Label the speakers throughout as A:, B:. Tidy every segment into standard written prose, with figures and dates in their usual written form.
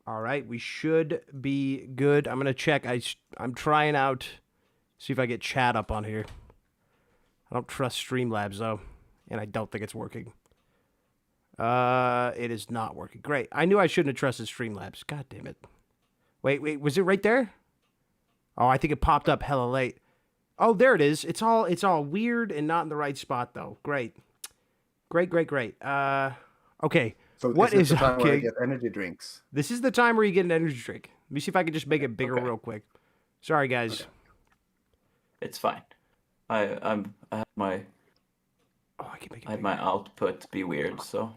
A: All right, we should be good. I'm gonna check. I'm trying out, see if I get chat up on here. I don't trust Streamlabs though, and I don't think it's working. It is not working. Great. I knew I shouldn't have trusted Streamlabs. God damn it. Wait, was it right there? Oh, I think it popped up hella late. Oh, there it is. It's all weird and not in the right spot though. Great. Okay.
B: So
A: What
B: is
A: is
B: the time where I
A: okay?
B: get energy drinks?
A: This is the time where you get an energy drink. Let me see if I can just make it bigger real quick. Sorry, guys.
B: Okay.
C: It's fine. I had my
A: Oh, I can make it
C: I had
A: bigger.
C: my output be weird, so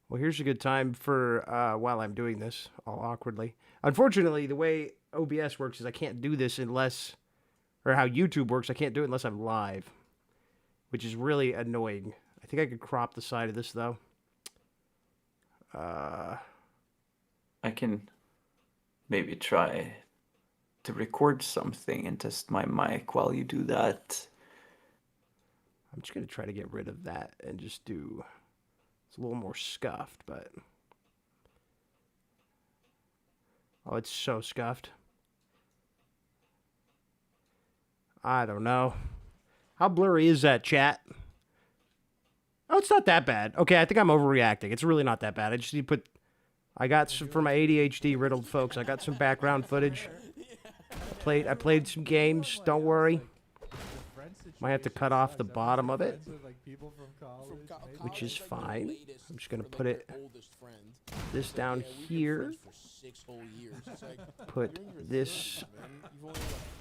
A: Well, here's a good time for while I'm doing this, all awkwardly. Unfortunately, the way OBS works is I can't do this unless, or how YouTube works, I can't do it unless I'm live, which is really annoying. I think I could crop the side of this though.
C: I can maybe try to record something and test my mic while you do that.
A: I'm just gonna try to get rid of that and just do. It's a little more scuffed, but oh, it's so scuffed. I don't know. How blurry is that, chat? Oh, it's not that bad. Okay, I think I'm overreacting. It's really not that bad. I just need to put. I got some for my ADHD riddled folks. I got some background footage. I played some games. Don't worry. Might have to cut off the bottom of it, which is fine. I'm just gonna put this down here. Put this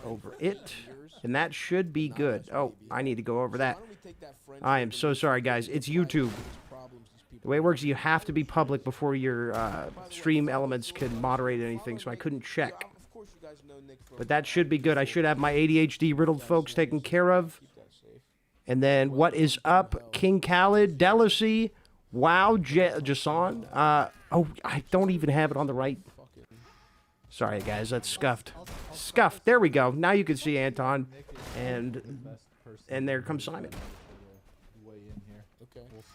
A: over it, and that should be good. Oh, I need to go over that. I am so sorry, guys. It's YouTube. The way it works, you have to be public before your stream elements can moderate anything, so I couldn't check. But that should be good. I should have my ADHD riddled folks taken care of. And then what is up? King Khaled, Delacy, Wow, Jason. Oh, I don't even have it on the right. Sorry, guys, that's scuffed. Scuffed. There we go. Now you can see Anton, and there comes Simon.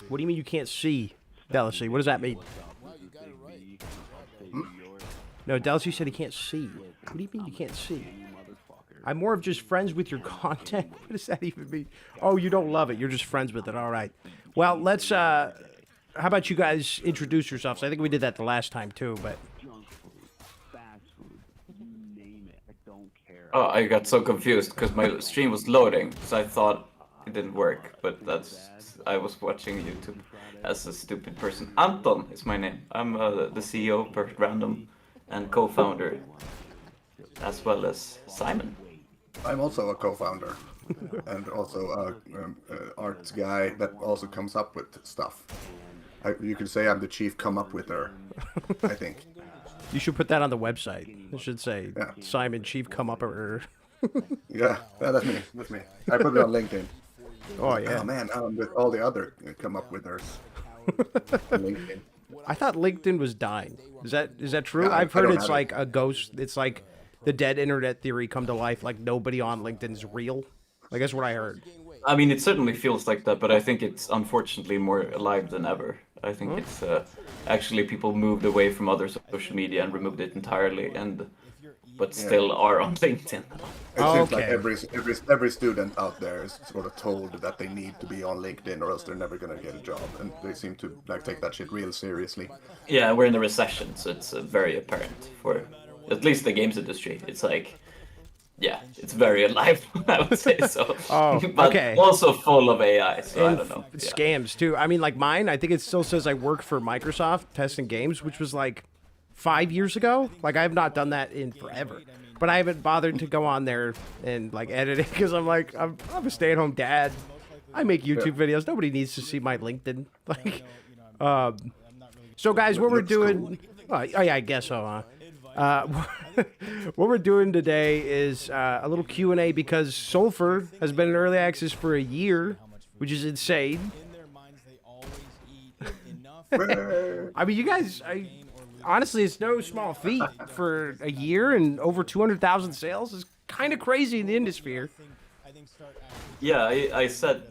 A: What do you mean you can't see, Delacy? What does that mean? No, Delacy said he can't see. What do you mean you can't see? I'm more of just friends with your content. What does that even mean? Oh, you don't love it. You're just friends with it. All right. Well, let's, how about you guys introduce yourselves? I think we did that the last time too, but.
C: Oh, I got so confused because my stream was loading, so I thought it didn't work. But I was watching YouTube as a stupid person. Anton is my name. I'm the CEO of Perfect Random and co-founder, as well as Simon.
B: I'm also a co-founder and also a arts guy that also comes up with stuff. You could say I'm the chief come-up-wither, I think.
A: You should put that on the website. It should say,
B: Yeah.
A: Simon, chief come up or.
B: Yeah, that's me. That's me. I put it on LinkedIn.
A: Oh, yeah.
B: Oh man, with all the other come-up-withers on LinkedIn.
A: I thought LinkedIn was dying. Is that true?
B: Yeah,
A: I've
B: I
A: heard
B: don't
A: it's
B: have
A: like a ghost. It's like the dead internet theory come to life. Like nobody on LinkedIn's real. Like that's what I heard.
C: I mean, it certainly feels like that, but I think it's unfortunately more alive than ever. I think it's actually people moved away from other social media and removed it entirely, but still are on LinkedIn.
B: It seems like
A: Okay.
B: every student out there is sort of told that they need to be on LinkedIn or else they're never gonna get a job, and they seem to like take that shit real seriously.
C: Yeah, we're in a recession, so it's very apparent for at least the games industry. It's like, yeah, it's very alive, I would say so.
A: Oh,
C: but
A: okay.
C: also full of AI, so I
A: And
C: don't know. Yeah.
A: scams too. I mean, like mine. I think it still says I work for Microsoft testing games, which was like 5 years ago. Like I have not done that in forever. But I haven't bothered to go on there and like edit it because I'm like I'm a stay-at-home dad. I make YouTube videos. Nobody needs to see my LinkedIn. Like, so guys, what we're doing? Oh yeah, I guess so. Huh? What we're doing today is a little Q&A because SULFUR has been in early access for a year, which is insane. I mean, you guys, honestly, it's no small feat for a year and over 200,000 sales. Is kind of crazy in the industry.
C: Yeah, I said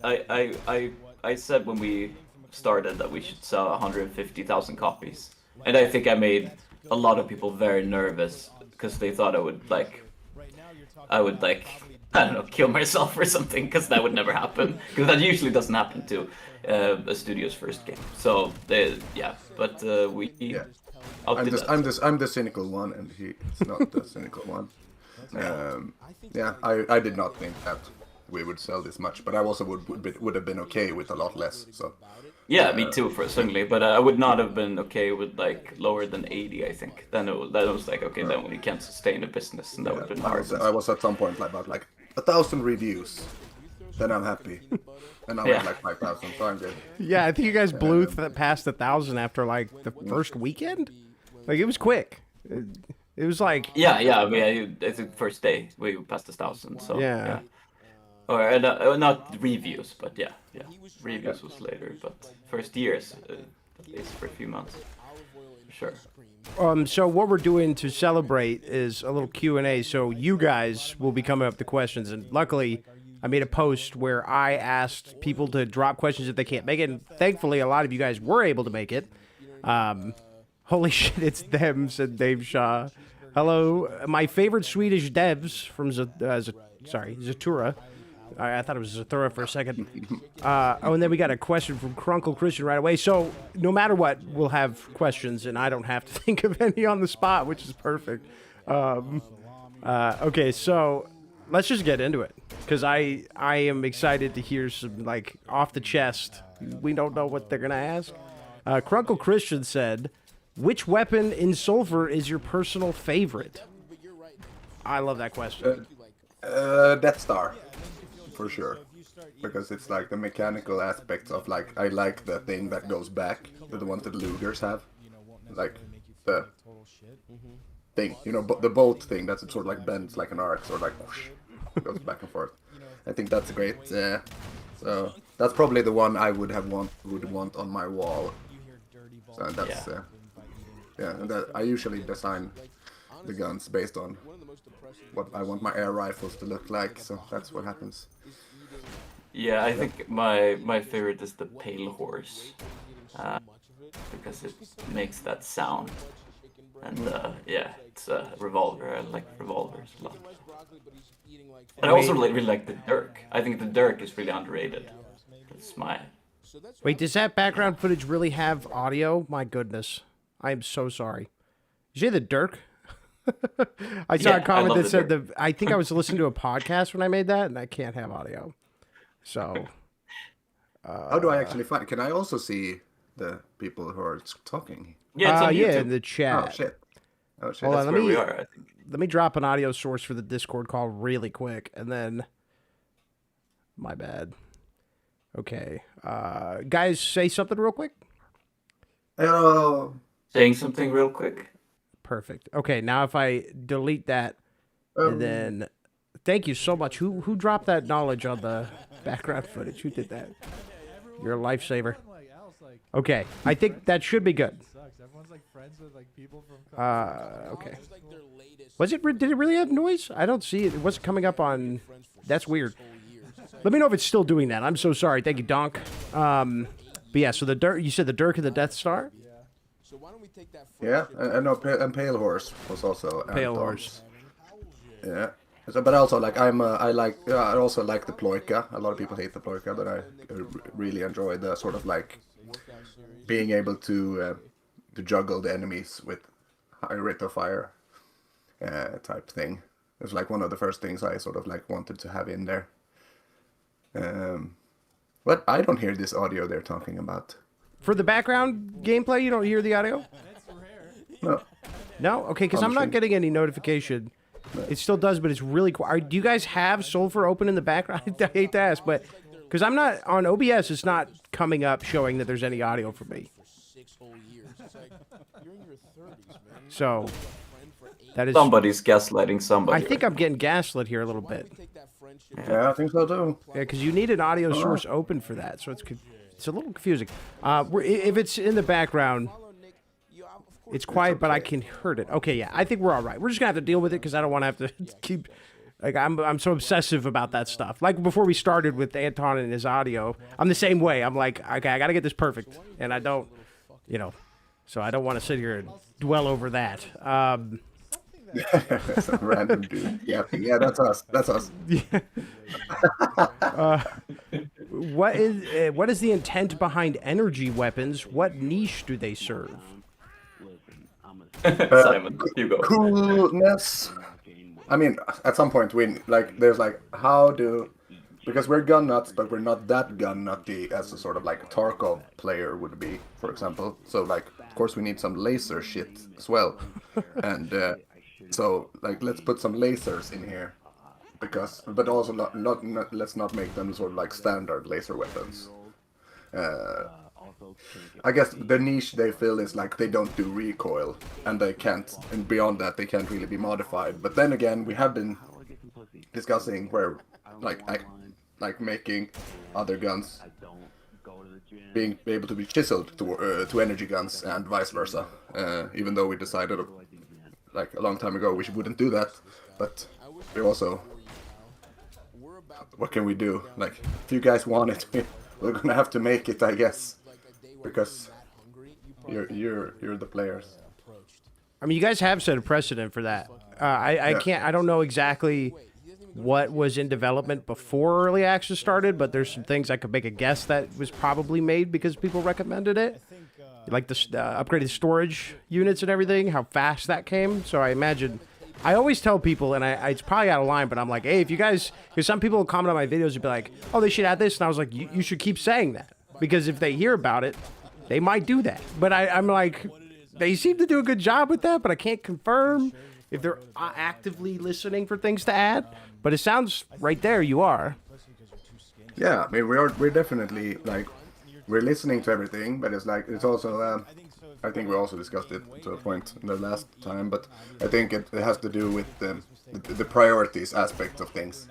C: when we started that we should sell 150,000 copies, and I think I made a lot of people very nervous because they thought I would like I don't know, kill myself or something, because that would never happen. Because that usually doesn't happen to a studio's first game. So but we outdid that.
B: I'm the cynical one, and he's not the cynical one. I did not think that we would sell this much, but I also would have been okay with a lot less. So.
C: Yeah, me too, certainly. But I would not have been okay with like lower than 80. I think then it was like, okay, then we can't sustain a business, and that would have been hard.
B: I was at some point about like 1,000 reviews, then I'm happy, and I'm at like 5,000, so I'm good.
A: Yeah, I think you guys blew past 1,000 after like the first weekend. Like it was quick. It was like
C: I think first day we passed 1,000. So yeah. Or not reviews, but yeah. Reviews was later, but first years, at least for a few months, sure.
A: So what we're doing to celebrate is a little Q&A. So you guys will be coming up with the questions, and luckily, I made a post where I asked people to drop questions if they can't make it, and thankfully, a lot of you guys were able to make it. Holy shit, it's them, said Dave Shaw. Hello, my favorite Swedish devs from Zatura. I thought it was Zathura for a second. And then we got a question from Crunkle Christian right away. So no matter what, we'll have questions, and I don't have to think of any on the spot, which is perfect. Okay, so let's just get into it, because I am excited to hear some, like, off the chest. We don't know what they're going to ask. Crunkle Christian said, which weapon in Sulfur is your personal favorite? I love that question.
B: Death Star. For sure, because it's like the mechanical aspects of like I like the thing that goes back, the ones that Lugers have, like the thing, the bolt thing that's sort of like bends like an arc, sort of like whoosh, goes back and forth. I think that's great. So that's probably the one I would want on my wall. So that's and that I usually design the guns based on what I want my air rifles to look like, so that's what happens.
C: Yeah, I think my favorite is the Pale Horse, because it makes that sound, and it's a revolver. I like revolvers a lot. And I also really like the Dirk. I think the Dirk is really underrated. That's my...
A: Wait, does that background footage really have audio? My goodness. I am so sorry. Did you say the Dirk? I saw a comment that said I think I was listening to a podcast when I made that, and I can't have audio. So,
B: how do I actually find? Can I also see the people who are talking?
C: Yeah, it's on YouTube.
A: In the chat.
B: Oh shit!
A: Hold on,
C: where we are, I think.
A: Let me drop an audio source for the Discord call really quick, and then my bad. Okay, guys, say something real quick.
B: Hello.
C: Saying something real quick.
A: Perfect. Okay, now if I delete that, and then thank you so much. Who dropped that knowledge on the background footage? Who did that? You're a lifesaver. Okay, I think that should be good. Okay. Did it really have noise? I don't see it. It wasn't coming up on. That's weird. Let me know if it's still doing that. I'm so sorry. Thank you, Donk. But yeah, so the Dirk. You said the Dirk and the Death Star.
B: Yeah, and Pale Horse was also
A: Pale Horse.
B: Yeah, so, but also like I also like the Ploika. A lot of people hate the Ploika, but I really enjoy the sort of like being able to juggle the enemies with high rate of fire type thing. It was like one of the first things I sort of like wanted to have in there. But I don't hear this audio they're talking about.
A: For the background gameplay, you don't hear the audio?
B: No.
A: No? Okay, because I'm not getting any notification. It still does, but it's really quiet. Do you guys have Sulfur open in the background? I hate to ask, but because I'm not on OBS, it's not coming up showing that there's any audio for me. So that is
C: somebody's gaslighting somebody.
A: I think I'm getting gaslit here a little bit.
B: Yeah, I think so too.
A: Yeah, because you need an audio source open for that, so it's a little confusing. If it's in the background, it's quiet, but I can hear it. Okay, yeah, I think we're all right. We're just gonna have to deal with it because I don't want to have to keep. Like I'm so obsessive about that stuff. Like before we started with Anton and his audio, I'm the same way. I'm like, okay, I gotta get this perfect, and I don't, So I don't want to sit here and dwell over that.
B: Some random dude. Yeah, that's us. That's us.
A: What is the intent behind energy weapons? What niche do they serve?
C: Simon, you go.
B: Coolness. I mean, at some point there's like because we're gun nuts, but we're not that gun nutty as a sort of like Tarkov player would be, for example. So like, of course, we need some laser shit as well, and so like let's put some lasers in here, but also let's not make them sort of like standard laser weapons. I guess the niche they fill is like they don't do recoil, and they can't, and beyond that they can't really be modified. But then again, we have been discussing where like making other guns being able to be chiseled to energy guns and vice versa. Even though we decided like a long time ago we wouldn't do that, but we also, what can we do? Like, if you guys want it, we're gonna have to make it, I guess, because you're the players.
A: I mean, you guys have set a precedent for that. I don't know exactly what was in development before early access started, but there's some things I could make a guess that was probably made because people recommended it, like the upgraded storage units and everything, how fast that came. So I imagine, I always tell people, and it's probably out of line, but I'm like, hey, if you guys, because some people comment on my videos and be like, oh, they should add this, and I was like, you should keep saying that, because if they hear about it, they might do that. But I'm like, they seem to do a good job with that, but I can't confirm if they're actively listening for things to add. But it sounds right there you are.
B: Yeah, I mean, we're definitely like, we're listening to everything, but it's also I think we also discussed it to a point in the last time, but I think it has to do with the priorities aspect of things.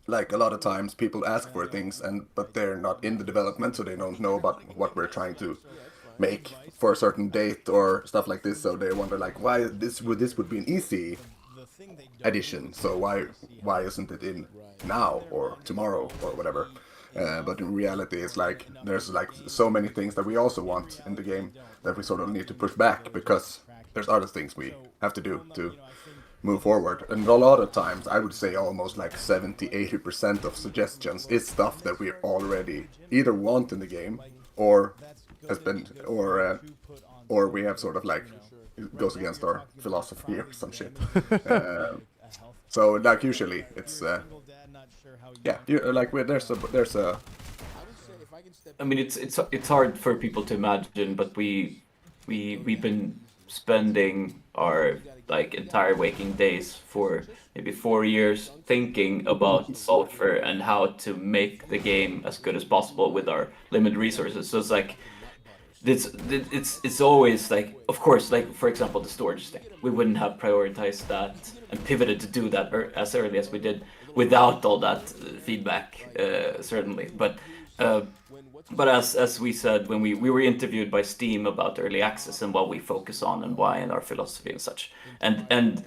B: Like, a lot of times people ask for things, but they're not in the development, so they don't know about what we're trying to make for a certain date or stuff like this. So they wonder like, why this would be an easy addition, so why isn't it in now or tomorrow or whatever? But in reality, it's like there's like so many things that we also want in the game that we sort of need to push back because there's other things we have to do to move forward. And a lot of times, I would say almost like 70-80% of suggestions is stuff that we already either want in the game or has been or we have sort of like, it goes against our philosophy or some shit. So like usually it's there's a.
C: I mean, it's hard for people to imagine, but we've been spending our like entire waking days for maybe 4 years thinking about Sulfur and how to make the game as good as possible with our limited resources. So it's like it's always like, of course, like for example the storage thing, we wouldn't have prioritized that and pivoted to do that as early as we did without all that feedback, certainly. But as we said when we were interviewed by Steam about early access and what we focus on and why and our philosophy and such, and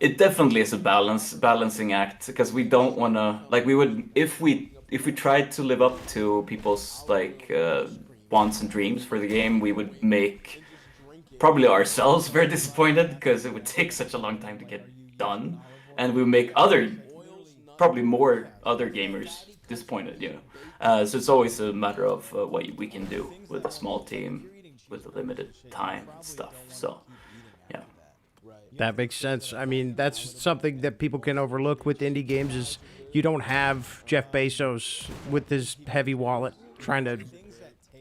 C: it definitely is a balancing act, because we don't want to, like, we would, if we tried to live up to people's like wants and dreams for the game, we would make probably ourselves very disappointed because it would take such a long time to get done, and we would make probably more other gamers disappointed, you know. So it's always a matter of what we can do with a small team with a limited time and stuff. So yeah,
A: that makes sense. I mean, that's something that people can overlook with indie games is you don't have Jeff Bezos with his heavy wallet trying to,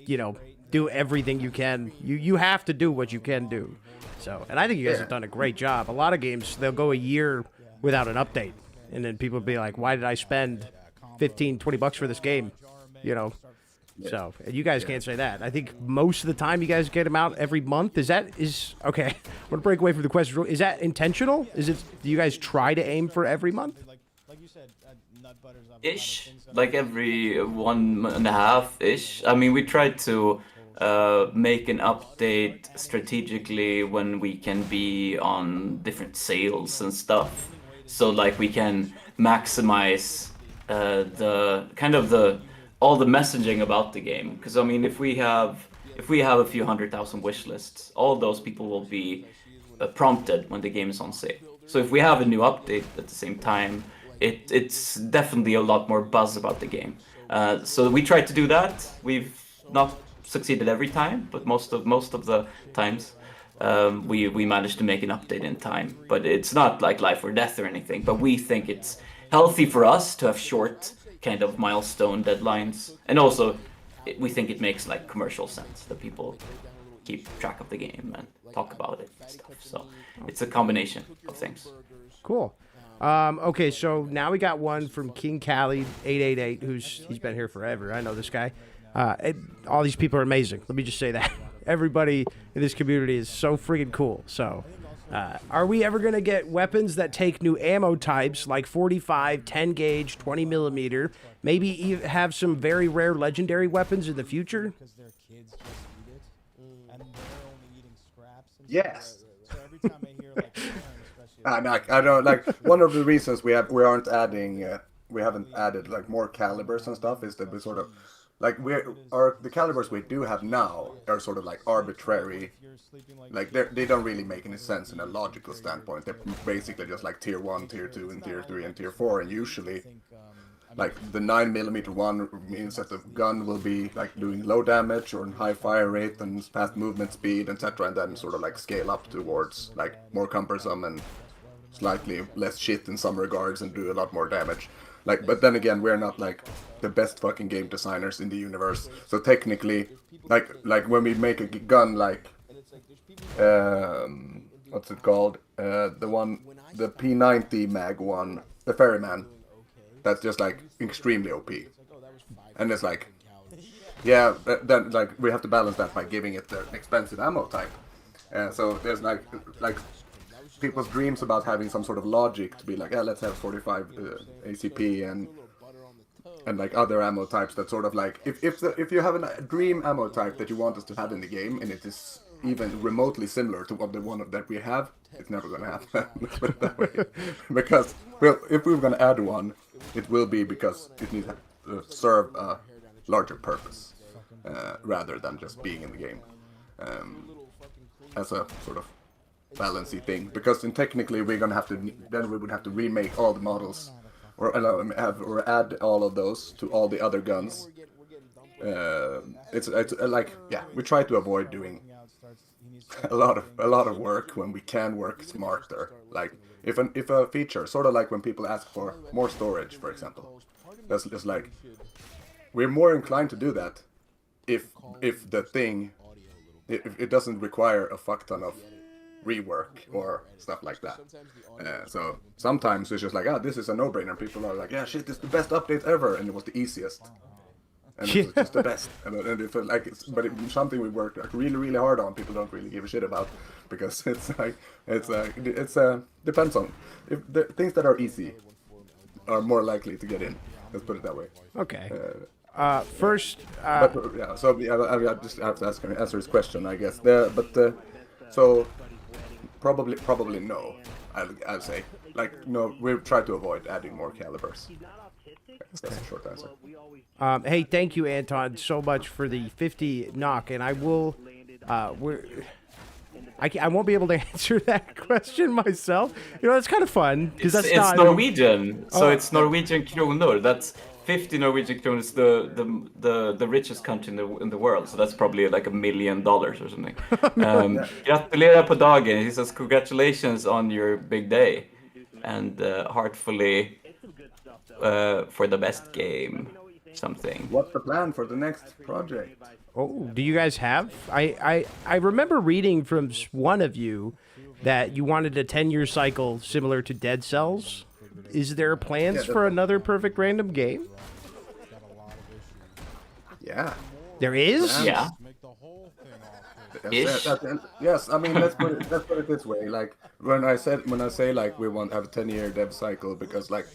A: you know, do everything you can. You have to do what you can do. So, and I think you guys have done a great job. A lot of games, they'll go a year without an update, and then people will be like, why did I spend $15-20 for this game, you know? So, and you guys can't say that. I think most of the time you guys get them out every month. Is okay, I'm gonna break away from the question. Is that intentional? Do you guys try to aim for every month?
C: Ish, like every 1.5 ish. I mean, we try to make an update strategically when we can be on different sales and stuff, so like we can maximize all the messaging about the game. Because I mean, if we have if we have a few 100,000 wish lists, all those people will be prompted when the game is on sale. So if we have a new update at the same time, it's definitely a lot more buzz about the game. So we try to do that. We've not succeeded every time, but most of the times we managed to make an update in time. But it's not like life or death or anything. But we think it's healthy for us to have short kind of milestone deadlines, and also we think it makes like commercial sense that people keep track of the game and talk about it and stuff. So it's a combination of things.
A: Cool. Okay, so now we got one from King Cali 888, he's been here forever. I know this guy. All these people are amazing. Let me just say that. Everybody in this community is so freaking cool. So, are we ever going to get weapons that take new ammo types like 45, 10 gauge, 20 millimeter? Maybe even have some very rare legendary weapons in the future?
B: Yes. No, I don't like. One of the reasons we haven't added like more calibers and stuff is that we sort of like the calibers we do have now are sort of like arbitrary. Like they don't really make any sense in a logical standpoint. They're basically just like tier 1, tier 2, and tier 3 and tier 4, and usually like the 9mm one means that the gun will be like doing low damage or high fire rate and fast movement speed, etc., and then sort of like scale up towards like more cumbersome and slightly less shit in some regards and do a lot more damage. Like, but then again, we're not like the best fucking game designers in the universe. So technically, like when we make a gun like what's it called? The P90 mag one, the Ferryman. That's just like extremely OP. And it's like, yeah, then like we have to balance that by giving it the expensive ammo type. So there's like people's dreams about having some sort of logic to be like, yeah, let's have 45 ACP and like other ammo types that sort of like if you have a dream ammo type that you want us to have in the game and it is even remotely similar to what the one that we have, it's never gonna happen. Let's put it that way. Because well, if we're gonna add one, it will be because it needs to serve a larger purpose rather than just being in the game as a sort of balancy thing. Because then technically we would have to remake all the models or add all of those to all the other guns. It's like, yeah, we try to avoid doing a lot of work when we can work smarter. Like if a feature, sort of like when people ask for more storage, for example, that's just like we're more inclined to do that if the thing if it doesn't require a fuck ton of rework or stuff like that. So sometimes it's just like, this is a no-brainer. People are like, yeah, shit, this is the best update ever, and it was the easiest. And it was just the best. And it felt like but it's something we worked like really, really hard on. People don't really give a shit about because it's depends on if the things that are easy are more likely to get in. Let's put it that way.
A: Okay. First.
B: But yeah, so I just have to answer his question, I guess. So probably no. I'll say like no. We try to avoid adding more calibers. That's a short answer.
A: Hey, thank you, Anton, so much for the 50 knock, and I will. I won't be able to answer that question myself. You know, it's kind of fun because it's
C: Norwegian, so it's Norwegian kronor. That's 50 Norwegian kronor is the richest country in the world, so that's probably like $1 million or something. Gratulerar på dagen. He says congratulations on your big day, and heartfully for the best game. Something.
B: What's the plan for the next project?
A: Oh, do you guys have? I remember reading from one of you that you wanted a 10-year cycle similar to Dead Cells. Is there plans for another Perfect Random game?
B: Yeah.
A: There is?
C: Yeah.
B: Yes, I mean let's put it this way. Like when I say like we want to have a 10-year dev cycle because like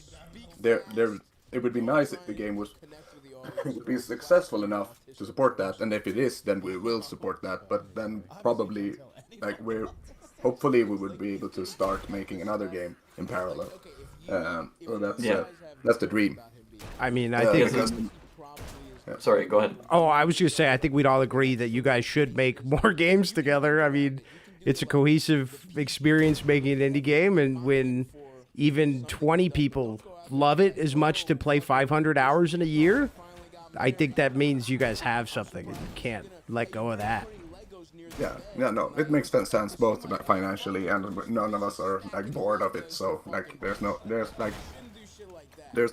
B: it would be nice if the game would be successful enough to support that, and if it is, then we will support that. But then probably like hopefully we would be able to start making another game in parallel. So that's the dream.
A: I mean, I think
C: Sorry, go ahead.
A: Oh, I was just saying, I think we'd all agree that you guys should make more games together. I mean, it's a cohesive experience making an indie game, and when even 20 people love it as much to play 500 hours in a year, I think that means you guys have something, and you can't let go of that.
B: Yeah, no, it makes sense both financially, and none of us are like bored of it. So like, there's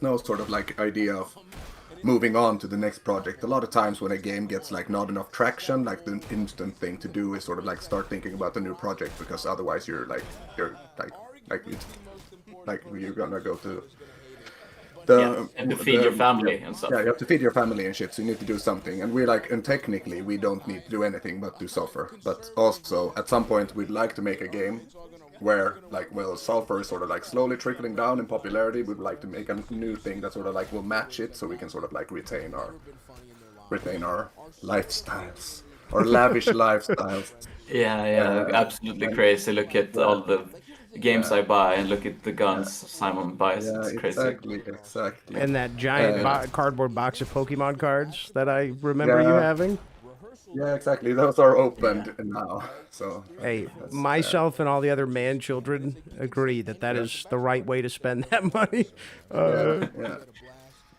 B: no sort of like idea of moving on to the next project. A lot of times when a game gets like not enough traction, like the instant thing to do is sort of like start thinking about a new project, because otherwise you're it's like you're gonna go to
C: and to feed your family and stuff.
B: Yeah, you have to feed your family and shit, so you need to do something. And we're like, and technically we don't need to do anything but do Sulfur. But also at some point we'd like to make a game where like, well, Sulfur is sort of like slowly trickling down in popularity. We'd like to make a new thing that sort of like will match it, so we can sort of like retain our lifestyles, our lavish lifestyles.
C: Yeah, absolutely crazy. Look at all the games I buy and look at the guns Simon buys.
B: Yeah,
C: it's crazy.
B: Exactly.
A: And that giant cardboard box of Pokemon cards that I remember you having.
B: Yeah, exactly. Those are opened now. So
A: hey, myself and all the other man children agree that is the right way to spend that money.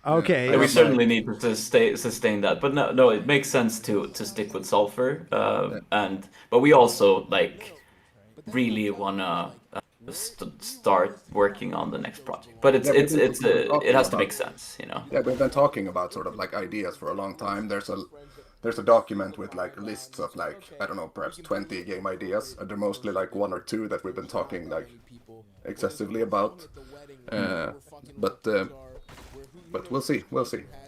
A: Okay.
C: Yeah, we certainly need to sustain that, but no, it makes sense to stick with Sulfur, but we also like really wanna start working on the next project. But it has to make sense, you know.
B: Yeah, we've been talking about sort of like ideas for a long time. There's a document with like lists of like, I don't know, perhaps 20 game ideas, and they're mostly like one or two that we've been talking like excessively about. But we'll see.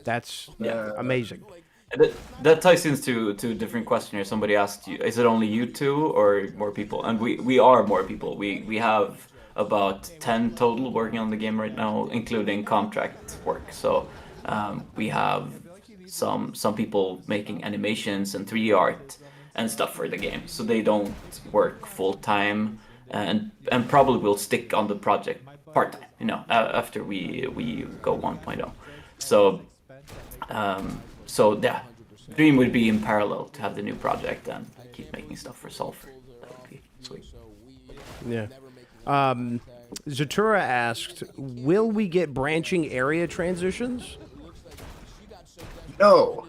A: That's amazing.
C: That ties into a different question here. Somebody asked you, is it only you two or more people? And we are more people. We have about 10 total working on the game right now, including contract work. So we have some people making animations and 3D art and stuff for the game. So they don't work full time and probably will stick on the project part time, you know, after we go 1.0. So yeah, dream would be in parallel to have the new project and keep making stuff for Sulfur. That would be sweet.
A: Yeah. Zatura asked, will we get branching area transitions?
B: No.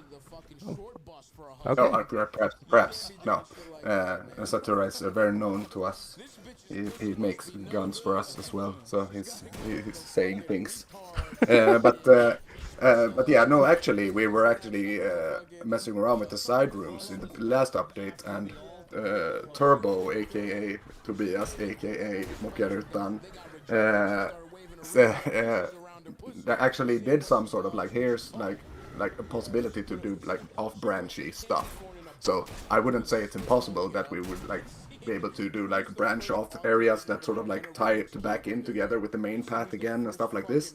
A: Okay.
B: No, perhaps no. Zatura is very known to us. He makes guns for us as well, so he's saying things. But yeah, no, actually, we were actually messing around with the side rooms in the last update, and Turbo, aka Tobias, aka Mokiarutan, actually did some sort of like, here's like a possibility to do like off-branchy stuff. So I wouldn't say it's impossible that we would like be able to do like branch off areas that sort of like tie it back in together with the main path again and stuff like this.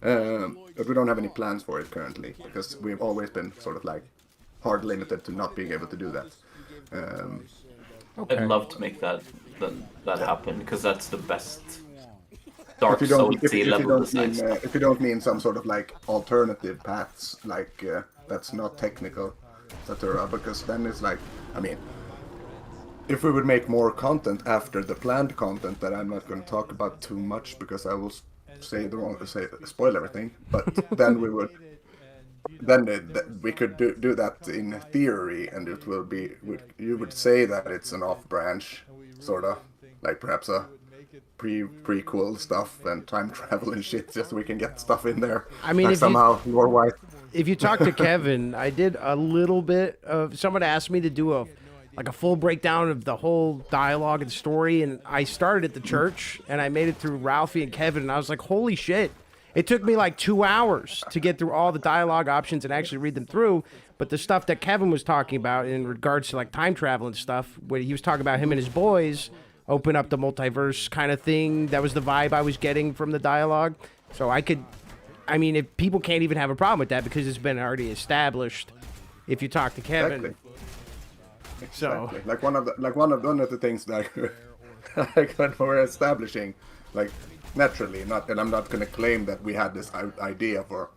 B: But we don't have any plans for it currently, because we've always been sort of like hard limited to not being able to do that.
C: I'd love to make that happen, because that's the best Dark Souls level design stuff.
B: If you don't mean some sort of like alternative paths, like that's not technical, etc. Because then it's like, I mean, if we would make more content after the planned content that I'm not going to talk about too much, because I will spoil everything. But then we would, we could do that in theory, and it will be. You would say that it's an off branch, sort of like perhaps a prequel stuff and time travel and shit, just so we can get stuff in there.
A: I mean, if
B: somehow lore-wise.
A: If you talk to Kevin, I did a little bit of. Someone asked me to do a full breakdown of the whole dialogue and story, and I started at the church, and I made it through Ralphie and Kevin, and I was like, holy shit. It took me like 2 hours to get through all the dialogue options and actually read them through, but the stuff that Kevin was talking about in regards to like time travel and stuff, where he was talking about him and his boys open up the multiverse kind of thing, that was the vibe I was getting from the dialogue. So if people can't even have a problem with that because it's been already established if you talk to Kevin.
B: Exactly.
A: So
B: like one of the things that like when we're establishing, like naturally, and I'm not going to claim that we had this idea for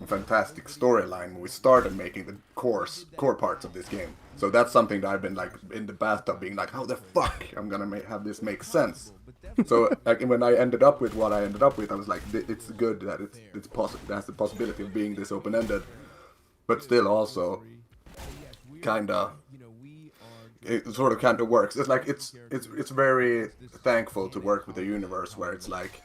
B: fantastic storyline when we started making the core parts of this game. So that's something that I've been like in the bathtub being like, how the fuck I'm gonna have this make sense. So like when I ended up with what I ended up with, I was like, it's good that it's possible. It has the possibility of being this open-ended, but still also kinda. It sort of kind of works. It's like it's very thankful to work with a universe where it's like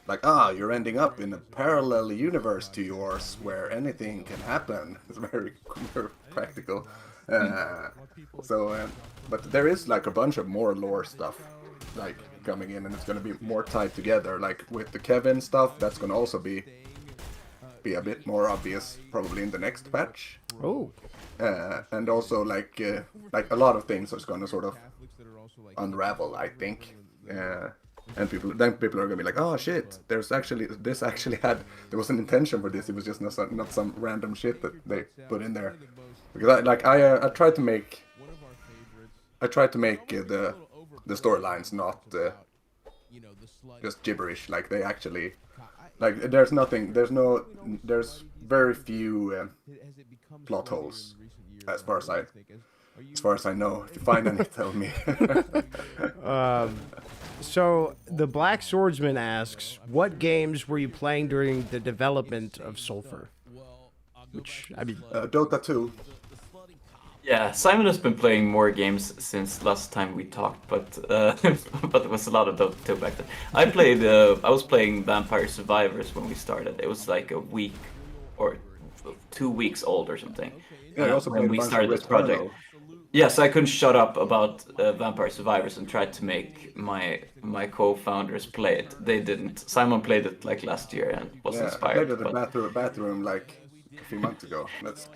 B: you're ending up in a parallel universe to yours where anything can happen. It's very, very practical. But there is like a bunch of more lore stuff like coming in, and it's gonna be more tied together. Like with the Kevin stuff, that's gonna also be a bit more obvious probably in the next patch.
A: Oh.
B: And also like a lot of things are going to sort of unravel, I think. And people are going to be like, oh shit, there was an intention for this. It was just not some random shit that they put in there. Because I tried to make the storylines not just gibberish. Like they actually, like there's very few plot holes as far as I know. If you find any, tell me.
A: So the Black Swordsman asks, what games were you playing during the development of Sulfur? Which, I mean...
B: Dota 2.
C: Yeah, Simon has been playing more games since last time we talked, but there was a lot of Dota 2 back then. I was playing Vampire Survivors when we started. It was like a week or 2 weeks old or something.
B: Yeah, also
C: when we started this project. Yes, I couldn't shut up about Vampire Survivors and tried to make my co-founders play it. They didn't. Simon played it like last year and was inspired.
B: I played it in the bathroom like a few months ago. That's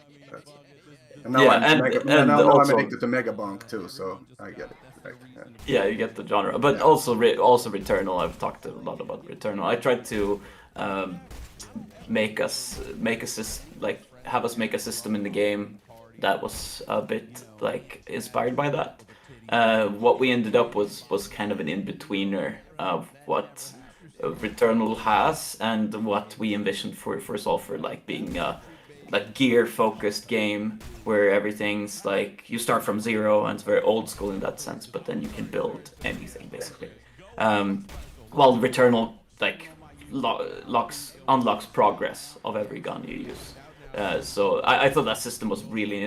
B: and now I'm addicted to Megabonk too, so I get it. Right?
C: Yeah, you get the genre, but also Returnal. I've talked a lot about Returnal. I tried to have us make a system in the game that was a bit like inspired by that. What we ended up was kind of an in-betweener of what Returnal has and what we envisioned for Sulfur, like being a gear-focused game where everything's like you start from zero and it's very old school in that sense, but then you can build anything basically. While Returnal like unlocks progress of every gun you use. So I thought that system was really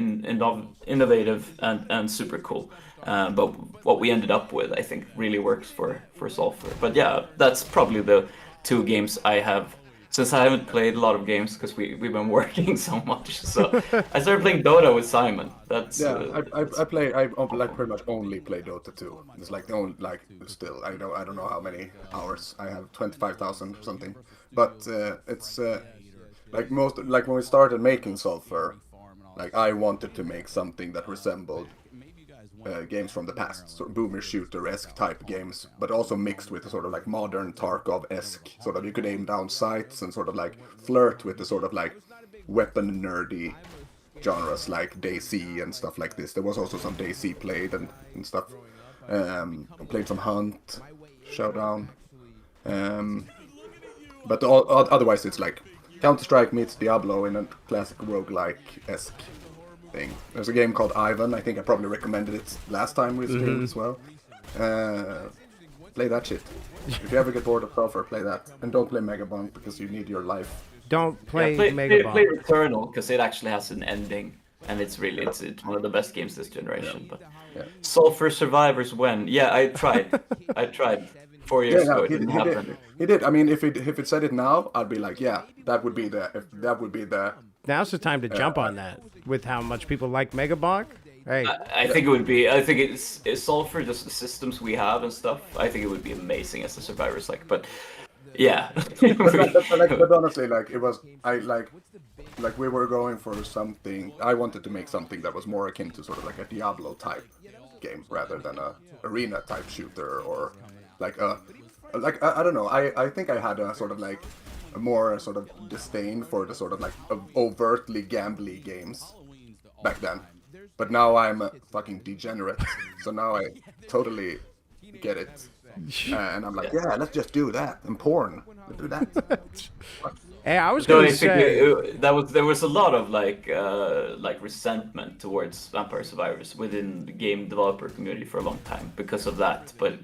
C: innovative and super cool. But what we ended up with, I think, really works for Sulfur. But yeah, that's probably the two games I have. Since I haven't played a lot of games because we've been working so much, so I started playing Dota with Simon. That's
B: I pretty much only play Dota 2. It's like the only still I don't know how many hours I have, 25,000 or something. But it's like when we started making Sulfur, like I wanted to make something that resembled games from the past, sort of boomer shooter-esque type games, but also mixed with a sort of like modern Tarkov-esque, sort of you could aim down sights and sort of like flirt with the sort of like weapon nerdy genres like DayZ and stuff like this. There was also some DayZ played and stuff. Played some Hunt, Showdown. But otherwise it's like Counter-Strike meets Diablo in a classic roguelike-esque thing. There's a game called Ivan. I think I probably recommended it last time we streamed as well. Play that shit. If you ever get bored of Sulfur, play that. And don't play Megabonk because you need your life.
A: Don't play
C: Megabonk. Play Returnal because it actually has an ending. And it's really, it's one of the best games this generation. But Sulfur Survivors when? Yeah, I tried. 4 years ago, it didn't happen.
B: He did. I mean, if it said it now, I'd be like, yeah, that would be the.
A: Now's the time to jump on that with how much people like Megabonk. Hey,
C: I think it would be. I think it's Sulfur, just the systems we have and stuff. I think it would be amazing as a Survivors but yeah.
B: but honestly, like it was, like we were going for something. I wanted to make something that was more akin to sort of like a Diablo type game rather than a arena type shooter or like I don't know. I think I had a sort of like a more sort of disdain for the sort of like overtly gambly games back then. But now I'm a fucking degenerate, so now I totally get it. And I'm like, yeah, let's just do that. And porn. Let's do that.
A: Hey, I was
C: So
A: gonna
C: basically,
A: say,
C: there was a lot of like resentment towards Vampire Survivors within the game developer community for a long time because of that. But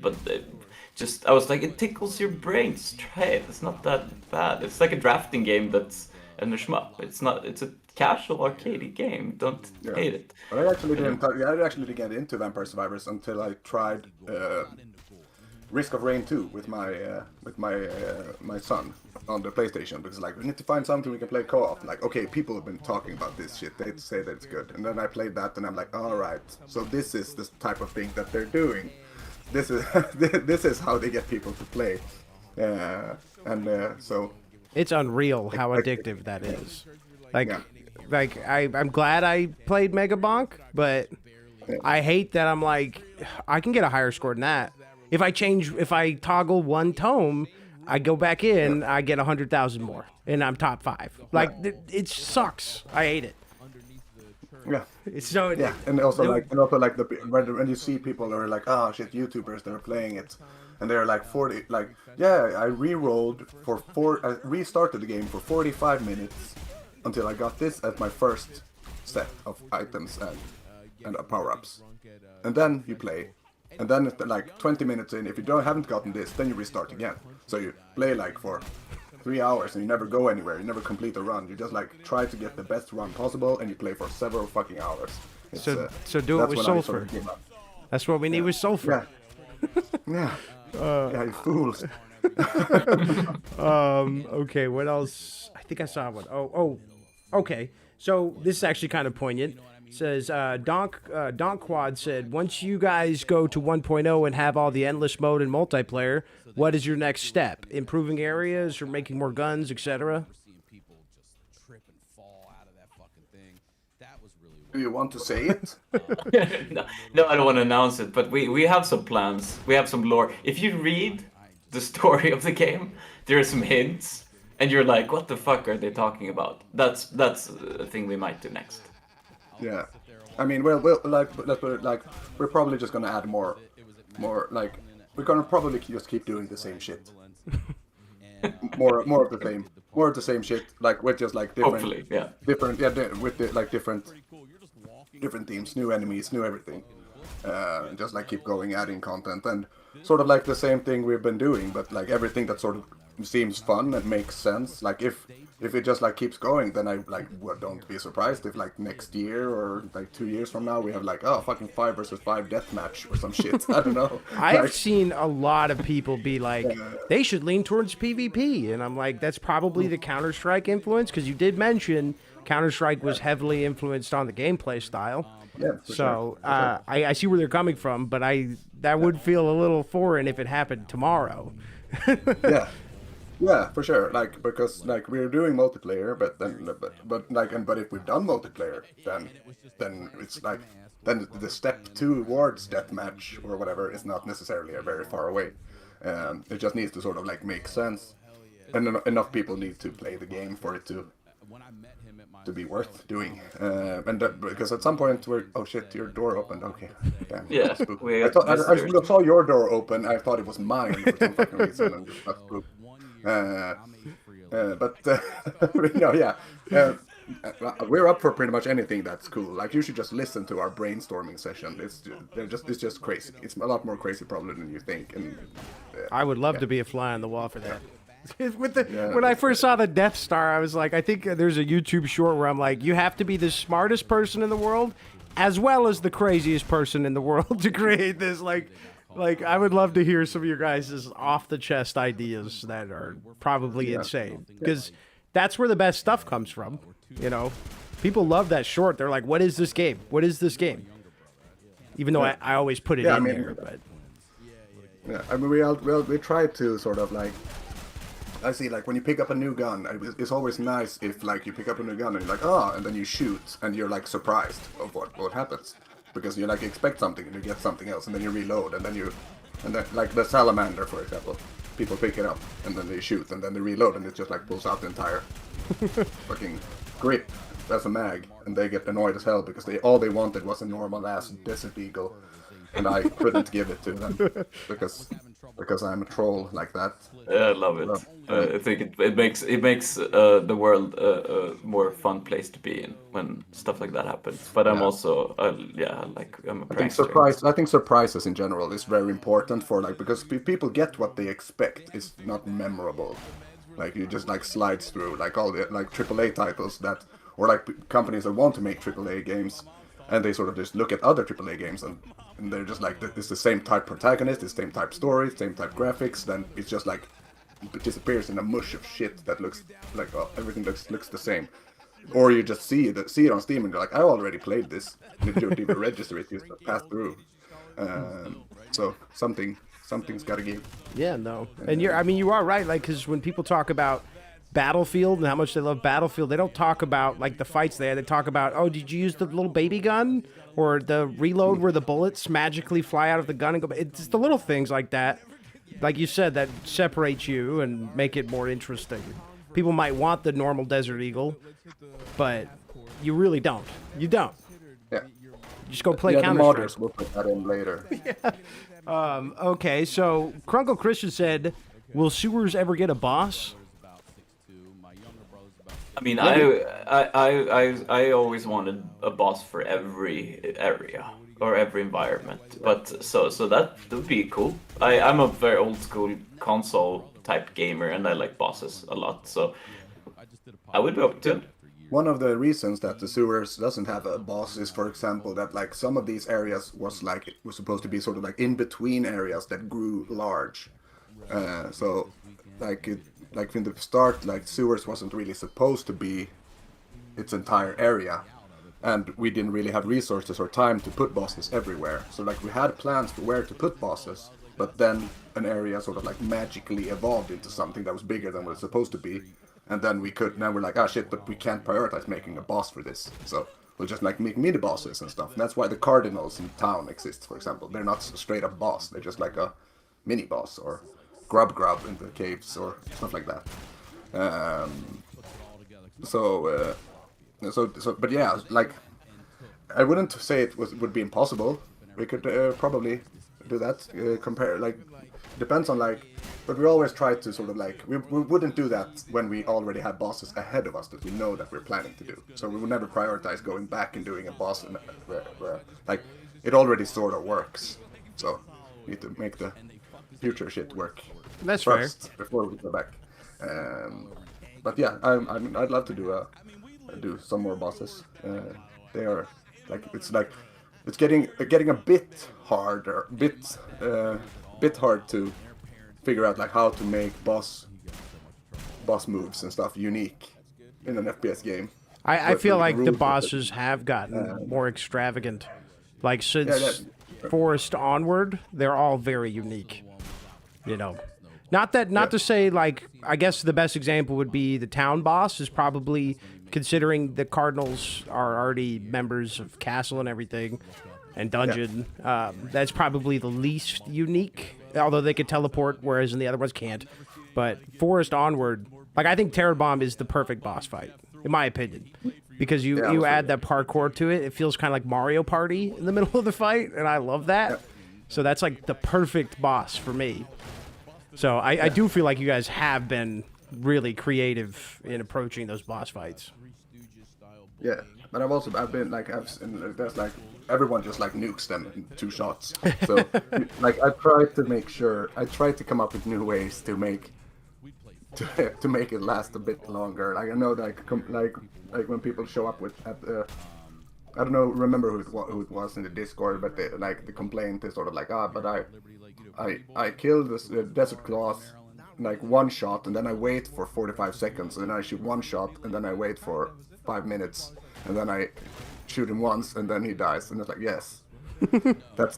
C: just I was like, it tickles your brains. Try it. It's not that bad. It's like a drafting game that's and a shmup. It's not. It's a casual arcade game. Don't
B: Yeah.
C: hate it.
B: But I actually didn't. I actually didn't get into Vampire Survivors until I tried Risk of Rain 2 with my son on the PlayStation, because like we need to find something we can play co-op. Like, okay, people have been talking about this shit. They say that it's good, and then I played that, and I'm like, all right, so this is the type of thing that they're doing. This is this is how they get people to play, so
A: it's unreal how addictive that is. Like,
B: Yeah.
A: I'm glad I played Mega Bonk, but I hate that I'm like, I can get a higher score than that. If I toggle one tome, I go back in, I get 100,000 more, and I'm top 5. Like, it sucks. I hate it.
B: yeah.
A: It's so
B: Yeah, and also like when you see people that are like, oh shit, YouTubers that are playing it, and they're like 40, like, yeah, I I restarted the game for 45 minutes until I got this as my first set of items and power-ups, and then you play, and then it's like 20 minutes in, if you haven't gotten this, then you restart again. So you play like for 3 hours and you never go anywhere, you never complete a run, you just like try to get the best run possible, and you play for several fucking hours.
A: So do it with sulfur. That's what we need with sulfur.
B: Yeah. Yeah, you fools.
A: Okay, what else? I think I saw one. Okay. So this is actually kind of poignant. It says Donk Quad said, once you guys go to 1.0 and have all the endless mode and multiplayer, what is your next step? Improving areas or making more guns, etc.?
B: Do you want to say it?
C: No, I don't want to announce it, but we have some plans. We have some lore. If you read the story of the game, there are some hints, and you're like, what the fuck are they talking about? That's a thing we might do next.
B: Yeah. I mean, we'll like, let's put it like, we're probably just gonna add more, like, we're gonna probably just keep doing the same shit. more of the same shit, like with just like different,
C: Hopefully, yeah.
B: With the, like different themes, new enemies, new everything. Just like keep going, adding content, and sort of like the same thing we've been doing, but like everything that sort of seems fun and makes sense. Like if it just like keeps going, then I like don't be surprised if like next year or like 2 years from now we have like, oh, fucking 5 versus 5 deathmatch or some shit. I don't know.
A: I've seen a lot of people be like, they should lean towards PvP, and I'm like, that's probably the Counter-Strike influence, because you did mention Counter-Strike was heavily influenced on the gameplay style.
B: Yeah.
A: So I see where they're coming from, but that would feel a little foreign if it happened tomorrow.
B: Yeah, for sure. Like, because like we're doing multiplayer, but if we've done multiplayer, then it's like then the step towards deathmatch or whatever is not necessarily very far away. It just needs to sort of like make sense, and enough people need to play the game for it to be worth doing. Because at some point we're, oh shit, your door opened. Okay, damn.
C: Yeah,
B: I saw your door open. I thought it was mine for some fucking reason, and just got spooked. We're up for pretty much anything that's cool. Like, you should just listen to our brainstorming session. It's just crazy. It's a lot more crazy probably than you think. And
A: I would love to be a fly on the wall for that. When I first saw the Death Star, I was like, I think there's a YouTube short where I'm like, you have to be the smartest person in the world as well as the craziest person in the world to create this. Like I would love to hear some of your guys' off-the-chest ideas that are probably insane, because that's where the best stuff comes from. You know, people love that short. They're like, what is this game? What is this game? Even though I always put it in there. But
B: yeah, I mean, we try to sort of like, I see, like, when you pick up a new gun, it's always nice if, like, you pick up a new gun and you're like, oh, and then you shoot, and you're, like, surprised of what happens. Because you, like, expect something, and you get something else, and then you reload, and then like, the salamander, for example. People pick it up, and then they shoot, and then they reload, and it just, like, pulls out the entire fucking grip. That's a mag, and they get annoyed as hell, because all they wanted was a normal-ass Desert Eagle, and I couldn't give it to them, because because I'm a troll like that.
C: Yeah, I love it. I think it makes the world a more fun place to be in when stuff like that happens. But I'm
B: Yeah.
C: also I'm a
B: I think
C: prankster.
B: surprises in general is very important for like because people get what they expect. It's not memorable. Like you just like slides through like all the like AAA titles that or like companies that want to make AAA games, and they sort of just look at other AAA games and they're just like it's the same type protagonist, it's the same type story, same type graphics. Then it's just like it disappears in a mush of shit that looks like everything looks the same. Or you just see it on Steam and you're like, I already played this. And you don't even register it, you just pass through. So something's got to give.
A: Yeah, no. And you are right, like, because when people talk about Battlefield and how much they love Battlefield, they don't talk about, like, the fights there. They talk about, oh, did you use the little baby gun? Or the reload where the bullets magically fly out of the gun and go... It's the little things like that, like you said, that separate you and make it more interesting. People might want the normal Desert Eagle, but you really don't. You don't.
B: Yeah.
A: You just go play
B: The
A: Counter-Strike.
B: modders will put that in later.
A: Okay, so Crunkle Christian said, will sewers ever get a boss?
C: I mean, I always wanted a boss for every area or every environment, but so that would be cool. I'm a very old school console type gamer, and I like bosses a lot, so I would be open to it.
B: One of the reasons that the sewers doesn't have a boss is, for example, that like some of these areas was supposed to be sort of like in between areas that grew large. So like in the start, like sewers wasn't really supposed to be its entire area, and we didn't really have resources or time to put bosses everywhere. So like we had plans for where to put bosses, but then an area sort of like magically evolved into something that was bigger than what it's supposed to be. And then now we're like, ah shit, but we can't prioritize making a boss for this. So we'll just like make mini bosses and stuff. And that's why the cardinals in town exist, for example. They're not a straight up boss, they're just like a mini boss or grub in the caves or stuff like that. But yeah, like I wouldn't say would be impossible. We could probably do that. Compare like depends on like, but we always try to sort of like we wouldn't do that when we already have bosses ahead of us that we know that we're planning to do. So we would never prioritize going back and doing a boss where like it already sort of works. So we need to make the future shit work.
A: That's
B: first
A: fair.
B: before we go back. But yeah, I'd love to do some more bosses. They are it's getting a bit harder, bit hard to figure out like how to make boss moves and stuff unique in an FPS game.
A: I
B: But
A: feel
B: the
A: like the
B: rules of
A: bosses have gotten more extravagant. Like since
B: Yeah.
A: Forest onward, they're all very unique. You know, not to say like I guess the best example would be the town boss is probably considering the Cardinals are already members of Castle and everything and Dungeon. That's probably the least unique, although they could teleport, whereas in the other ones can't. But Forest onward, like I think Terror Bomb is the perfect boss fight, in my opinion. Because you add that parkour to it, it feels kind of like Mario Party in the middle of the fight, and I love that. So that's like the perfect boss for me. So I do feel like you guys have been really creative in approaching those boss fights.
B: Yeah, but there's like everyone just like nukes them in 2 shots. So like I try to come up with new ways to make it last a bit longer. Like I know like when people show up I don't know, remember who it was in the Discord, but the complaint is sort of like, but I killed this desert cloth like 1 shot, and then I wait for 45 seconds, and then I shoot 1 shot, and then I wait for 5 minutes, and then I shoot him once, and then he dies, and it's like, yes, that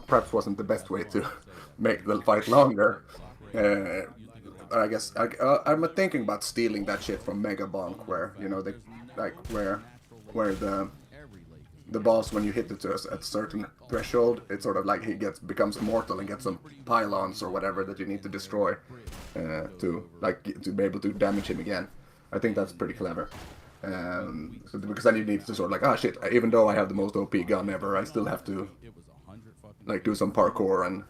B: perhaps wasn't the best way to make the fight longer. I guess I'm thinking about stealing that shit from Mega Bonk, where where the boss, when you hit it at a certain threshold, it's sort of like he becomes immortal and gets some pylons or whatever that you need to destroy to be able to damage him again. I think that's pretty clever. Because then you need to sort of like, shit, even though I have the most OP gun ever, I still have to like do some parkour and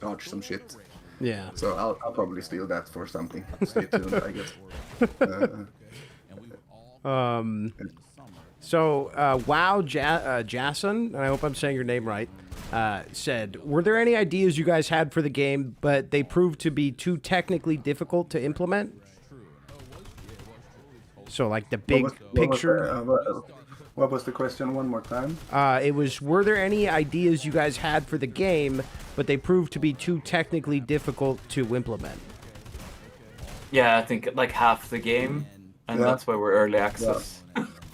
B: dodge some shit.
A: Yeah.
B: So I'll probably steal that for something. Stay tuned, I guess.
A: So, Wow Jason, and I hope I'm saying your name right, said, were there any ideas you guys had for the game, but they proved to be too technically difficult to implement? So, like the big picture.
B: What was the question one more time?
A: It was, were there any ideas you guys had for the game, but they proved to be too technically difficult to implement?
C: Yeah, I think like half the game, and that's why we're early access.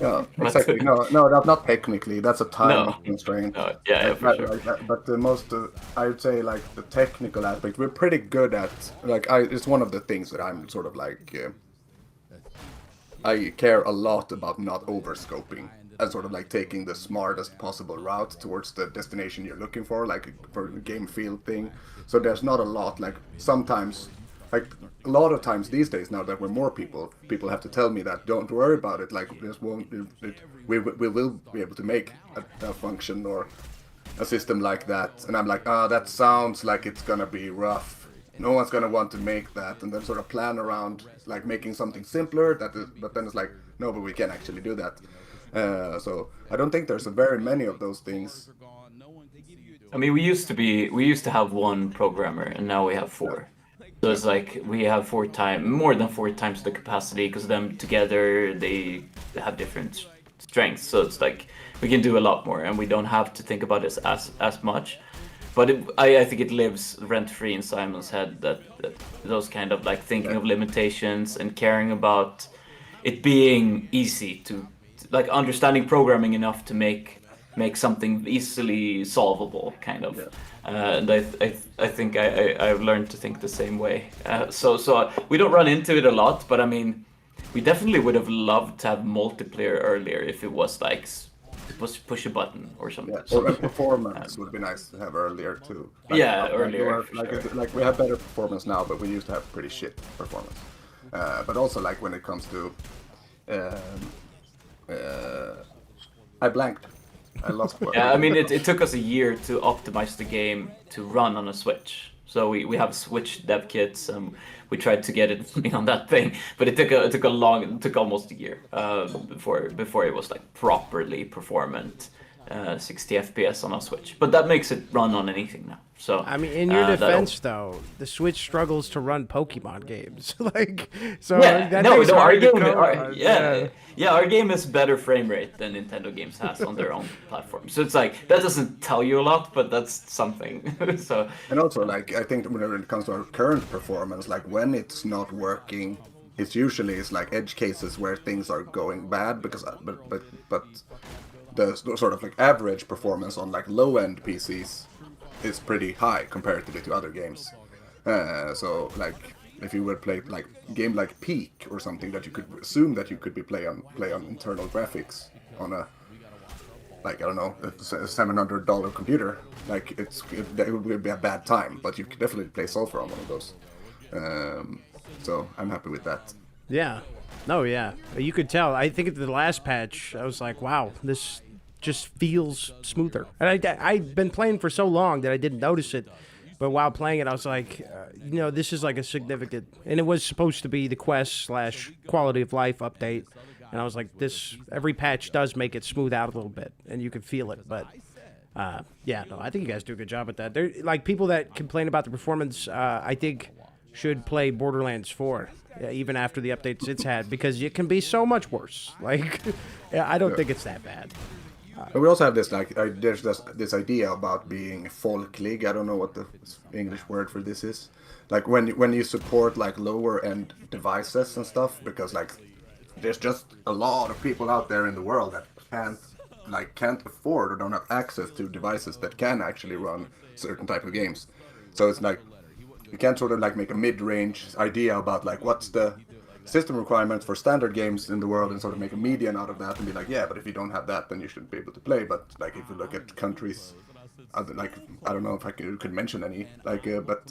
B: Yeah, exactly. No, that's not technically. That's a time constraint.
C: No, yeah, for sure.
B: But the most, I would say, like the technical aspect, we're pretty good at. It's one of the things that I'm sort of like. I care a lot about not overscoping and sort of like taking the smartest possible route towards the destination you're looking for, like for the game field thing. So there's not a lot. Like sometimes, like a lot of times these days, now that we're more people have to tell me that don't worry about it. Like this won't. We will be able to make a function or a system like that. And I'm like, that sounds like it's gonna be rough. No one's gonna want to make that, and then sort of plan around like making something simpler. But then it's like, no, but we can actually do that. So I don't think there's very many of those things.
C: I mean, we used to have one programmer, and now we have four. So it's like we have more than four times the capacity, because them together they have different strengths. So it's like we can do a lot more, and we don't have to think about this as much. But I think it lives rent-free in Simon's head, that those kind of like thinking of limitations and caring about it being easy to like understanding programming enough to make something easily solvable, kind of. And I think I've learned to think the same way. So we don't run into it a lot, but I mean, we definitely would have loved to have multiplayer earlier if it was like push a button or something.
B: Yeah, or a performance would be nice to have earlier too. Like,
C: earlier.
B: Like we have better performance now, but we used to have pretty shit performance. But also like when it comes to, I blanked. I lost.
C: Yeah, I mean it took us a year to optimize the game to run on a Switch. So we have Switch dev kits, and we tried to get it running on that thing, but it took almost a year before it was like properly performant, 60 FPS on a Switch. But that makes it run on anything now. So
A: I mean, in your defense, though, the Switch struggles to run Pokemon games. Like, so
C: our game has better frame rate than Nintendo games has on their own platform. So it's like that doesn't tell you a lot, but that's something. So
B: and also like I think when it comes to our current performance, like when it's not working, it's usually like edge cases where things are going bad because but the sort of like average performance on like low end PCs is pretty high comparatively to other games. So like if you would play like game like Peak or something that you could assume that you could be play on internal graphics on a like I don't know a $700 computer, like it would be a bad time, but you could definitely play Sulfur on one of those. So I'm happy with that.
A: Yeah. No, yeah. You could tell. I think at the last patch, I was like, wow, this just feels smoother. And I've been playing for so long that I didn't notice it. But while playing it, I was like, this is like a significant... And it was supposed to be the quest/quality of life update. And I was like, every patch does make it smooth out a little bit. And you can feel it. But, I think you guys do a good job at that. There, like, people that complain about the performance, I think should play Borderlands 4. Even after the updates it's had, because it can be so much worse. Like, I don't think it's that bad.
B: But we also have this like there's this idea about being folklig. I don't know what the English word for this is. Like when you support like lower end devices and stuff, because like there's just a lot of people out there in the world that can't afford or don't have access to devices that can actually run certain type of games. So it's like you can't sort of like make a mid-range idea about like what's the system requirements for standard games in the world and sort of make a median out of that and be like, yeah, but if you don't have that, then you shouldn't be able to play. But like if you look at countries, like I don't know if I could mention any, like, but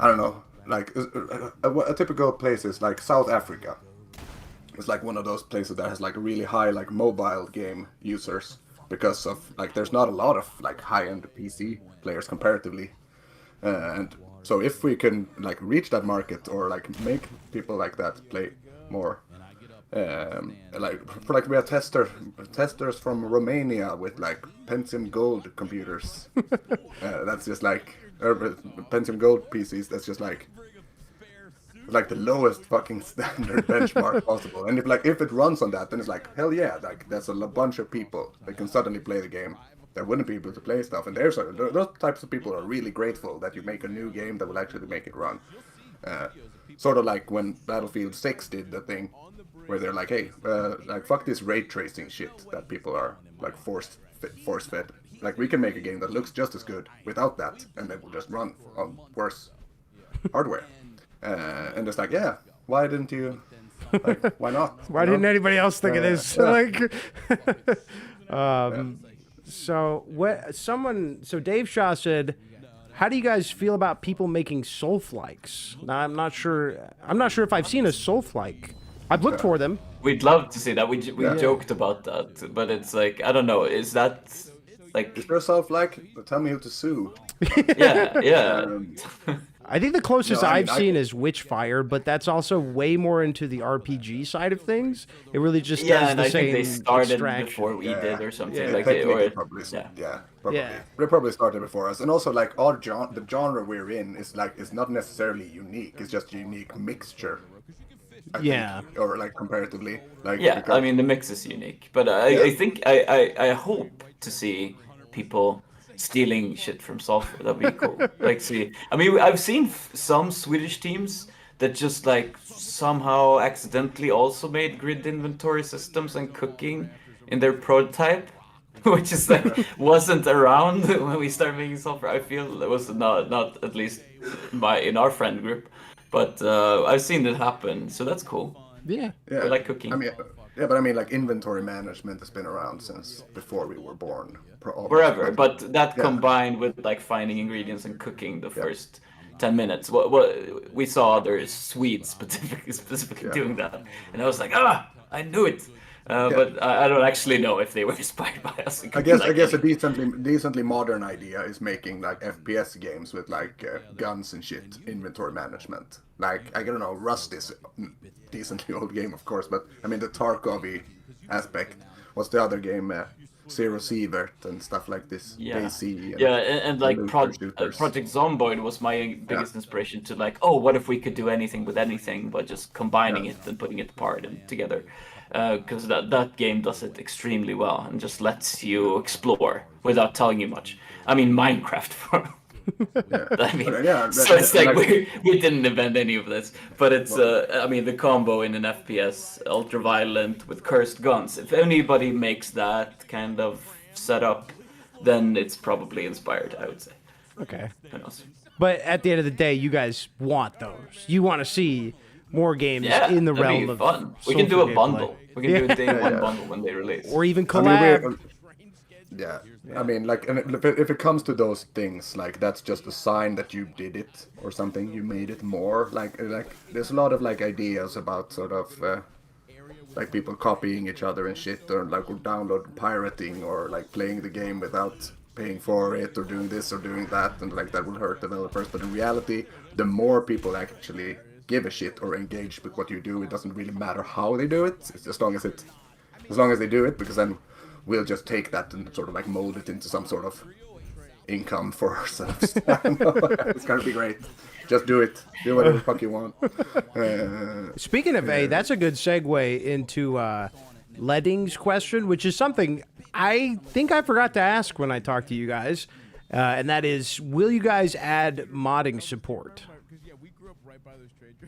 B: I don't know, like a typical place is like South Africa. It's like one of those places that has like really high like mobile game users because of like there's not a lot of like high-end PC players comparatively. And so if we can like reach that market or like make people like that play more, like for like we have testers from Romania with like Pentium Gold computers. That's just like Pentium Gold PCs. That's just like the lowest fucking standard benchmark possible. And if it runs on that, then it's like hell yeah, like there's a bunch of people that can suddenly play the game that wouldn't be able to play stuff. And those types of people are really grateful that you make a new game that will actually make it run. Sort of like when Battlefield 6 did the thing where they're like, hey, like fuck this ray tracing shit that people are like force fed. Like we can make a game that looks just as good without that, and it will just run on worse hardware. And it's like, yeah, why didn't you? Like, why not?
A: Why didn't anybody else think of this?
B: Yeah.
A: Like, so what? So Dave Shaw said, "How do you guys feel about people making Soulflikes?" Now, I'm not sure if I've seen a Soulflike. I've looked for them.
C: We'd love to see that. We joked about that, but it's like I don't know. Is that like?
B: Is yourself like? Tell me who to sue.
C: Yeah.
A: I think the closest
B: No, I
A: I've
B: mean,
A: seen is Witchfire, but that's also way more into the RPG side of things. It really just
C: Yeah,
A: does
C: and
A: the
C: I
A: same
C: think they started
A: extraction.
C: before we did or something
A: Yeah.
C: like
B: Technically,
C: it.
B: probably.
C: Yeah.
B: Probably.
A: Yeah.
B: They probably started before us, and also like the genre we're in is not necessarily unique. It's just a unique mixture. I
A: Yeah.
B: think, or like comparatively, like
C: Yeah,
B: because,
C: I mean the mix is unique, but I think I hope to see people stealing shit from SULFUR. That'd be cool. Like see, I mean I've seen some Swedish teams that just like somehow accidentally also made grid inventory systems and cooking in their prototype, which is like wasn't around when we started making SULFUR. I feel it was not at least in our friend group, but I've seen it happen, so that's cool.
A: Yeah.
B: yeah,
C: I like cooking.
B: I mean, yeah, but I mean like inventory management has been around since before we were born. Almost,
C: Forever, but that
B: yeah.
C: combined with like finding ingredients and cooking the first 10 minutes. What we saw other Swedes specifically doing that, and I was like, I knew it. But I don't actually know if they were inspired by us. It
B: I
C: could be
B: guess
C: like
B: I guess a
C: anything.
B: decently modern idea is making like FPS games with like guns and shit, inventory management. Like I don't know, Rust is a decently old game, of course, but I mean the Tarkovy aspect. What's the other game? Zero Sievert and stuff like this.
C: Yeah,
B: AC
C: and like
B: shooters.
C: Project Zomboid was my biggest inspiration to like, oh, what if we could do anything with anything, but just combining it and putting it apart and together. Because that game does it extremely well and just lets you explore without telling you much. I mean, Minecraft for. I mean, so it's like we didn't invent any of this, but it's I mean the combo in an FPS, ultra-violent with cursed guns. If anybody makes that kind of setup, then it's probably inspired, I would say.
A: Okay.
C: Who knows?
A: But at the end of the day, you guys want those. You want to see more games in the
C: that'd
A: realm
C: be
A: of
C: fun. We can do a
A: Soulfur
C: bundle.
A: gameplay.
C: We can do a day one bundle when they release.
A: Or even
B: I mean,
A: collab.
B: I mean, like, and if it comes to those things, like, that's just a sign that you did it or something. You made it more. Like, there's a lot of like ideas about sort of like people copying each other and shit, or like download pirating, or like playing the game without paying for it, or doing this or doing that, and like that will hurt developers. But in reality, the more people actually give a shit or engage with what you do, it doesn't really matter how they do it. It's as long as they do it, because then we'll just take that and sort of like mold it into some sort of income for ourselves. It's gonna be great. Just do it. Do whatever the fuck you want.
A: Speaking of that's a good segue into Ledding's question, which is something I think I forgot to ask when I talked to you guys, and that is, will you guys add modding support?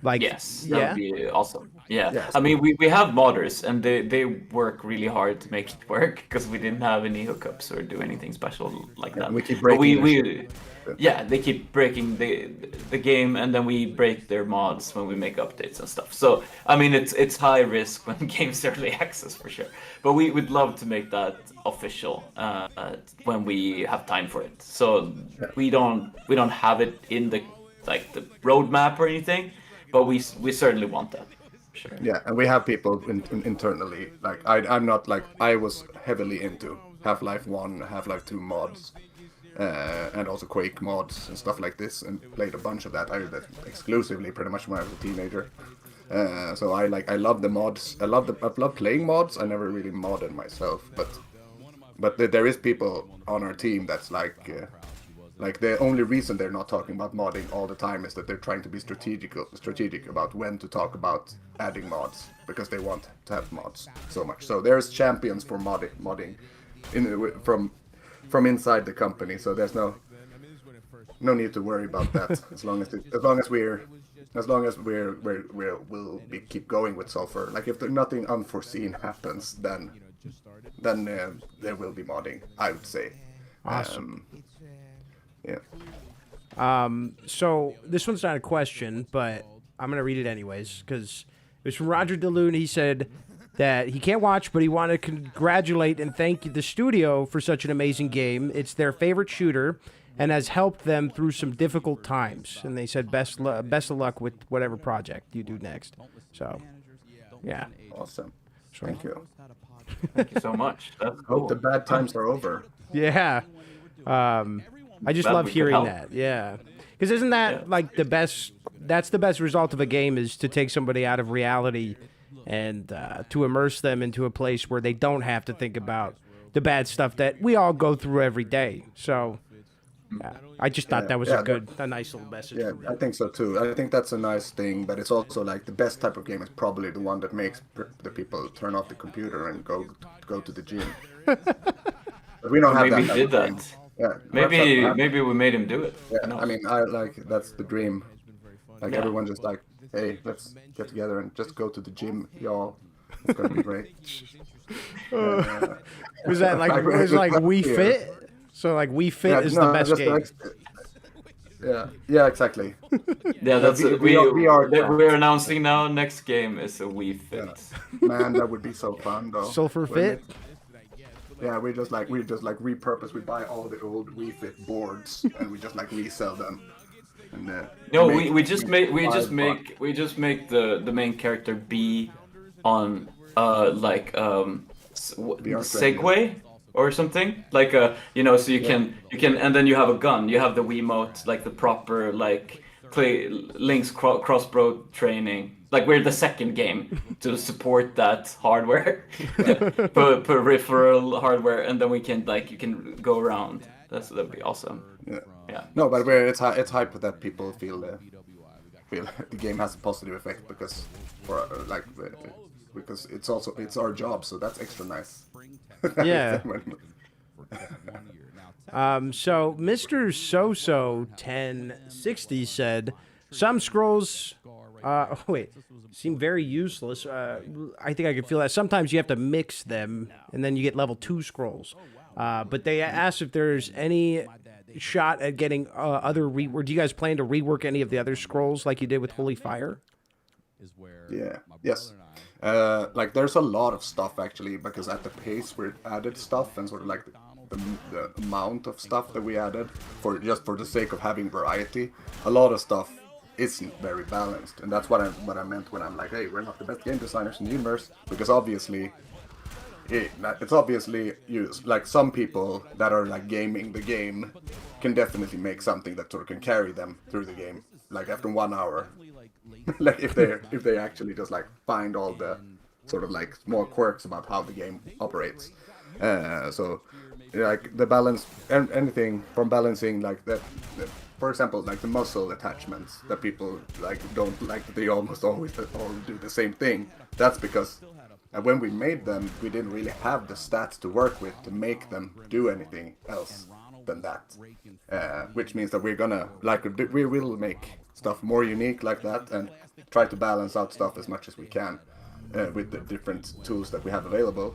A: Like,
C: yes,
A: yeah,
C: that would be awesome. Yeah,
B: Yes.
C: I mean we have modders and they work really hard to make it work because we didn't have any hookups or do anything special like that.
B: we keep
C: But
B: breaking
C: they keep breaking the game, and then we break their mods when we make updates and stuff. So I mean it's high risk when games early access for sure. But we would love to make that official when we have time for it. So we don't have it in the roadmap or anything, but we certainly want that. Sure.
B: Yeah, and we have people internally. Like I'm not like I was heavily into Half-Life 1, Half-Life 2 mods, and also Quake mods and stuff like this, and played a bunch of that. I did that exclusively pretty much when I was a teenager. So I love the mods. I love playing mods. I never really modded myself, but there is people on our team that's like the only reason they're not talking about modding all the time is that they're trying to be strategic about when to talk about adding mods, because they want to have mods so much. So there's champions for modding from inside the company. So there's no need to worry about that as long as we'll keep going with Sulfur. Like if nothing unforeseen happens, then there will be modding, I would say.
A: Awesome.
B: Yeah.
A: So this one's not a question, but I'm gonna read it anyways because it was from Roger DeLune. He said that he can't watch, but he wanted to congratulate and thank the studio for such an amazing game. It's their favorite shooter and has helped them through some difficult times. And they said best of luck with whatever project you do next. So, yeah.
B: Awesome. Thank you.
C: Thank you so much. That's cool.
B: Hope the bad times are over.
A: Yeah. I just
C: Glad
A: love
C: we could
A: hearing
C: help.
A: that. Yeah. Because isn't that like the best? That's the best result of a game, is to take somebody out of reality and to immerse them into a place where they don't have to think about the bad stuff that we all go through every day. So, yeah, I just thought that was a nice little message.
B: Yeah, I think so too. I think that's a nice thing, but it's also like the best type of game is probably the one that makes the people turn off the computer and go to the gym. But we don't have
C: Maybe
B: that.
C: he did that.
B: Yeah,
C: Maybe we made him do it.
B: Yeah,
C: No.
B: I mean, that's the dream. Like everyone just like, hey, let's get together and just go to the gym, y'all. It's gonna be great.
A: Was that like it was like We Fit? So like We Fit is the best game.
B: Yeah, exactly.
C: Yeah, that's we're announcing now. Next game is a Wii Fit.
B: Man, that would be so fun though.
A: Sulfur Fit?
B: Yeah, we just repurpose. We buy all the old Wii Fit boards and we just like resell them. And,
C: No, we just make the main character be on Segway or something, like so you can and then you have a gun, you have the Wiimote, like the proper like Link's crossbow training. Like we're the second game to support that hardware, peripheral hardware, and then we can you can go around. That'd be awesome. Yeah.
B: No, but it's hype that people feel the game has a positive effect because because it's our job, so that's extra nice.
A: Yeah. So Mr. Soso 1060 said some scrolls seem very useless. I think I can feel that. Sometimes you have to mix them and then you get level 2 scrolls. But they asked if there's any shot at getting other rework. Do you guys plan to rework any of the other scrolls like you did with Holy Fire?
B: Yeah. Yes. Like there's a lot of stuff actually, because at the pace we added stuff and sort of like the amount of stuff that we added for the sake of having variety, a lot of stuff isn't very balanced, and that's what I meant when I'm like, hey, we're not the best game designers in the universe, because obviously it's obviously used. Like some people that are like gaming the game can definitely make something that sort of can carry them through the game, like after 1 hour. Like if they actually just like find all the sort of like small quirks about how the game operates. So like the balance, anything from balancing like that, for example, like the muscle attachments that people like don't like, they almost always all do the same thing. That's because when we made them, we didn't really have the stats to work with to make them do anything else than that. Which means that we're gonna we will make stuff more unique like that and try to balance out stuff as much as we can with the different tools that we have available.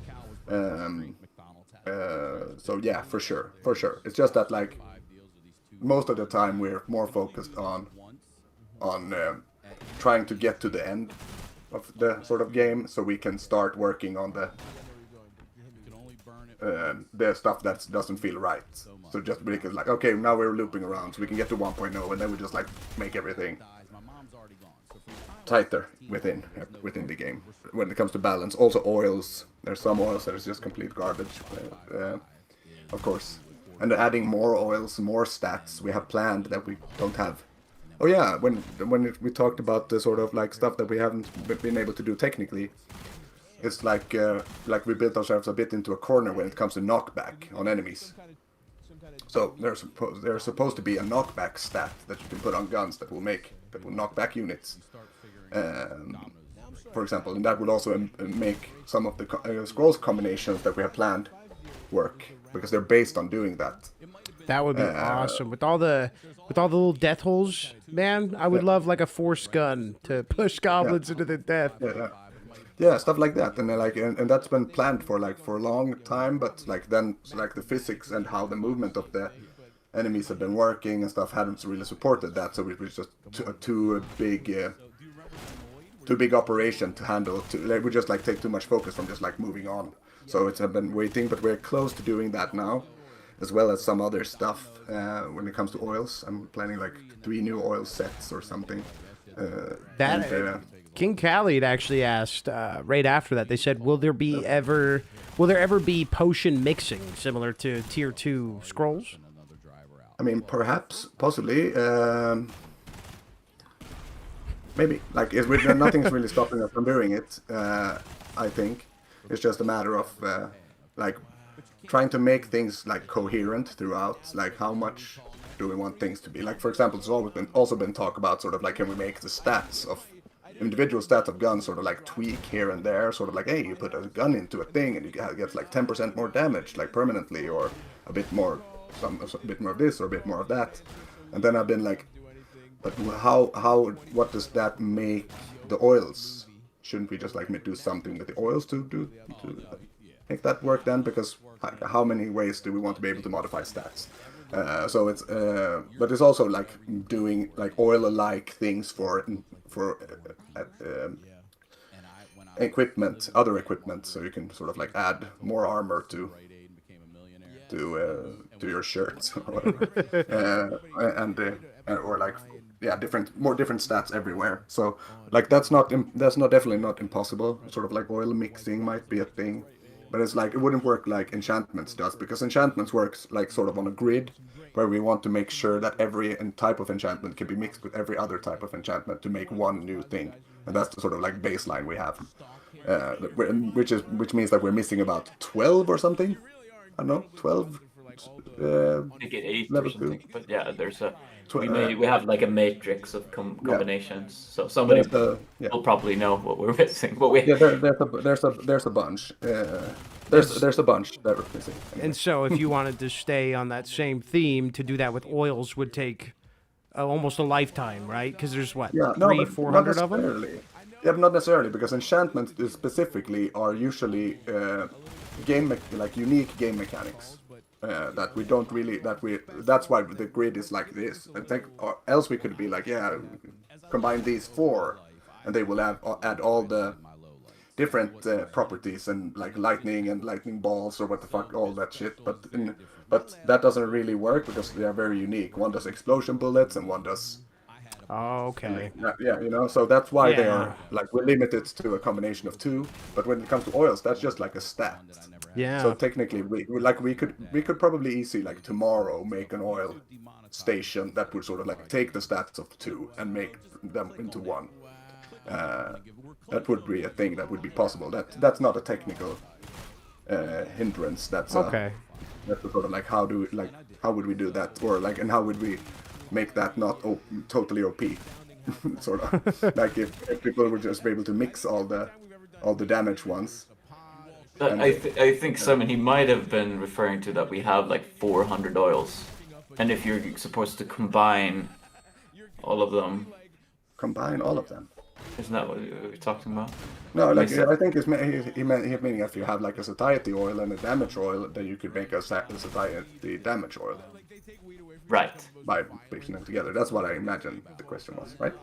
B: So yeah, for sure. It's just that like most of the time we're more focused on trying to get to the end of the sort of game, so we can start working on the stuff that doesn't feel right. So just because like, okay, now we're looping around, so we can get to 1.0, and then we just like make everything tighter within the game. When it comes to balance, also oils. There's some oils that is just complete garbage, of course. and adding more oils, more stats we have planned that we don't have. Oh yeah, we talked about the sort of like stuff that we haven't been able to do technically, it's like we built ourselves a bit into a corner when it comes to knockback on enemies. So there's supposed to be a knockback stat that you can put on guns that will knock back units. For example, and that would also make some of the scrolls combinations that we have planned work, because they're based on doing that.
A: That would be awesome with all the little death holes, man. I would love like a force gun to push goblins into the death.
B: Yeah, stuff like that, and and that's been planned for a long time. But the physics and how the movement of the enemies have been working and stuff hadn't really supported that, so it was just too big operation to handle. We just take too much focus from just moving on. So it's been waiting, but we're close to doing that now, as well as some other stuff when it comes to oils. I'm planning 3 new oil sets or something.
A: King Khalid actually asked right after that. They said, "Will there ever be potion mixing similar to Tier 2 scrolls?"
B: I mean, perhaps, possibly. Maybe. Nothing's really stopping us from doing it. I think it's just a matter of trying to make things coherent throughout. How much do we want things to be? For example, it's also been talk about can we make the stats of individual stats of guns tweak here and there, hey, you put a gun into a thing and you get 10% more damage permanently, or a bit more of this or a bit more of that. And then I've been but what does that make the oils? Shouldn't we just do something with the oils to make that work then? Because how many ways do we want to be able to modify stats? So it's but it's also doing oil-alike things for equipment, other equipment, so you can add more armor to your shirts or whatever, more different stats everywhere. So that's definitely not impossible. Oil mixing might be a thing. But it's it wouldn't work like enchantments does, because enchantments works on a grid, where we want to make sure that every type of enchantment can be mixed with every other type of enchantment to make one new thing, and that's the baseline we have, which means that we're missing about 12 or something. I don't know, 12.
C: I think it 8 or something, but yeah, there's we have a matrix of combinations. So somebody will probably know what we're missing. But
B: there's a bunch. There's a bunch that we're missing. Anyway.
A: And so, if you wanted to stay on that same theme, to do that with oils would take almost a lifetime, right? Because there's 400 of them.
B: Yeah, but not necessarily, because enchantments specifically are usually unique game mechanics. That we don't really, that's why the grid is like this. I think, or else we could be combine these 4, and they will add all the different properties and lightning and lightning balls or what the fuck, all that shit. But that doesn't really work because they are very unique. One does explosion bullets and one does.
A: Oh, okay.
B: Yeah, so that's why they are we're limited to a combination of 2. But when it comes to oils, that's just a stat.
A: Yeah.
B: So technically, we could probably easily tomorrow make an oil station that would take the stats of 2 and make them into 1. That would be a thing that would be possible. That's not a technical hindrance. That's
A: okay.
B: That's how would we do that, or and how would we make that not totally OP? If people would just be able to mix all the damage ones.
C: I think Simon, he might have been referring to that we have 400 oils, and if you're supposed to combine all of them.
B: Combine all of them.
C: Isn't that what we're talking about?
B: No, I think he meaning if you have a satiety oil and a damage oil, then you could make a satiety damage oil.
C: Right.
B: By mixing them together. That's what I imagine the question was, right?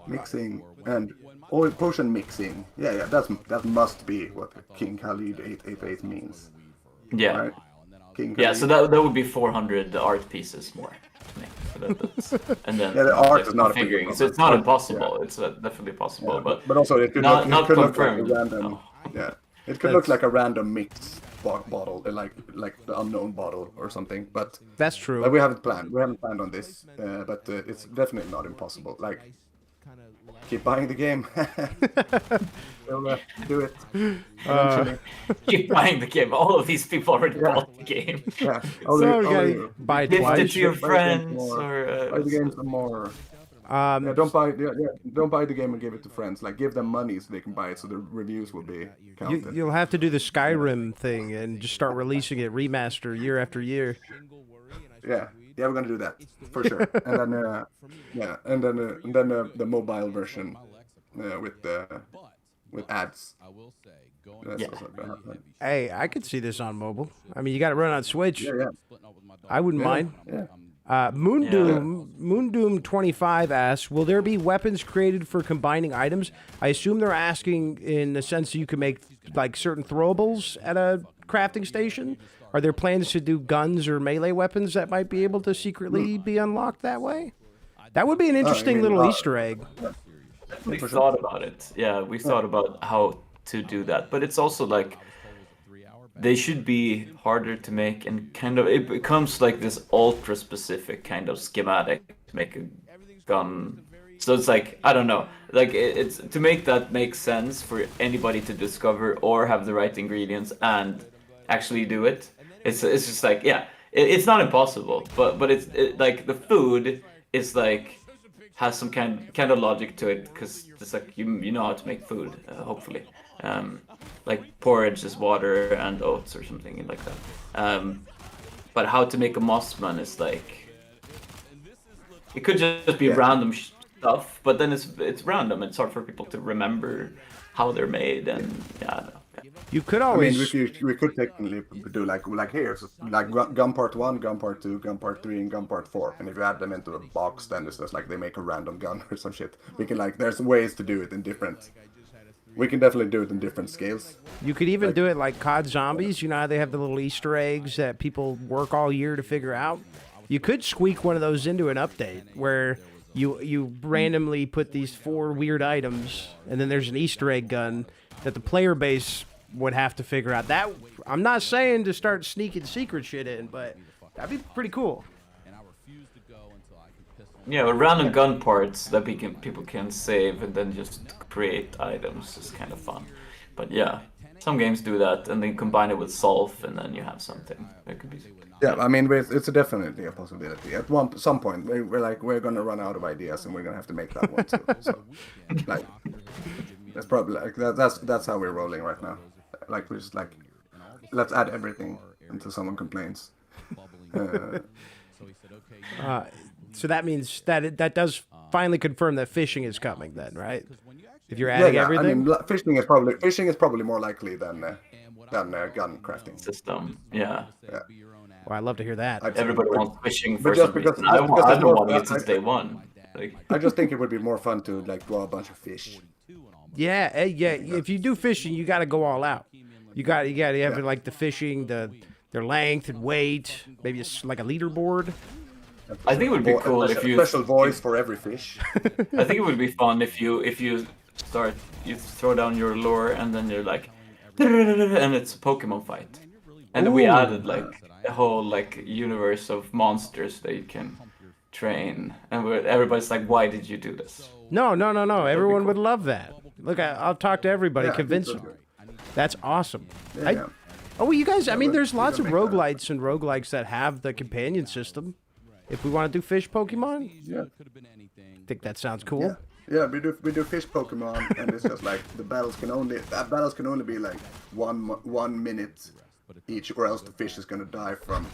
B: Mixing and oil potion mixing. Yeah, that must be what King Khalid 888 means.
C: Yeah.
B: Right? King
C: Yeah,
B: Khalid.
C: so that would be 400 art pieces more. And then
B: the art is not
C: figuring. So it's not impossible. Yeah. It's definitely possible, but
B: also it could
C: not
B: look like a
C: confirmed.
B: random. Yeah, it could look like a random mix. bottle, like the unknown bottle or something. But
A: That's true.
B: we haven't planned. We haven't planned on this, but it's definitely not impossible. Like, keep buying the game. We'll do it eventually.
C: Keep buying the game. All of these people already bought the game.
B: Yeah.
A: So we gotta buy it
C: Gift it
A: twice.
C: to your
B: Buy the game
C: friends
B: more. Buy the game some more.
A: Um,
B: Don't buy the game and give it to friends. Like, give them money so they can buy it, so the reviews will be counted.
A: You'll have to do the Skyrim thing and just start releasing it remaster year after year.
B: Yeah, we're gonna do that for sure. And then the mobile version with ads. That's also gonna happen.
A: Hey, I could see this on mobile. I mean, you got to run on Switch.
B: Yeah.
A: I wouldn't mind.
B: Yeah.
A: Moondoom 25 asks, will there be weapons created for combining items? I assume they're asking in the sense that you can make like certain throwables at a crafting station. Are there plans to do guns or melee weapons that might be able to secretly be unlocked that way? That would be an interesting little Easter egg.
C: We thought about it. Yeah, we thought about how to do that. But it's also like they should be harder to make, and kind of it becomes like this ultra specific kind of schematic to make a gun. So it's like, I don't know, like it's to make that make sense for anybody to discover or have the right ingredients and actually do it. It's just like, yeah, it's not impossible, but it's like the food is like has some kind of logic to it, because it's like you know how to make food, hopefully. Like porridge is water and oats or something like that. But how to make a mossman is like, it could just be random stuff, but then it's random. It's hard for people to remember how they're made, and yeah, I don't know.
A: You could
B: I
A: always.
B: mean, we could technically do like here, so like gun part 1, gun part 2, gun part 3, and gun part 4. And if you add them into a box, then it's just like they make a random gun or some shit. We can like, there's ways to do it in different. We can definitely do it in different scales.
A: You could even do it like COD Zombies. You know how they have the little Easter eggs that people work all year to figure out? You could squeak one of those into an update where you randomly put these 4 weird items, and then there's an Easter egg gun that the player base would have to figure out. That I'm not saying to start sneaking secret shit in, but that'd be pretty cool.
C: Yeah, but random gun parts that people can save and then just create items is kind of fun. But yeah, some games do that and then combine it with Sulf, and then you have something. That could be.
B: Yeah, I mean, it's definitely a possibility. At some point, we're gonna run out of ideas, and we're gonna have to make that one too. So, like, that's probably like that's how we're rolling right now. Like, we're just like, let's add everything until someone complains.
A: So that means that does finally confirm that fishing is coming, then, right? If you're adding everything.
B: I mean, fishing is probably more likely than gun crafting
C: System. Yeah.
A: Well, I'd love to hear that.
C: Everybody wants fishing for
B: just
C: some
B: because-
C: reason.
B: just because
C: I've been
B: it's
C: wanting
B: more-
C: it since day one. Like,
B: I just think it would be more fun to like draw a bunch of fish.
A: Yeah. If you do fishing, you got to go all out. You got to have like the fishing, their length and weight, maybe it's like a leaderboard.
C: I think it would be cool if you
B: special voice for every fish.
C: I think it would be fun if you throw down your lure and then you're like, and it's a Pokemon fight, and then we added like a whole like universe of monsters that you can train, and everybody's like, why did you do this?
A: No. Everyone would love that. Look, I'll talk to everybody,
B: Yeah, I
A: convince
B: think so
A: them. That's awesome.
B: Yeah.
A: Oh, well, you guys, I mean, there's lots of
B: make that.
A: roguelites and roguelikes that have the companion system. If we want to do fish Pokemon,
B: Yeah.
A: I think that sounds cool.
B: Yeah, we do fish Pokemon, and it's just like the battles can only be like 1 minute each, or else the fish is gonna die from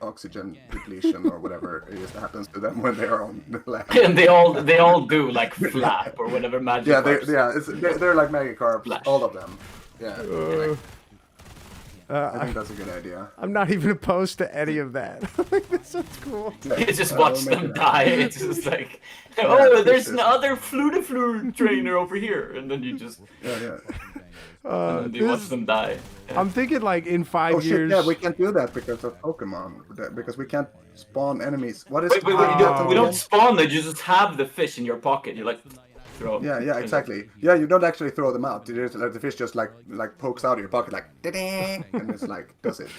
B: oxygen depletion or whatever it is that happens to them when they are on the land.
C: And they all do like flap or whatever magic.
B: Yeah,
C: works.
B: they're like Magikarps,
C: Flash.
B: all of them. Yeah. I think that's a good idea.
A: I'm not even opposed to any of that. That sounds cool.
C: You just
B: Yeah,
C: watch
B: we'll make
C: them
B: it
C: die.
B: happen.
C: It's just like, oh, there's
B: it's-
C: another Flutafleur trainer over here, and then you just
B: Yeah.
C: and then you watch them die. Yeah.
A: I'm thinking like in 5
B: Oh shit!
A: years.
B: Yeah, we can't do that because of Pokemon. Because we can't spawn enemies. What is?
C: Wait, we
B: Ah,
C: don't spawn them. You just have the fish in your pocket. You're like, throw.
B: Yeah, exactly. Yeah, you don't actually throw them out. The fish just like pokes out of your pocket like, "Da-ding," and it's like does it.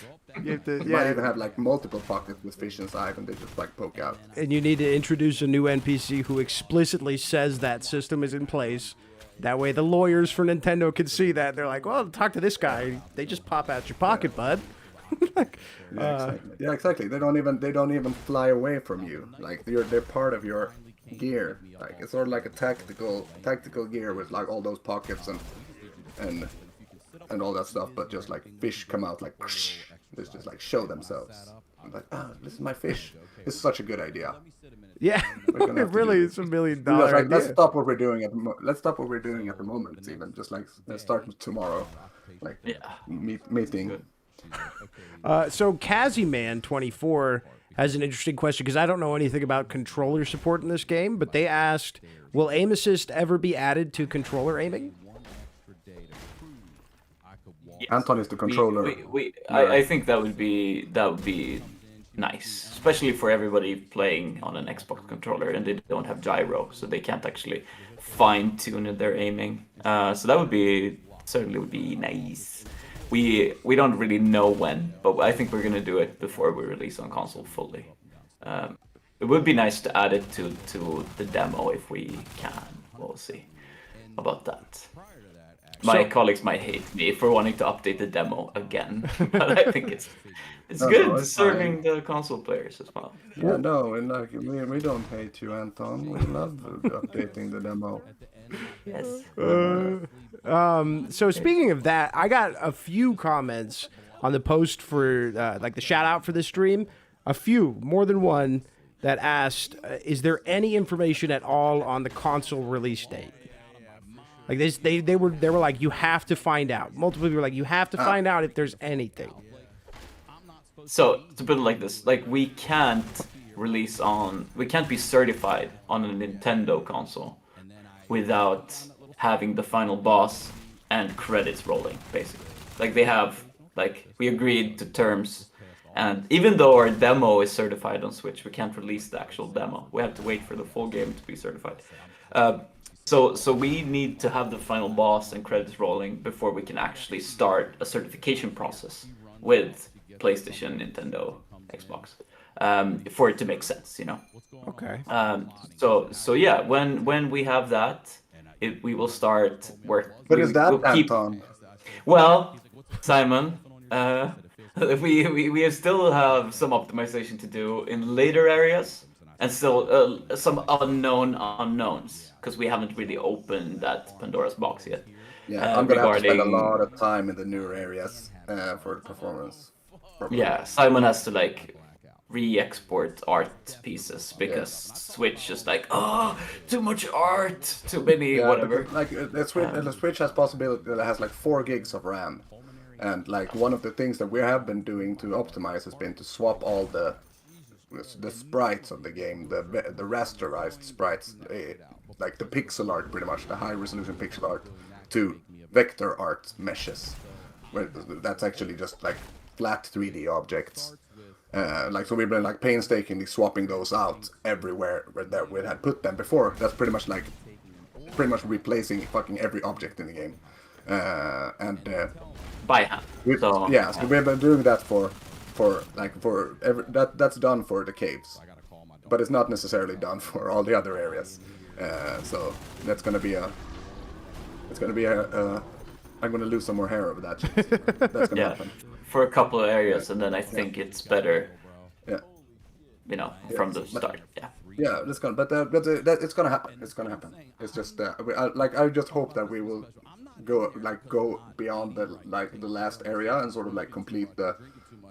A: You have
B: You might even have like multiple pockets with fish inside, and they just like poke out.
A: and you need to introduce a new NPC who explicitly says that system is in place. That way, the lawyers for Nintendo can see that. They're like, "Well, talk to this guy. They just pop out your pocket, bud."
B: Yeah, exactly. They don't even fly away from you. Like they're part of your gear. Like it's sort of like a tactical gear with like all those pockets and all that stuff. But just like fish come out like they just like show themselves. I'm like, this is my fish. This is such a good idea.
A: Yeah, it really is $1 million idea.
B: Let's stop what we're doing at the moment. Even just like let's start tomorrow. Like meeting.
A: So Kaziman24 has an interesting question because I don't know anything about controller support in this game, but they asked, will aim assist ever be added to controller aiming?
C: Yes.
B: Anton is the controller.
C: I think that would be nice, especially for everybody playing on an Xbox controller and they don't have gyro, so they can't actually fine tune their aiming. So that certainly would be nice. We don't really know when, but I think we're gonna do it before we release on console fully. It would be nice to add it to the demo if we can. We'll see about that. My colleagues might hate me for wanting to update the demo again, but I think it's good serving the console players as well.
B: Yeah, no, and like we don't hate you, Anton. We love updating the demo.
C: Yes.
A: So speaking of that, I got a few comments on the post for like the shout out for this stream. A few, more than one, that asked, "Is there any information at all on the console release date?" Like they were like, "You have to find out." Multiple people were like, "You have to find out if there's anything."
C: So to put it like this, like we can't be certified on a Nintendo console without having the final boss and credits rolling, basically. Like we agreed to terms, and even though our demo is certified on Switch, we can't release the actual demo. We have to wait for the full game to be certified. So we need to have the final boss and credits rolling before we can actually start a certification process with PlayStation, Nintendo, Xbox, for it to make sense, you know.
A: Okay.
C: So yeah, when we have that, we will start work.
B: But is that Anton?
C: Well, Simon, we still have some optimization to do in later areas, and still some unknowns, because we haven't really opened that Pandora's box yet.
B: Yeah, I'm gonna have to spend a lot of time in the newer areas for the performance.
C: Yeah, Simon has to like re-export art pieces because Switch is like, too much art, too many whatever.
B: Like the Switch has possibility that it has like 4 gigs of RAM, and like one of the things that we have been doing to optimize has been to swap all the sprites of the game, the rasterized sprites, like the pixel art, pretty much the high resolution pixel art, to vector art meshes, where that's actually just like flat 3D objects. So we've been like painstakingly swapping those out everywhere where we had put them before. That's pretty much replacing fucking every object in the game.
C: By hand.
B: So we've been doing that that's done for the caves, but it's not necessarily done for all the other areas. So that's gonna be I'm gonna lose some more hair over that. That's gonna happen.
C: For a couple of areas, and then I think it's better.
B: Yeah.
C: You know, from the start. Yeah.
B: Yeah, it's gonna happen. It's gonna happen. It's just I just hope that we will go beyond the last area and sort of like complete the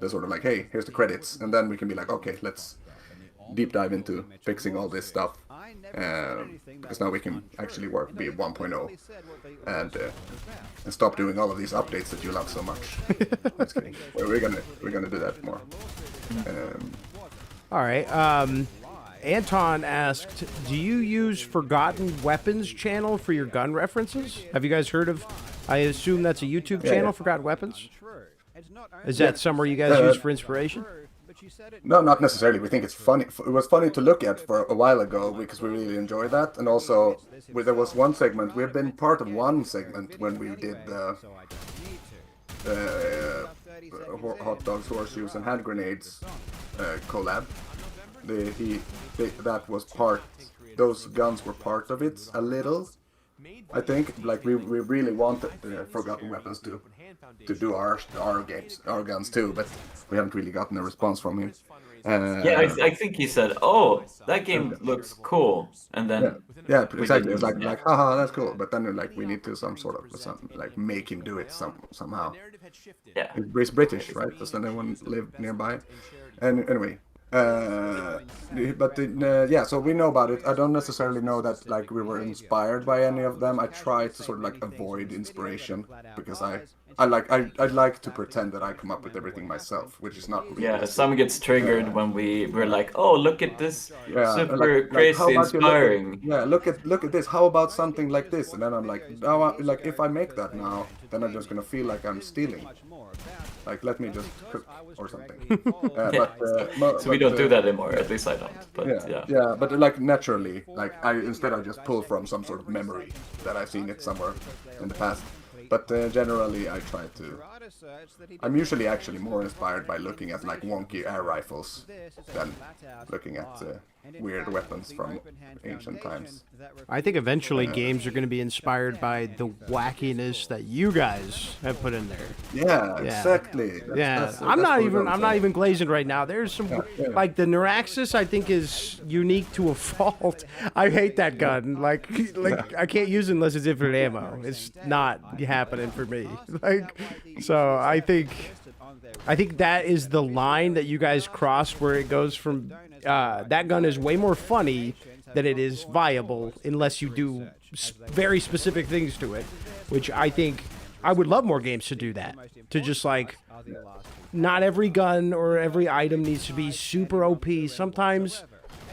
B: sort of like, hey, here's the credits, and then we can be like, okay, let's deep dive into fixing all this stuff, because now we can actually be 1.0 and stop doing all of these updates that you love so much. Just kidding. We're gonna do that more.
A: All right. Anton asked, do you use Forgotten Weapons channel for your gun references? Have you guys heard of, I assume that's a YouTube channel, Forgotten Weapons? Is that somewhere you guys use for inspiration?
B: No, not necessarily. We think it's funny. It was funny to look at for a while ago because we really enjoyed that. And also, there was one segment. We've been part of one segment when we did the hot dogs, horseshoes, and hand grenades collab. That was part. Those guns were part of it a little. I think like we really wanted Forgotten Weapons to do our guns too, but we haven't really gotten a response from him.
C: Yeah, I think he said, "Oh, that game looks cool," and then
B: yeah, exactly. It's like haha, that's cool. But then like we need to like make him do it somehow.
C: Yeah,
B: he's British, right? Does anyone live nearby? And anyway. Yeah, so we know about it. I don't necessarily know that like we were inspired by any of them. I try to sort of like avoid inspiration because I like to pretend that I come up with everything myself, which is not really.
C: Yeah, some gets triggered when we're like, "Oh, look at this, super
B: like,
C: crazy, inspiring."
B: Look at this. How about something like this? And then I'm like, now, like if I make that now, then I'm just gonna feel like I'm stealing. Like, let me just cook or something.
C: So we don't do that anymore. At least I don't. But
B: yeah. But like naturally, like I just pull from some sort of memory that I've seen it somewhere in the past. But generally, I try to. I'm usually actually more inspired by looking at like wonky air rifles than looking at weird weapons from ancient times.
A: I think eventually games are going to be inspired by the wackiness that you guys have put in there.
B: Yeah, exactly.
A: I'm not even glazing right now. There's some like the Neuraxis. I think is unique to a fault. I hate that gun. Like I can't use it unless it's infinite ammo. It's not happening for me. So I think that is the line that you guys crossed where it goes from that gun is way more funny than it is viable unless you do very specific things to it, which I think I would love more games to do that. To just like, not every gun or every item needs to be super OP. Sometimes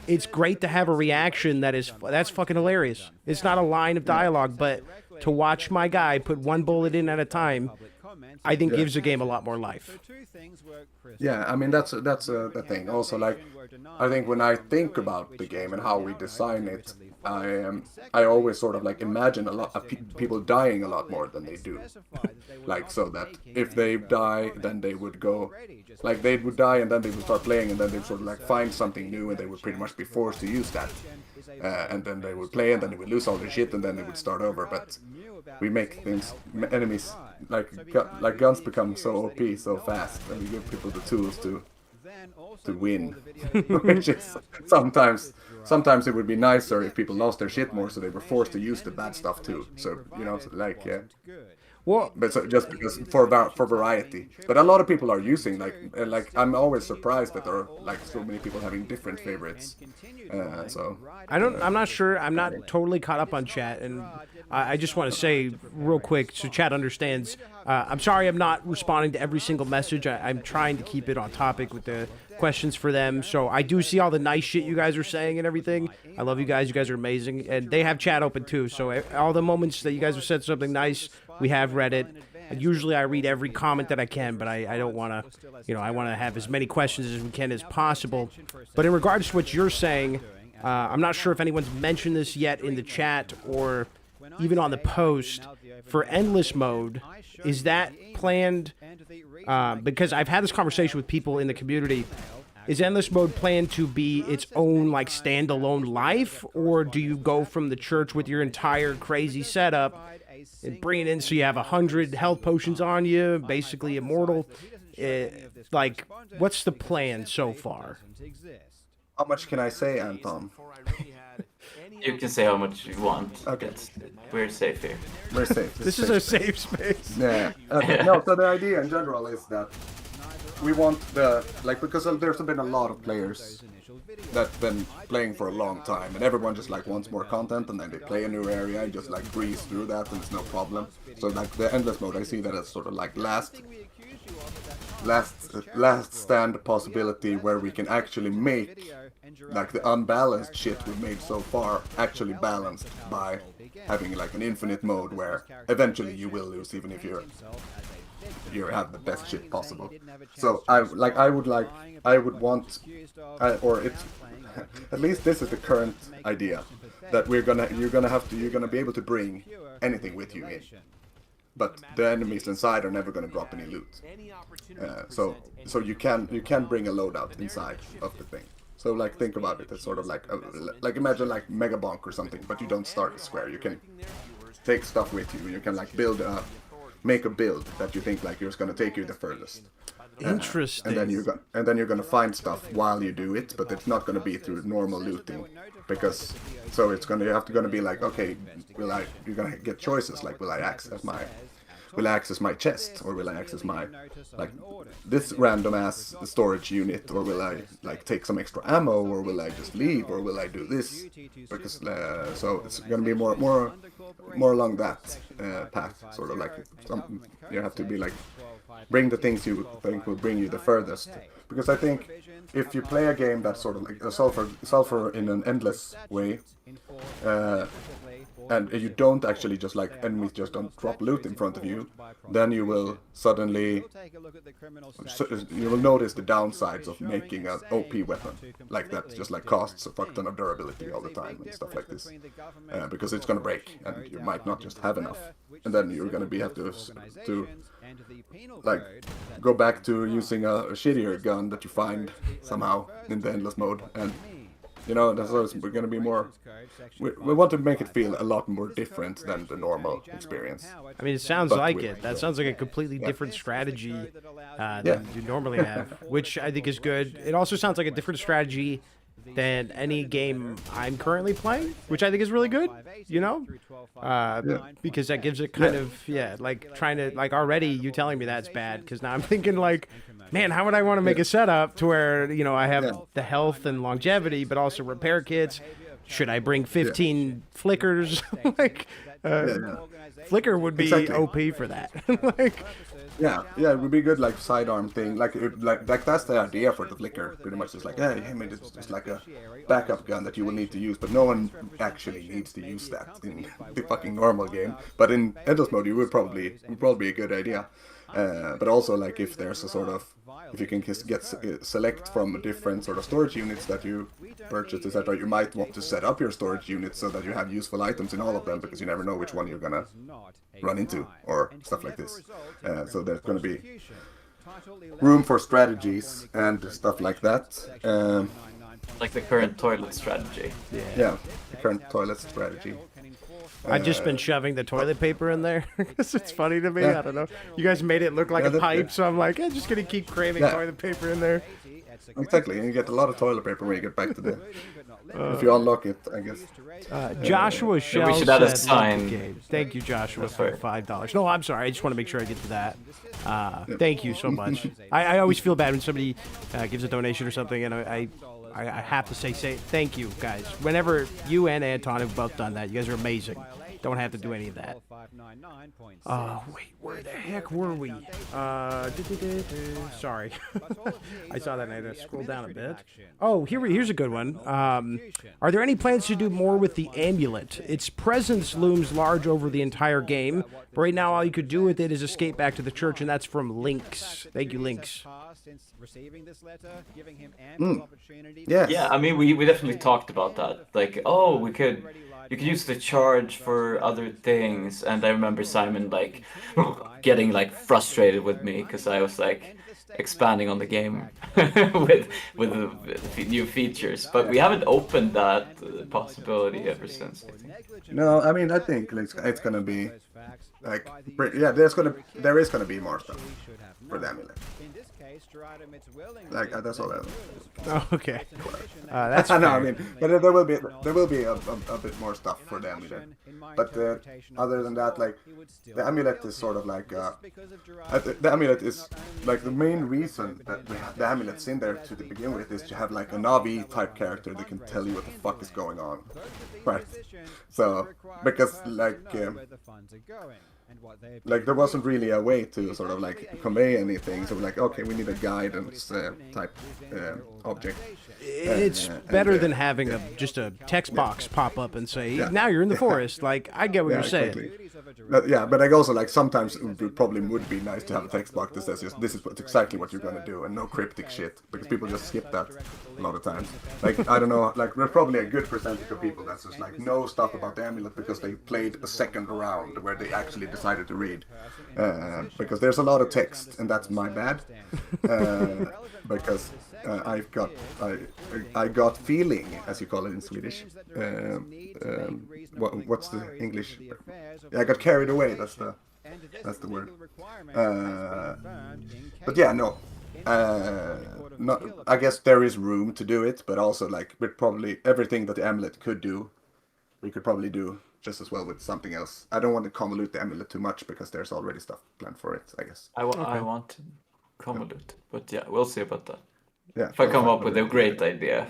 A: it's great to have a reaction that's fucking hilarious. It's not a line of dialogue, but to watch my guy put one bullet in at a time, I think gives the game a lot more life.
B: Yeah, I mean that's the thing. Also, like I think when I think about the game and how we design it, I always sort of like imagine a lot of people dying a lot more than they do. Like so that if they die, then they would go, like they would die and then they would start playing and then they would sort of like find something new and they would pretty much be forced to use that. And then they would play and then they would lose all their shit and then they would start over. But we make enemies like guns become so OP so fast, and we give people the tools to win. Which is sometimes it would be nicer if people lost their shit more, so they were forced to use the bad stuff too. So like
A: Well,
B: but so just because for variety. But a lot of people are using like I'm always surprised that there are like so many people having different favorites. So
A: I'm not sure. I'm not totally caught up on chat, and I just want to say real quick so chat understands. I'm sorry I'm not responding to every single message. I'm trying to keep it on topic with the questions for them. So I do see all the nice shit you guys are saying and everything. I love you guys. You guys are amazing, and they have chat open too. So all the moments that you guys have said something nice, we have read it. Usually I read every comment that I can, but I don't want to, I want to have as many questions as we can as possible. But in regards to what you're saying, I'm not sure if anyone's mentioned this yet in the chat or even on the post. For endless mode, is that planned? Because I've had this conversation with people in the community. Is endless mode planned to be its own like standalone life, or do you go from the church with your entire crazy setup and bring it in so you have 100 health potions on you, basically immortal? Like, what's the plan so far?
B: How much can I say, Anton?
C: You can say how much you want.
B: Okay.
C: We're safe here.
B: We're safe.
A: This is a safe space.
B: Yeah. Okay. No, so the idea in general is that we want because there's been a lot of players that's been playing for a long time, and everyone just like wants more content, and then they play a new area and just like breeze through that, and it's no problem. So like the endless mode, I see that as sort of like last stand possibility where we can actually make like the unbalanced shit we've made so far actually balanced by having like an infinite mode where eventually you will lose even if you have the best shit possible. So I would want, or it's at least this is the current idea, that you're gonna be able to bring anything with you in, but the enemies inside are never gonna drop any loot. So you can bring a loadout inside of the thing. So like think about it as sort of like imagine like Mega Bonk or something, but you don't start a square. You can take stuff with you. You can like make a build that you think like is gonna take you the furthest.
A: Interesting.
B: And then you're gonna find stuff while you do it, but it's not gonna be through normal looting, because so it's gonna be like, okay, you're gonna get choices like, will I access my chest, or will I access my like this random ass storage unit, or will I like take some extra ammo, or will I just leave, or will I do this? Because so it's gonna be more along that path, sort of like you have to be like bring the things you think will bring you the furthest. Because I think if you play a game that's sort of like a sulfur in an endless way, and you don't actually just like enemies just don't drop loot in front of you, then you will suddenly notice the downsides of making an OP weapon like that just like costs a fuck ton of durability all the time and stuff like this, because it's gonna break and you might not just have enough, and then you're gonna have to like go back to using a shittier gun that you find somehow in the endless mode. And you know, we're going to be more. We want to make it feel a lot more different than the normal experience.
A: I mean, it sounds like it. That sounds like a completely different strategy than you normally have, which I think is good. It also sounds like a different strategy than any game I'm currently playing, which I think is really good, you know? Because that gives it kind of, like trying to, like already you telling me that's bad, because now I'm thinking like, man, how would I want to make a setup to where, you know, I have the health and longevity, but also repair kits? Should I bring 15 flickers? Like, flicker would be OP for that. Like,
B: yeah, it would be good, like sidearm thing, like that's the idea for the flicker. Pretty much, it's like, hey, I mean, it's just like a backup gun that you will need to use, but no one actually needs to use that in the fucking normal game. But in endless mode, it would probably be a good idea. But also, like, if there's a sort of, if you can select from different sort of storage units that you purchase, etc., you might want to set up your storage units so that you have useful items in all of them, because you never know which one you're gonna run into or stuff like this. So there's gonna be room for strategies and stuff like that.
C: Like the current toilet strategy.
B: Yeah, the current toilet strategy.
A: I've just been shoving the toilet paper in there because it's funny to me. I don't know. You guys made it look like a pipe, so I'm like, just gonna keep cramming toilet paper in there.
B: Exactly, and you get a lot of toilet paper when you get back to the. If you unlock it, I guess.
A: Joshua Shell
C: we should add a
A: said,
C: sign.
A: Game. Thank you, Joshua, for $5. No, I'm sorry. I just want to make sure I get to that. Thank you so much. I always feel bad when somebody gives a donation or something, and I have to say thank you, guys. Whenever you and Anton have both done that, you guys are amazing. Don't have to do any of that. Wait, where the heck were we? Sorry. I saw that and I had to scroll down a bit. Oh, here's a good one. Are there any plans to do more with the amulet? Its presence looms large over the entire game, but right now all you could do with it is escape back to the church, and that's from Lynx. Thank you, Lynx.
C: Yeah, I mean, we definitely talked about that. Like, oh, you could use the charge for other things, and I remember Simon like getting like frustrated with me because I was like expanding on the game with the new features, but we haven't opened that possibility ever since, I think.
B: No, I mean, I think it's gonna be like, yeah, there is gonna be more stuff for the amulet. Like that's all.
A: Oh, okay. That's
B: no, I mean, but there will be a bit more stuff for the amulet. But other than that, like the amulet is sort of like the amulet is like the main reason that the amulet's in there to begin with is to have like a Navi type character that can tell you what the fuck is going on, right? So because like there wasn't really a way to sort of like convey anything, so we're like, okay, we need a guidance type object.
A: It's better than having just a text box pop up and say, now you're in the forest. Like, I get what you're saying.
B: Exactly. but like also like sometimes it probably would be nice to have a text box that says just this is exactly what you're gonna do and no cryptic shit, because people just skip that a lot of times. Like I don't know, like there's probably a good percentage of people that's just like know stuff about the amulet because they played a second round where they actually decided to read, because there's a lot of text and that's my bad, because I got feeling, as you call it in Swedish. What's the English? I got carried away. That's the word. But yeah, no. Not. I guess there is room to do it, but also like with probably everything that the amulet could do, we could probably do just as well with something else. I don't want to convolute the amulet too much because there's already stuff planned for it, I guess.
C: I want to convolute, but yeah, we'll see about that.
B: Yeah.
C: If I come up with a great idea.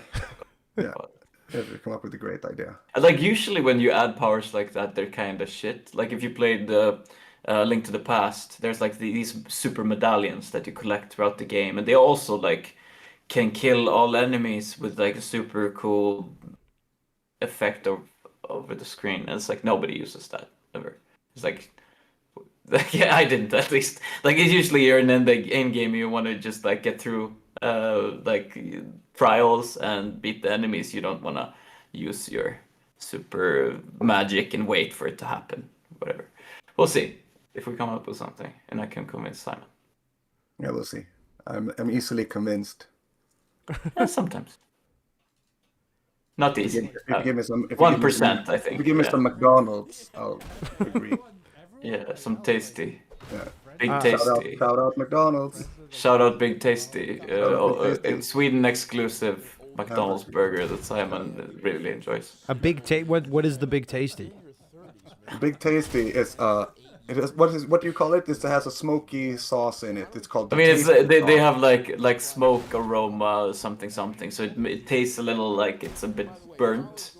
B: Yeah. If you come up with a great idea.
C: Like usually when you add powers like that, they're kind of shit. Like if you played the Link to the Past, there's like these super medallions that you collect throughout the game, and they also like can kill all enemies with like a super cool effect over the screen. And it's like nobody uses that ever. It's like yeah, I didn't at least. Like it's usually you're in the end game, you want to just like get through like trials and beat the enemies. You don't want to use your super magic and wait for it to happen. Whatever. We'll see if we come up with something, and I can convince Simon.
B: Yeah, we'll see. I'm easily convinced.
C: Yeah, sometimes. Not easy.
B: If you give me some
C: 1%, I think.
B: If you give me some McDonald's, I'll agree.
C: Yeah, some tasty.
B: Yeah.
C: Big Tasty.
B: Shout out McDonald's.
C: Shout out Big Tasty.
B: Big Tasty.
C: Sweden exclusive McDonald's burger that Simon really enjoys.
A: A big what is the Big Tasty?
B: Big Tasty is what do you call it? It has a smoky sauce in it. It's called.
C: I mean, it's they have like smoke aroma something. So it tastes a little like it's a bit burnt.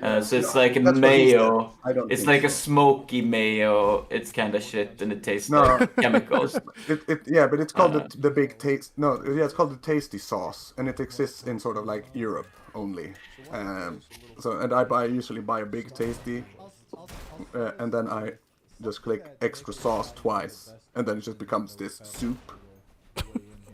C: So it's like a mayo. It's like a smoky mayo. It's kind of shit, and it tastes like chemicals.
B: Yeah, but it's called the Big Taste. No, yeah, it's called the Tasty sauce, and it exists in sort of like Europe only. I usually buy a Big Tasty, and then I just click extra sauce twice, and then it just becomes this soup,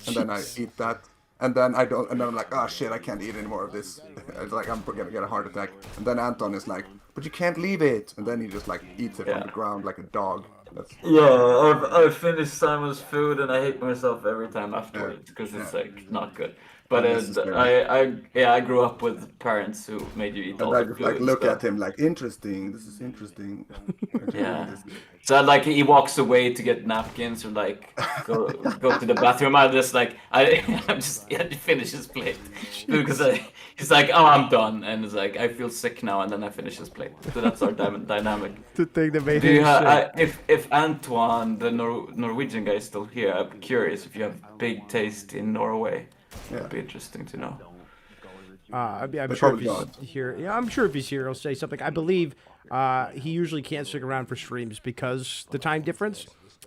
B: and then I eat that. And then I'm like, oh shit, I can't eat any more of this. It's like I'm gonna get a heart attack. And then Anton is like, but you can't leave it. And then he just like eats it from the ground like a dog.
C: Yeah, I finished Simon's food and I hate myself every time afterwards because it's like not good. But I grew up with parents who made you eat all the food.
B: Like look at him like interesting. This is interesting.
C: Yeah. So like he walks away to get napkins or like go to the bathroom. I'm just like I had to finish his plate because he's like, oh, I'm done, and it's like I feel sick now, and then I finish his plate. So that's our dynamic.
A: The thing that made him sick.
C: If Antoine, the Norwegian guy, is still here, I'm curious if you have Big Taste in Norway. It'd be interesting to know.
A: I'm sure if he's here. Yeah, I'm sure if he's here, he'll say something. I believe he usually can't stick around for streams because the time difference.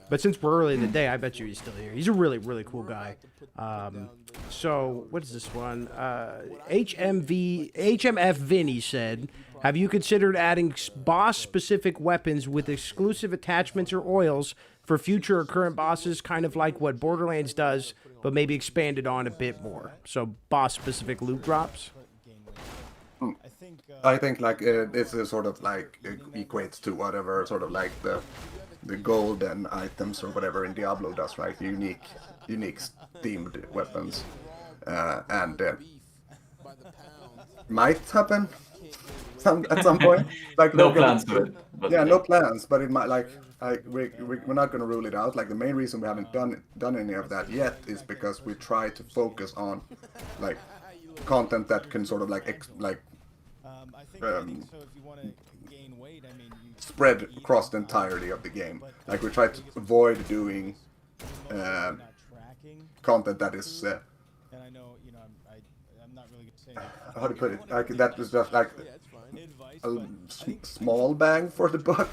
A: But since we're early in the day, I bet you he's still here. He's a really, really cool guy. So what is this one? HMF Vinny said, have you considered adding boss-specific weapons with exclusive attachments or oils for future or current bosses, kind of like what Borderlands does, but maybe expanded on a bit more? So boss-specific loot drops?
B: I think like it's a sort of like equates to whatever sort of like the golden items or whatever in Diablo does, right? Unique themed weapons, and might happen at some point. Like
C: no plans to it.
B: Yeah, no plans, but it might we're not gonna rule it out. Like the main reason we haven't done any of that yet is because we try to focus on like content that can sort of spread across the entirety of the game. Like we try to avoid doing content that is how to put it, like that was just like a small bang for the buck.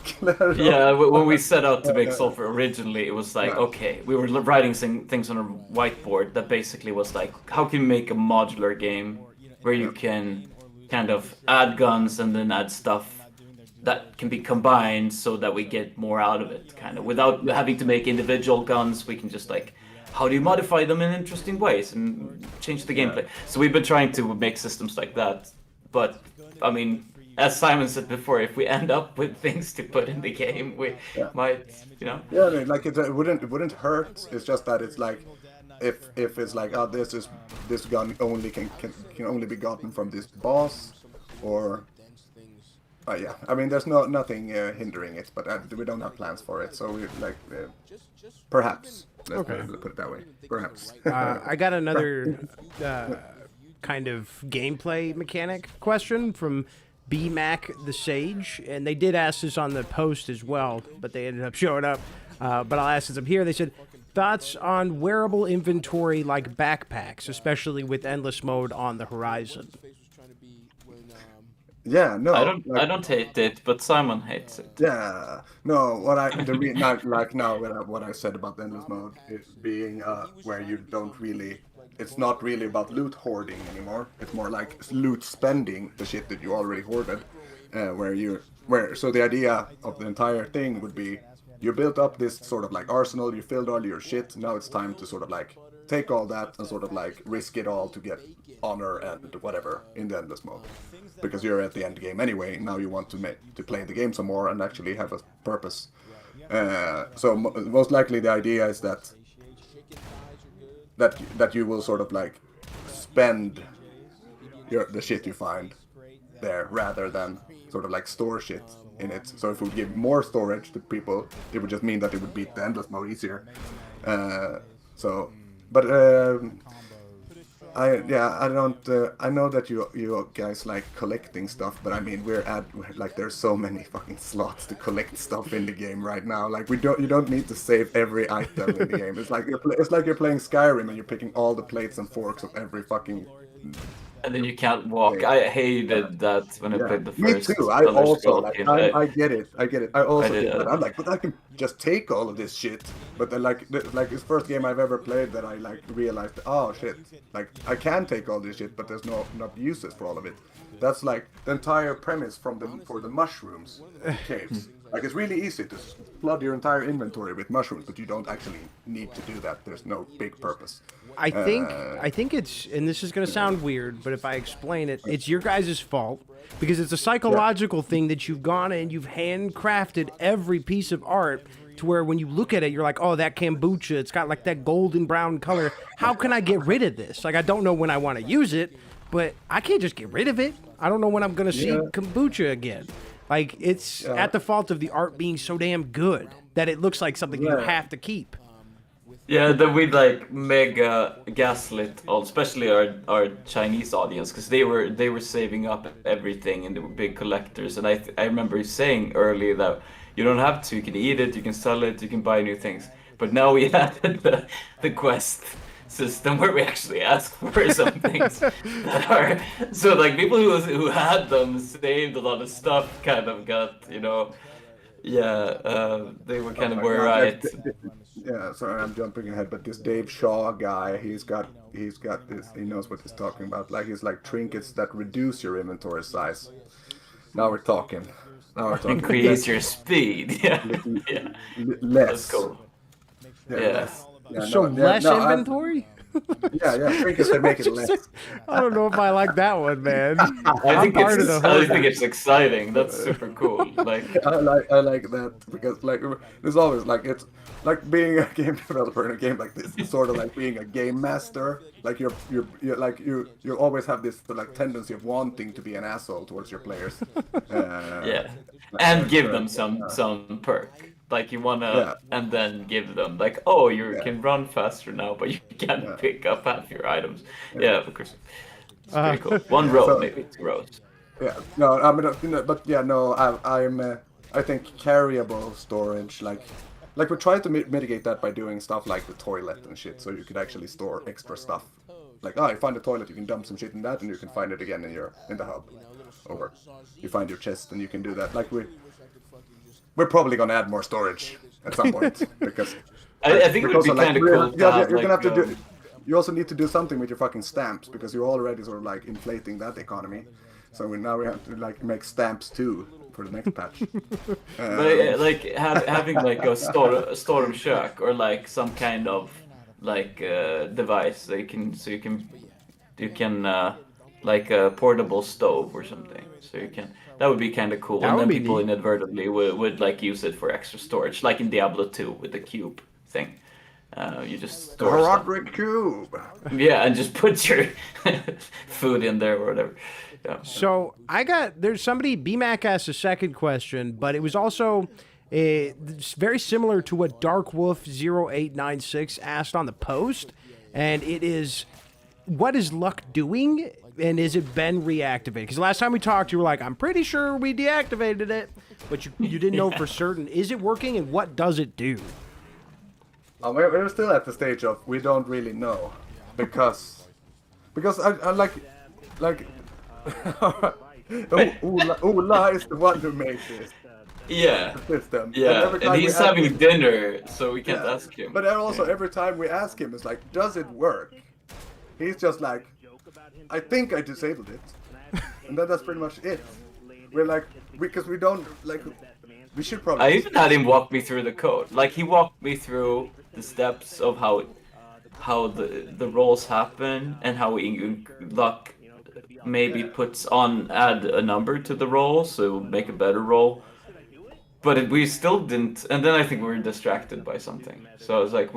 C: Yeah, when we set out to make Sulfur originally, it was like, okay, we were writing things on a whiteboard that basically was like, how can we make a modular game where you can kind of add guns and then add stuff that can be combined so that we get more out of it, kind of, without having to make individual guns. We can just like, how do you modify them in interesting ways and change the gameplay? So we've been trying to make systems like that, but I mean, as Simon said before, if we end up with things to put in the game, we might, you know.
B: Yeah, I mean, like it wouldn't hurt. It's just that it's like, if it's like, oh, this gun only can only be gotten from this boss, or yeah. I mean, there's nothing hindering it, but we don't have plans for it. So we like perhaps. Let's put it that way. Perhaps.
A: I got another kind of gameplay mechanic question from B-Mac the Sage, and they did ask this on the post as well, but they ended up showing up. But I'll ask since I'm here. They said, thoughts on wearable inventory like backpacks, especially with endless mode on the horizon?
B: Yeah, no.
C: I don't hate it, but Simon hates it.
B: Yeah, no. What I said about the endless mode is being where you don't really. It's not really about loot hoarding anymore. It's more like loot spending the shit that you already hoarded. So the idea of the entire thing would be, you built up this sort of like arsenal, you filled all your shit. Now it's time to sort of like take all that and sort of like risk it all to get honor and whatever in the endless mode, because you're at the end game anyway. Now you want to play the game some more and actually have a purpose. So most likely the idea is that you will sort of like spend the shit you find there rather than sort of like store shit in it. So if we give more storage to people, it would just mean that it would beat the endless mode easier. I know that you guys like collecting stuff, but I mean there's so many fucking slots to collect stuff in the game right now. Like you don't need to save every item in the game. It's like you're playing Skyrim and you're picking all the plates and forks of every fucking.
C: And then you can't walk. I hated that when I played the first.
B: Me too. I also I get it. I also get that. I'm like, but I can just take all of this shit. But then like it's first game I've ever played that I like realized, oh shit, like I can take all this shit, but there's not uses for all of it. That's like the entire premise for the mushrooms caves. Like it's really easy to flood your entire inventory with mushrooms, but you don't actually need to do that. There's no big purpose.
A: I think it's, and this is going to sound weird, but if I explain it, it's your guys' fault, because it's a psychological thing that you've gone and you've handcrafted every piece of art to where when you look at it, you're like, oh, that kombucha, it's got like that golden brown color. How can I get rid of this? Like, I don't know when I want to use it, but I can't just get rid of it. I don't know when I'm going to see kombucha again. Like, it's at the fault of the art being so damn good that it looks like something you have to keep.
C: Yeah, then we'd like mega gaslit, especially our Chinese audience, because they were saving up everything and they were big collectors. And I remember saying earlier that you don't have to. You can eat it, you can sell it, you can buy new things. But now we added the quest system where we actually ask for some things that are so like people who had them saved a lot of stuff kind of got, you know, they were kind of were right.
B: Yeah, sorry, I'm jumping ahead, but this Dave Shaw guy, he's got this, he knows what he's talking about. Like, he's like trinkets that reduce your inventory size. Now we're talking.
C: Increase your speed. Yeah.
B: Less.
C: That's cool.
B: Less. Yeah,
A: so less inventory?
B: Yeah, trinkets that make it less.
A: I don't know if I like that one, man.
C: I think it's exciting. That's super cool. Like
B: I like that, because like there's always like, it's like being a game developer in a game like this. It's sort of like being a game master. Like you always have this like tendency of wanting to be an asshole towards your players.
C: And give them some perk. Like you wanna, and then give them like, oh, you can run faster now, but you can't pick up half your items. Yeah, of course. It's pretty cool. One row, maybe 2 rows.
B: Yeah, no, I mean, but yeah, no, I think carryable storage, like we're trying to mitigate that by doing stuff like the toilet and shit, so you could actually store extra stuff. Like, you find a toilet, you can dump some shit in that, and you can find it again in the hub. Or you find your chest, and you can do that. Like we're probably gonna add more storage at some point, because
C: I think it would be kind of cool.
B: You're gonna have to do. You also need to do something with your fucking stamps, because you're already sort of like inflating that economy. So now we have to like make stamps too for the next patch.
C: But like having like a storm shock or like some kind of like device that you can like a portable stove or something. So you can that would be kind of cool.
A: That
C: And
A: would
C: then
A: be
C: people
A: neat.
C: inadvertently would like use it for extra storage, like in Diablo 2 with the cube thing. You just
B: The
C: store stuff.
B: Herodric Cube.
C: Yeah, and just put your food in there or whatever. Yeah.
A: So there's somebody, BMAC asked a second question, but it was also very similar to what Dark Wolf 0896 asked on the post. And it is, what is Luck doing? And is it been reactivated? Because last time we talked, you were like, I'm pretty sure we deactivated it, but you didn't know for certain. Is it working, and what does it do?
B: We're still at the stage of we don't really know, because I like Ola is the one who made this
C: Yeah.
B: system.
C: Yeah,
B: every
C: and
B: time we
C: he's
B: ask
C: having
B: him-
C: dinner, so we can't
B: Yeah.
C: ask him.
B: But then also every time we ask him, it's like, does it work? He's just like, I think I disabled it, and that's pretty much it. We're like, because we don't like, we should probably.
C: I even had him walk me through the code. Like he walked me through the steps of how the rolls happen and how Luck maybe add a number to the roll so make a better roll. But we still didn't, and then I think we were distracted by something. So I was like,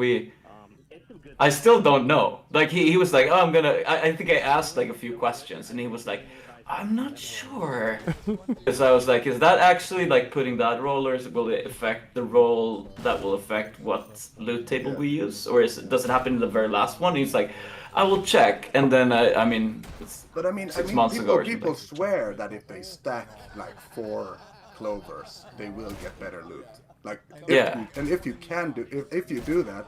C: I still don't know. Like he was like, oh, I think I asked like a few questions, and he was like, I'm not sure. Because I was like, is that actually like putting that roll, or will it affect the roll that will affect what loot table we use, or does it happen in the very last one? And he's like, I will check, and then I mean, it's
B: But I mean,
C: 6 months ago or
B: people
C: something.
B: swear that if they stack like 4 clovers, they will get better loot. Like, if you do that,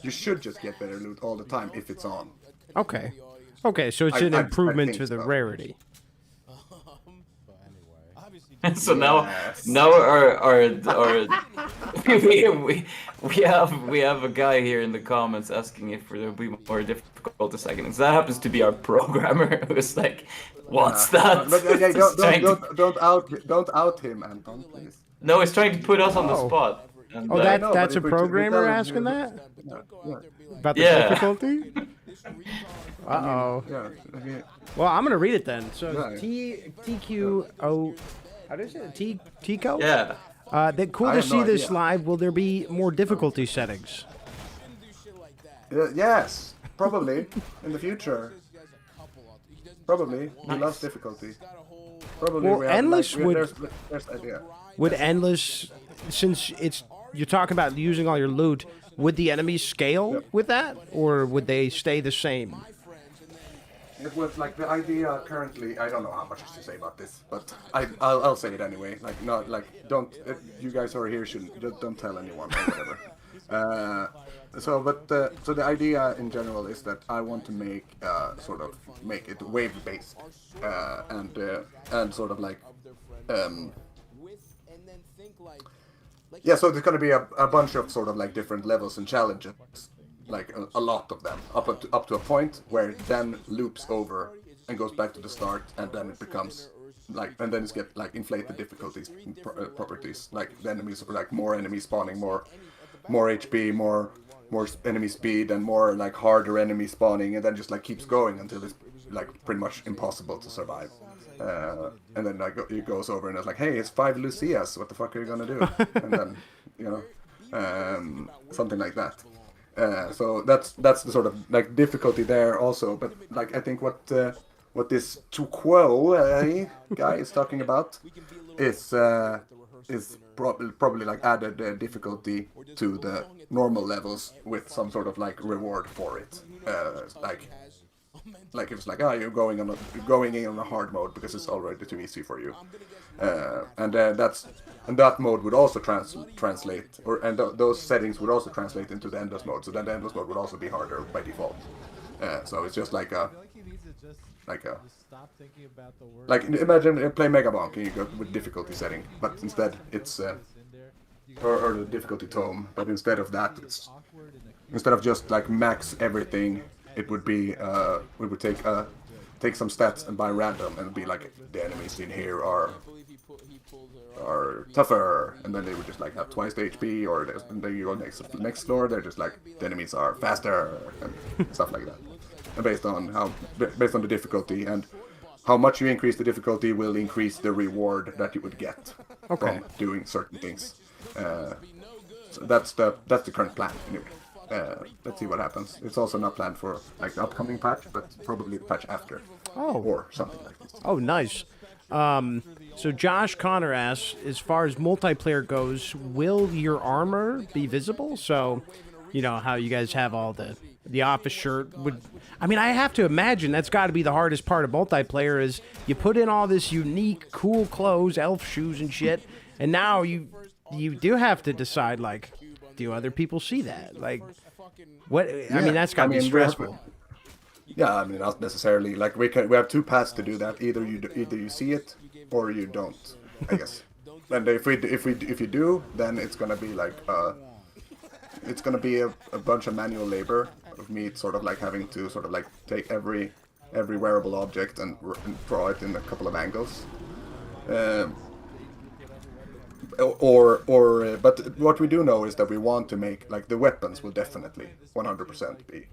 B: you should just get better loot all the time if it's on.
A: Okay. Okay, so it's an
B: I
A: improvement
B: think
A: to the
B: so.
A: rarity.
C: So now we have a guy here in the comments asking if there will be more difficult settings. That happens to be our programmer who's like, what's that?
B: But,
C: Just trying to-
B: don't out him, Anton, please.
C: No, he's trying to put us on the
A: Oh.
C: spot. And,
A: Oh,
B: I know,
A: that's
B: but
A: a
B: if we
A: programmer
B: tell him
A: asking
B: you-
A: that?
B: Yeah.
A: About the
C: Yeah.
A: difficulty? Uh-oh.
B: Yeah. Okay.
A: Well, I'm going to read it then. So,
B: Right.
A: TQO... How do you say it? Tico?
C: yeah.
A: Cool
B: I
A: to
B: have
A: see
B: no
A: this
B: idea.
A: live. Will there be more difficulty settings?
B: Yes, probably in the future. Probably we lost difficulty. Probably
A: Well,
B: we have,
A: Endless
B: like,
A: would-
B: there's idea.
A: Would Endless, since you're talking about using all your loot, would the enemies scale with that, or would they stay the same?
B: It was like the idea currently. I don't know how much to say about this, but I'll say it anyway. Like not like don't you guys who are here shouldn't don't tell anyone or whatever. So the idea in general is that I want to make make it wave based and sort of like yeah. So there's gonna be a bunch of sort of like different levels and challenges. Like a lot of them, up to a point where it then loops over and goes back to the start, and then it becomes like, and then it's get like inflated difficulties properties. Like the enemies are like more enemies spawning, more HP, more enemy speed, and more like harder enemy spawning, and then just like keeps going until it's like pretty much impossible to survive. And then like it goes over and it's like, hey, it's 5 Lucias. What the fuck are you gonna do? And then something like that. So that's the sort of like difficulty there also, but like I think what this Tuquo guy is talking about is probably like added difficulty to the normal levels with some sort of like reward for it, like if it's like you're going in on a hard mode because it's already too easy for you, and that mode would also translate, those settings would also translate into the endless mode. So then the endless mode would also be harder by default. So it's just like imagine play Mega Bonk and you go with difficulty setting, but instead it's or the difficulty tome, but instead of that, instead of just like max everything, it would be we would take some stats and by random and be like the enemies in here are are tougher, and then they would just like have twice the HP, or and then you go next floor, they're just like the enemies are faster and stuff like that. And based on the difficulty and how much you increase the difficulty will increase the reward that you would get from doing certain things. So that's the current plan anyway. Let's see what happens. It's also not planned for like the upcoming patch, but probably the patch after, or something like this.
A: Oh, nice. So Josh Connor asks, as far as multiplayer goes, will your armor be visible? So, you know how you guys have all the office shirt. I mean, I have to imagine that's got to be the hardest part of multiplayer is you put in all this unique, cool clothes, elf shoes and shit, and now you do have to decide, like, do other people see that? Like, what? I mean, that's got to be stressful.
B: Yeah, I mean, not necessarily. Like we have two paths to do that. Either you see it or you don't, I guess. And if you do, then it's gonna be like it's gonna be a bunch of manual labor of me sort of like having to sort of like take every wearable object and draw it in a couple of angles. But what we do know is that we want to make like the weapons will definitely 100% be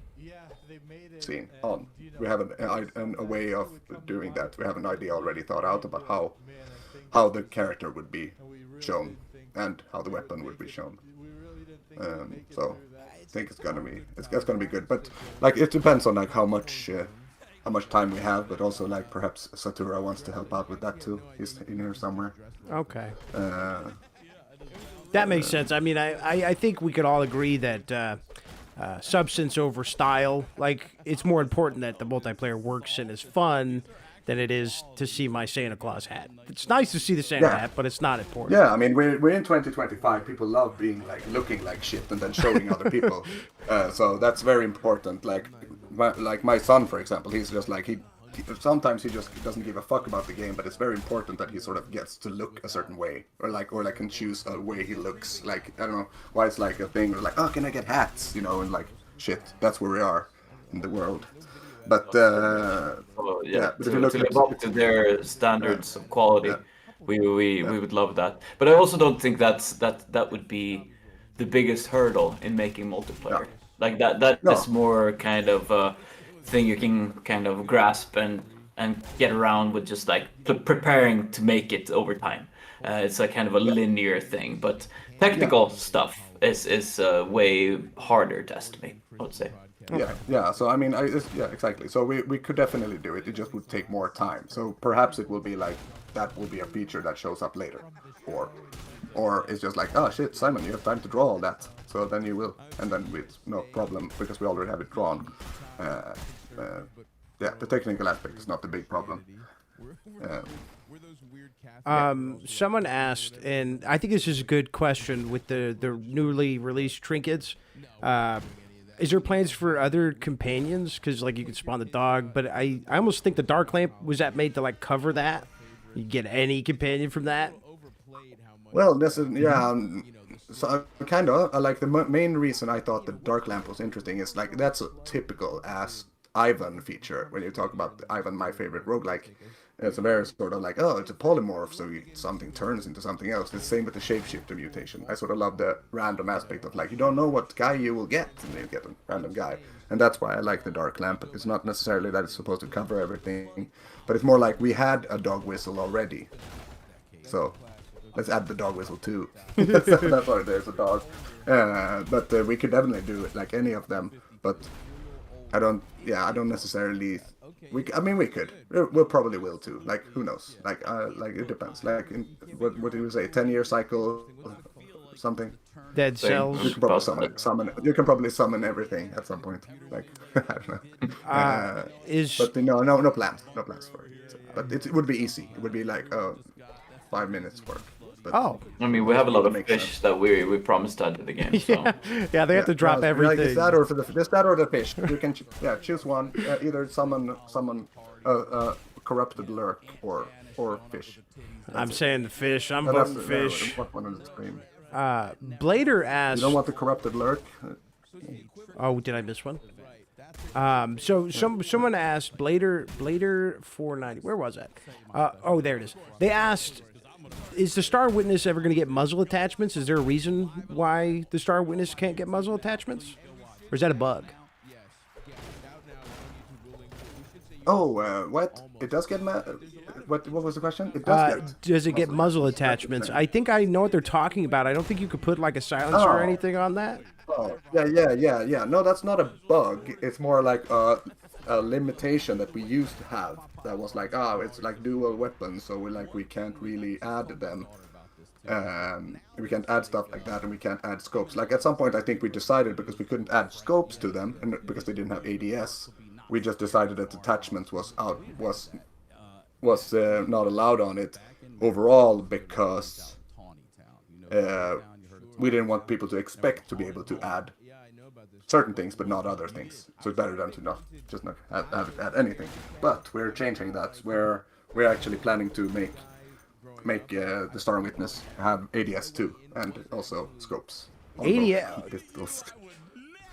B: seen on. We have a way of doing that. We have an idea already thought out about how the character would be shown and how the weapon would be shown. So I think it's gonna be good. But like it depends on like how much time we have. But also like perhaps Satura wants to help out with that too. He's in here somewhere.
A: Okay. That makes sense. I mean, I think we could all agree that substance over style. Like, it's more important that the multiplayer works and is fun than it is to see my Santa Claus hat. It's nice to see the Santa hat, but it's not important.
B: Yeah, I mean, we're in 2025. People love being like looking like shit and then showing other people. So that's very important. Like my son, for example, he's just like sometimes he just doesn't give a fuck about the game, but it's very important that he sort of gets to look a certain way, or can choose a way he looks. Like, I don't know why it's like a thing where like, oh, can I get hats? You know, and like, shit, that's where we are in the world. But but if you look
C: to live up to their standards of quality, we would love that. But I also don't think that would be the biggest hurdle in making multiplayer. Like that is more kind of thing you can kind of grasp and get around with, just like preparing to make it over time. It's a kind of a linear thing, but technical stuff is way harder to estimate, I would say.
B: Yeah. So I mean, exactly. So we could definitely do it. It just would take more time. So perhaps it will be like that will be a feature that shows up later, or it's just like, oh shit, Simon, you have time to draw all that. So then you will, and then it's no problem because we already have it drawn. The technical aspect is not the big problem.
A: Someone asked, and I think this is a good question with the newly released trinkets. Is there plans for other companions? Because like you can spawn the dog, but I almost think the dark lamp was that made to like cover that. You get any companion from that?
B: Well, this is so kind of like the main reason I thought the dark lamp was interesting is like that's a typical ass Ivan feature when you talk about Ivan, my favorite roguelike. It's a very sort of like, oh, it's a polymorph, so something turns into something else. It's the same with the shapeshifter mutation. I sort of love the random aspect of like, you don't know what guy you will get, and you get a random guy. And that's why I like the dark lamp. It's not necessarily that it's supposed to cover everything, but it's more like we had a dog whistle already. So let's add the dog whistle too. That's why there's a dog. But we could definitely do it like any of them. But I don't necessarily. We could. We'll probably will too. Like, who knows? Like it depends. Like, what did we say? 10-year cycle, something.
A: Dead cells.
B: You can probably summon. You can probably summon everything at some point. Like, I don't know. But no plans. No plans for it. So, but it would be easy. It would be like 5 minutes work. But,
C: I mean, we have a lot of fish that we promised to add to the game. So.
A: Yeah, they have to drop everything.
B: Like, that or the fish. You can choose one. Either summon corrupted lurk or fish.
A: I'm saying the fish. I'm voting fish.
B: One on the screen.
A: Blader asked.
B: You don't want the corrupted lurk?
A: Oh, did I miss one? So someone asked Blader 490. Where was that? Oh, there it is. They asked, is the Star Witness ever going to get muzzle attachments? Is there a reason why the Star Witness can't get muzzle attachments? Or is that a bug?
B: Oh, what? It does get what was the question? It does get.
A: Does it get muzzle attachments? I think I know what they're talking about. I don't think you could put like a silencer or anything on that.
B: Oh, yeah. No, that's not a bug. It's more like a limitation that we used to have. That was like, it's like dual weapons, so we can't really add them. We can't add stuff like that, and we can't add scopes. Like at some point, I think we decided because we couldn't add scopes to them, and because they didn't have ADS, we just decided that attachments was not allowed on it overall because we didn't want people to expect to be able to add certain things but not other things. So it's better than to not add anything. But we're changing that. We're actually planning to make the Star Witness have ADS too, and also scopes.
A: ADS.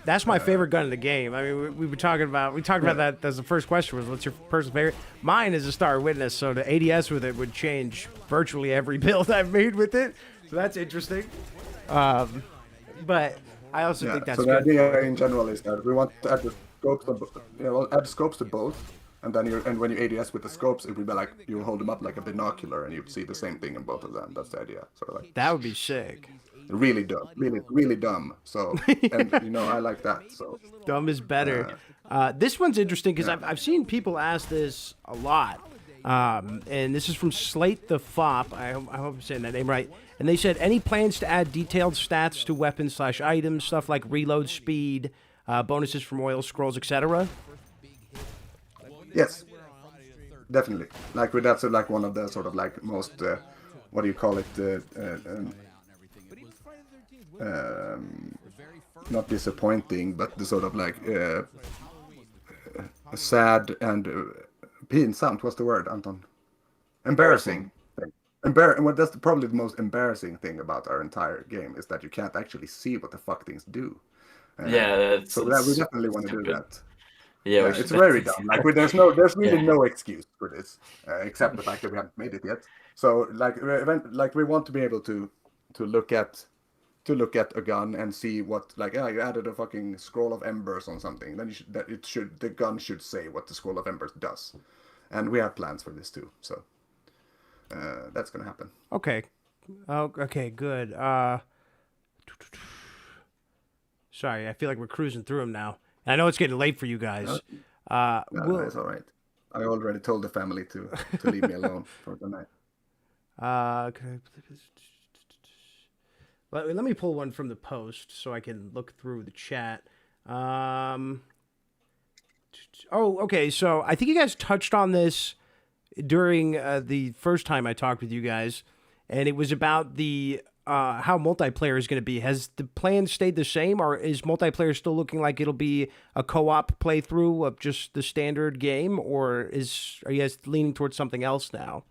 A: That's my favorite gun in the game. I mean, we talked about that as the first question was, what's your personal favorite? Mine is a Star Witness, so the ADS with it would change virtually every build I've made with it. So that's interesting. But I also think that's
B: so
A: good.
B: The idea in general is that we want to add the scopes, add scopes to both, and then when you ADS with the scopes, it would be like you hold them up like a binocular, and you see the same thing in both of them. That's the idea. Sort of like
A: That would be sick.
B: really dumb, really dumb. So, and I like that. So
A: dumb is better. This one's interesting because I've seen people ask this a lot. And this is from Slate the Fop. I hope I'm saying that name right. And they said, any plans to add detailed stats to weapons/items, stuff like reload speed, bonuses from oil scrolls, etc.?
B: Yes, definitely. Like that's like one of the sort of like most what do you call it? Not disappointing, but the sort of like sad and pinsamt. What's the word, Anton? Embarrassing. Well, that's probably the most embarrassing thing about our entire game is that you can't actually see what the fuck things do.
C: We
B: we definitely want to do that.
C: Yeah,
B: it's very dumb. Like there's really no excuse for this, except the fact that we haven't made it yet. So we want to be able to look at a gun and see what you added a fucking scroll of embers on something. Then the gun should say what the scroll of embers does, and we have plans for this too. So that's gonna happen.
A: Okay. Okay. Good. Sorry, I feel like we're cruising through them now. I know it's getting late for you guys.
B: No, it's all right. I already told the family to leave me alone for the night.
A: Let me pull one from the post so I can look through the chat. Okay. So I think you guys touched on this during the first time I talked with you guys, and it was about the how multiplayer is going to be. Has the plan stayed the same, or is multiplayer still looking like it'll be a co-op playthrough of just the standard game, or are you guys leaning towards something else now?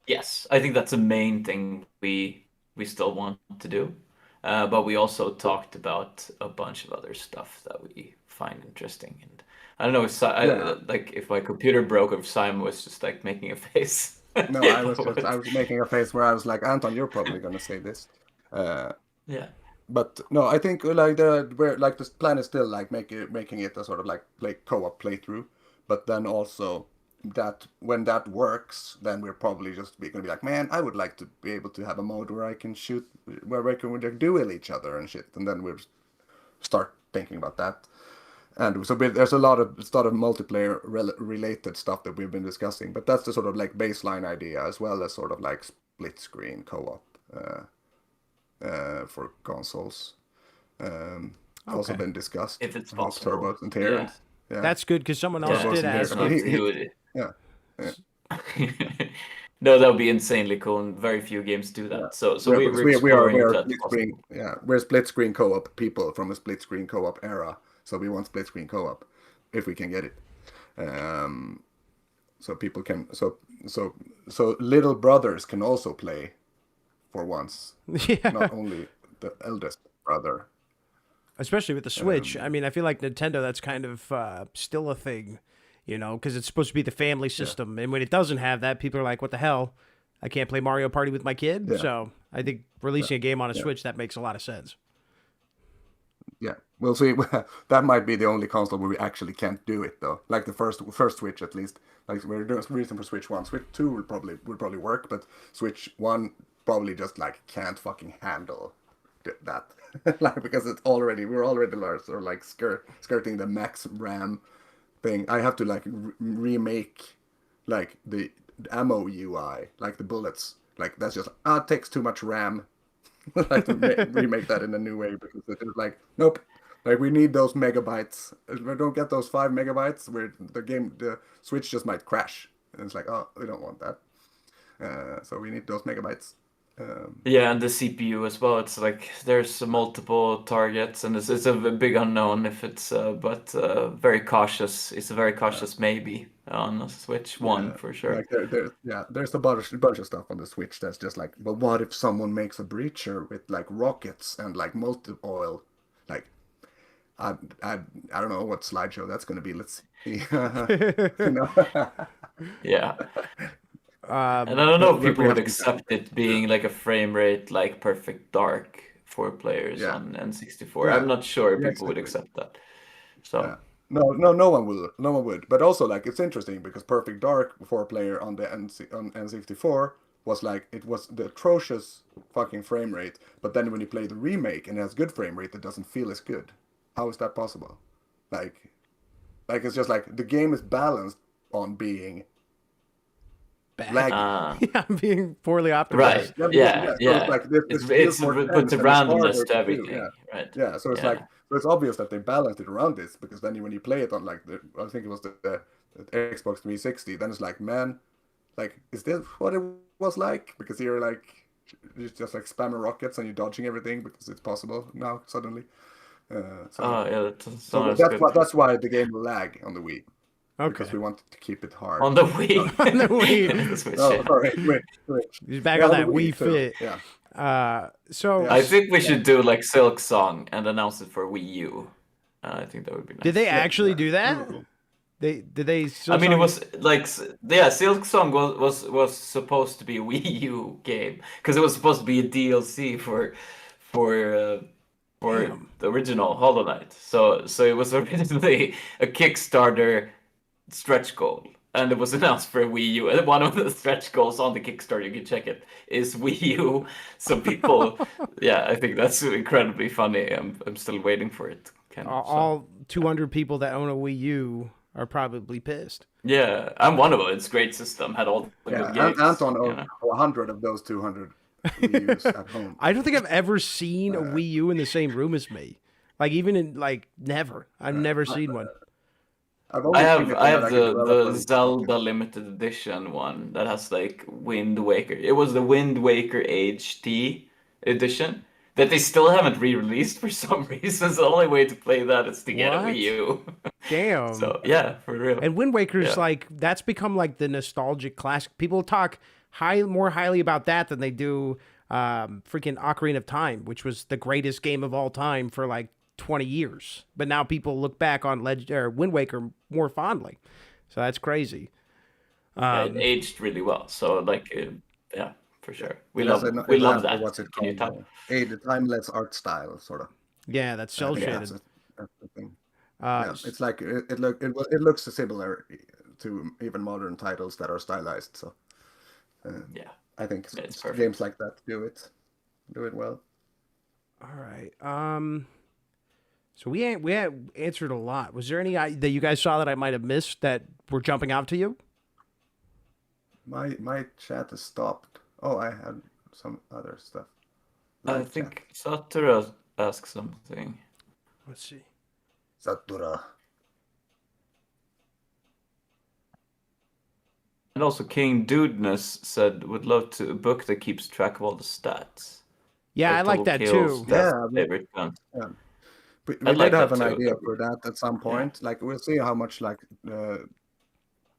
C: Yes, I think that's the main thing we still want to do. But we also talked about a bunch of other stuff that we find interesting. And I don't know if my computer broke or if Simon was just like making a face.
B: No, I was making a face where I was like, Anton, you're probably gonna say this.
C: Yeah.
B: But no, I think the plan is still like making it a sort of like co-op playthrough, but then also that when that works, then we're probably just gonna be like, man, I would like to be able to have a mode where I can shoot, where we can duel each other and shit, and then we'll start thinking about that. And so there's a lot of multiplayer related stuff that we've been discussing, but that's the sort of like baseline idea, as well as sort of like split screen co-op for consoles. Also been discussed.
C: If it's possible.
B: Turbos and Terrans.
A: Yeah. That's good because someone else did ask.
B: Yeah.
C: No, that would be insanely cool, and very few games do that. So
B: we're split screen co-op people from a split screen co-op era. So we want split screen co-op if we can get it. So people can so little brothers can also play for once.
A: Yeah.
B: Not only the eldest brother.
A: Especially with the Switch. I mean, I feel like Nintendo, that's kind of still a thing. because it's supposed to be the family system. And when it doesn't have that, people are like, what the hell? I can't play Mario Party with my kid.
B: Yeah.
A: So I think releasing a game on a Switch, that makes a lot of sense.
B: Yeah, we'll see. That might be the only console where we actually can't do it though. Like the first Switch at least. Like we're doing reason for Switch 1. Switch 2 would probably work, but Switch 1 probably just like can't fucking handle that. Like because we're already sort of like skirting the max RAM thing. I have to like remake like the ammo UI, like the bullets. Like that's just it takes too much RAM. Like to remake that in a new way because it's like nope, like we need those megabytes. If we don't get those 5 megabytes, where the Switch just might crash. And it's like, oh, we don't want that. So we need those megabytes.
C: Yeah, and the CPU as well. It's like there's multiple targets, and it's a big unknown if it's but very cautious. It's a very cautious maybe on a Switch 1 for sure.
B: Like there's a bunch of stuff on the Switch that's just like, but what if someone makes a breacher with like rockets and like multi-oil? Like, I don't know what slideshow that's going to be. Let's see.
C: Yeah. And I don't know if people would accept it being like a frame rate like perfect dark for players on N64.
B: Yeah.
C: I'm not sure people
B: exactly.
C: would accept that. So
B: no one will. No one would. But also like it's interesting because perfect dark 4-player on the on N64 was like it was the atrocious fucking frame rate. But then when you play the remake and it has good frame rate, it doesn't feel as good. How is that possible? Like it's just like the game is balanced on being laggy.
A: Yeah, being poorly optimized.
C: Right. Yeah.
B: So it's like
C: It puts a randomness to everything. Right.
B: Yeah. So it's like it's obvious that they balanced it around this because then when you play it on like I think it was the Xbox 360, then it's like, man, like is this what it was like? Because you're just like spamming rockets and you're dodging everything because it's possible now suddenly. That's why the game will lag on the Wii.
A: Okay.
B: Because we wanted to keep it hard.
C: On the Wii.
A: On the Wii.
B: Oh, sorry. Wait.
A: He's back on that Wii Fit.
B: Yeah.
A: So
C: I think we should do like Silk Song and announce it for Wii U. I think that would be nice.
A: Did they actually do that? Did they?
C: I mean, it was like Silk Song was supposed to be a Wii U game because it was supposed to be a DLC for the original Hollow Knight. So it was originally a Kickstarter stretch goal, and it was announced for Wii U. And one of the stretch goals on the Kickstarter, you can check it, is Wii U. So people, I think that's incredibly funny. I'm still waiting for it.
A: All 200 people that own a Wii U are probably pissed.
C: Yeah, I'm one of them. It's a great system. Had all the good games.
B: Anton owned 100 of those 200 Wii U's at home.
A: I don't think I've ever seen a Wii U in the same room as me. Like even in never. I've never seen one.
C: I have the Zelda limited edition one that has like Wind Waker. It was the Wind Waker HD edition that they still haven't re-released for some reason. So the only way to play that is to get a Wii U.
A: Damn.
C: So yeah, for real.
A: And Wind Waker's like that's become like the nostalgic classic. People talk more highly about that than they do freaking Ocarina of Time, which was the greatest game of all time for like 20 years, but now people look back on Wind Waker more fondly, so that's crazy.
C: It aged really well, so like for sure we love that.
B: What's it called? The timeless art style, sort of.
A: Yeah, that's cel shaded.
B: That's the thing. It's like it looks similar to even modern titles that are stylized. So I think games like that do it well.
A: All right. So we had answered a lot. Was there any that you guys saw that I might have missed that were jumping out to you?
B: My chat has stopped. Oh, I had some other stuff.
C: I think Satura asked something.
A: Let's see.
B: Satura.
C: And also King Dudeness said would love to a book that keeps track of all the stats.
A: Yeah, I like that too.
B: Favorite guns. We did have an idea for that at some point. Like we'll see how much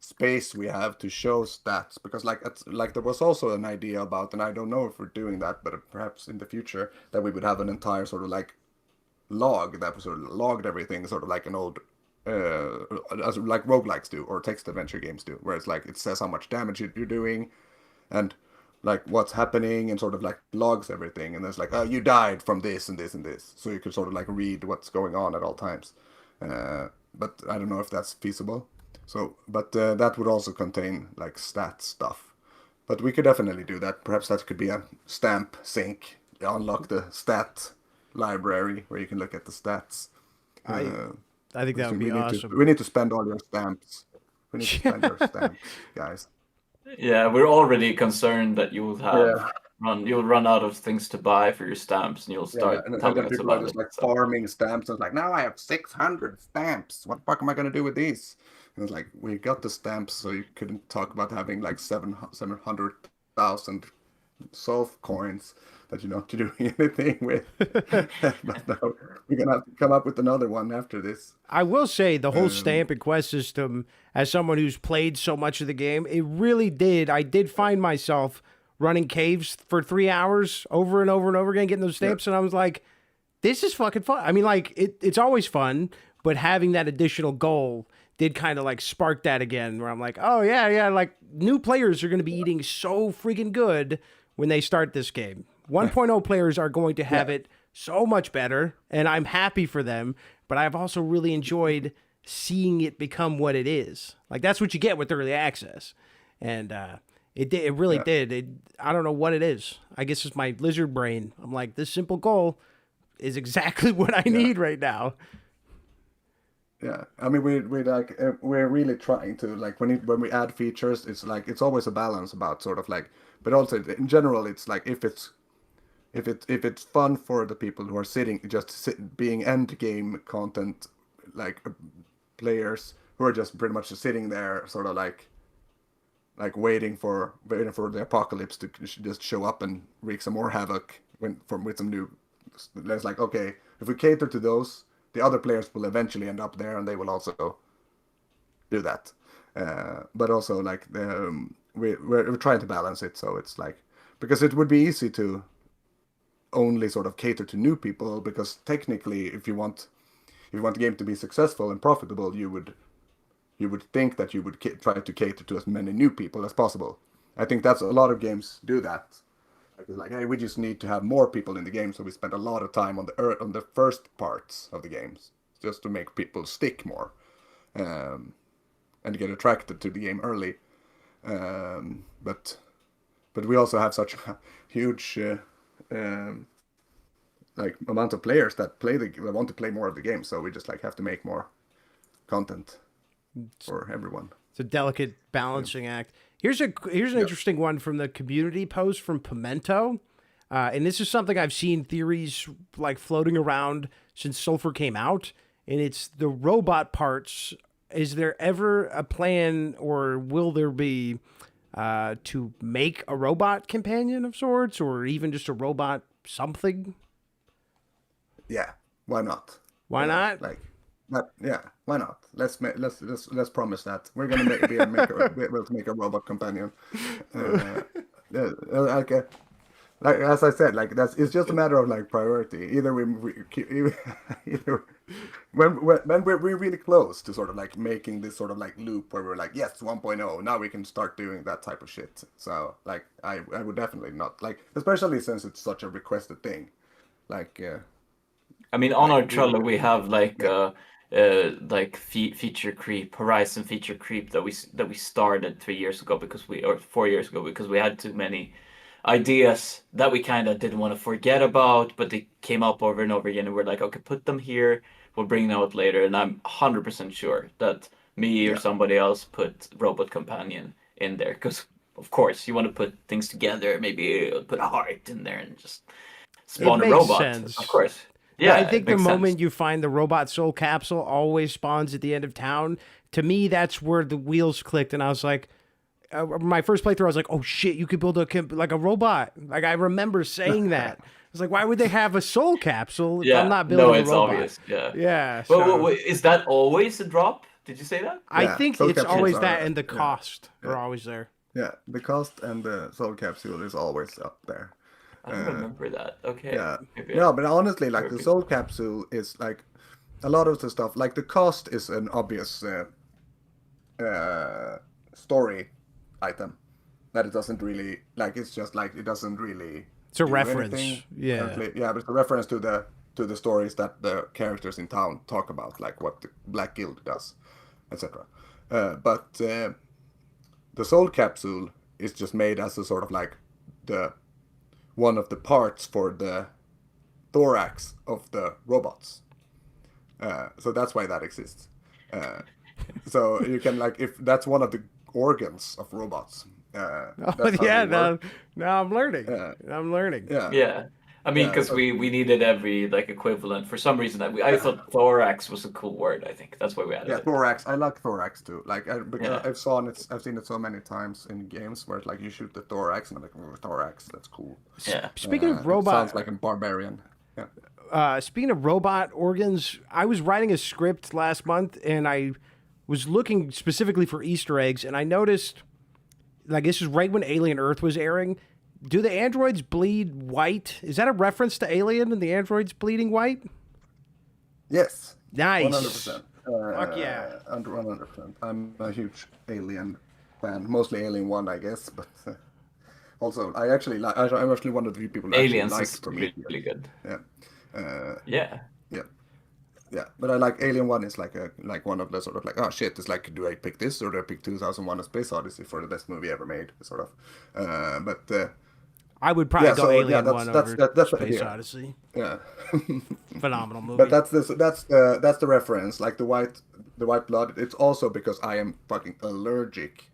B: space we have to show stats because there was also an idea about, and I don't know if we're doing that, but perhaps in the future that we would have an entire sort of like log that sort of logged everything, sort of like an old as like roguelikes do or text adventure games do, where it's like it says how much damage you're doing and like what's happening and sort of like logs everything, and there's like, oh, you died from this and this and this, so you could sort of like read what's going on at all times. But I don't know if that's feasible. So, but that would also contain like stat stuff. But we could definitely do that. Perhaps that could be a stamp sync. Unlock the stat library where you can look at the stats.
A: I think that would be awesome.
B: We need to spend all your stamps. We need to spend your stamps, guys.
C: Yeah, we're already concerned that you will
B: Yeah.
C: you'll run out of things to buy for your stamps, and you'll start
B: and
C: telling
B: then
C: us
B: people are
C: about
B: just
C: it.
B: like
C: So,
B: farming stamps and like, now I have 600 stamps. What the fuck am I gonna do with these? And it's like, we got the stamps, so you couldn't talk about having like 700,000 solve coins that you're not doing anything with. But no, we're gonna have to come up with another one after this.
A: I will say the whole stamp and quest system, as someone who's played so much of the game, it really did. I did find myself running caves for 3 hours over and over and over again, getting those stamps, and I was like, this is fucking fun. I mean, like, it's always fun, but having that additional goal did kind of like spark that again, where I'm like, oh, yeah, like, new players are going to be eating so freaking good when they start this game. 1.0 players are going to have it so much better, and I'm happy for them, but I've also really enjoyed seeing it become what it is. Like, that's what you get with early access. And it really did. I don't know what it is. I guess it's my lizard brain. I'm like, this simple goal is exactly what I need right now.
B: Yeah, I mean, we like we're really trying to like when we add features, it's like it's always a balance about sort of like, but also in general, it's like if it's fun for the people who are being end game content, like players who are just pretty much just sitting there, sort of like waiting for the apocalypse to just show up and wreak some more havoc with some new. It's like, okay, if we cater to those, the other players will eventually end up there, and they will also do that. But also like we're trying to balance it, so it's like, because it would be easy to only sort of cater to new people, because technically if you want the game to be successful and profitable, you would think that you would try to cater to as many new people as possible. I think that's a lot of games do that. Like, hey, we just need to have more people in the game, so we spend a lot of time on the first parts of the games just to make people stick more, and get attracted to the game early. But we also have such a huge like amount of players that want to play more of the game, so we just like have to make more content for everyone.
A: It's a delicate balancing act. Here's an interesting one from the community post from Pimento. And this is something I've seen theories like floating around since Sulfur came out. And it's the robot parts. Is there ever a plan, or will there be, to make a robot companion of sorts, or even just a robot something?
B: Yeah, why not?
A: Why not?
B: Like, but yeah, why not? Let's promise that we're gonna be able to make a robot companion. Like, like as I said, like it's just a matter of like priority. Either either when we're really close to sort of like making this sort of like loop where we're like, yes, 1.0, now we can start doing that type of shit. So like I would definitely not like, especially since it's such a requested thing. Like
C: I mean, on our Trello we have like feature creep, horizon feature creep that we started 3 years ago or 4 years ago, because we had too many ideas that we kind of didn't want to forget about, but they came up over and over again, and we're like, okay, put them here, we'll bring them out later. And I'm 100% sure that me or somebody else put robot companion in there, because of course you want to put things together, maybe put a heart in there and just spawn a robot.
A: Sense.
C: Of course.
A: Yeah, I think the moment you find the robot soul capsule always spawns at the end of town. To me, that's where the wheels clicked, and I was like, my first playthrough, I was like, oh shit, you could build like a robot. Like, I remember saying that. I was like, why would they have a soul capsule if I'm not building a robot?
C: No, it's obvious. Yeah.
A: Yeah.
C: So... But is that always a drop? Did you say that?
A: I think it's always that, and the cost are always there.
B: Yeah, the cost and the soul capsule is always up there.
C: I don't remember that. Okay.
B: Yeah. No, but honestly, like the soul capsule is like, a lot of the stuff, like the cost is an obvious story item that it doesn't really like. It's just like it doesn't really.
A: It's a
B: do
A: reference.
B: anything
A: Yeah.
B: currently. Yeah, but it's a reference to the stories that the characters in town talk about, like what the Black Guild does, etc. But the soul capsule is just made as a sort of like the one of the parts for the thorax of the robots. So that's why that exists. So you can like if that's one of the organs of robots. That's how
A: Yeah,
B: they work.
A: now I'm learning.
B: Yeah.
A: I'm learning.
B: Yeah.
C: Yeah. I mean,
B: Yeah,
C: because
B: so-
C: we needed every like equivalent for some reason. I thought thorax was a cool word. I think that's why we added
B: Yeah,
C: it.
B: thorax. I like thorax too. Like because
C: Yeah.
B: I've seen it so many times in games where it's like you shoot the thorax and I'm like, oh, thorax, that's cool.
C: Yeah.
A: Speaking of
B: It
A: robot,
B: sounds like a barbarian. Yeah.
A: speaking of robot organs, I was writing a script last month and I was looking specifically for Easter eggs, and I noticed, like, this is right when Alien Earth was airing. Do the androids bleed white? Is that a reference to Alien and the androids bleeding white?
B: Yes.
A: Nice.
B: 100%.
A: Fuck yeah.
B: 100%. I'm a huge Alien fan. Mostly Alien 1, I guess, but also I'm actually one of the few people who actually
C: Aliens
B: like
C: is
B: Prometheus.
C: really good.
B: Yeah.
C: Yeah.
B: Yeah. Yeah, but I like Alien 1 is like one of the sort of like, oh shit, it's like, do I pick this or do I pick 2001: A Space Odyssey for the best movie ever made, sort of. But
A: I would probably
B: Yeah,
A: go
B: so,
A: Alien
B: yeah,
A: 1
B: that's-
A: over
B: that's-
A: Space
B: yeah.
A: Odyssey.
B: yeah.
A: Phenomenal movie.
B: But that's the reference, like the white blood. It's also because I am fucking allergic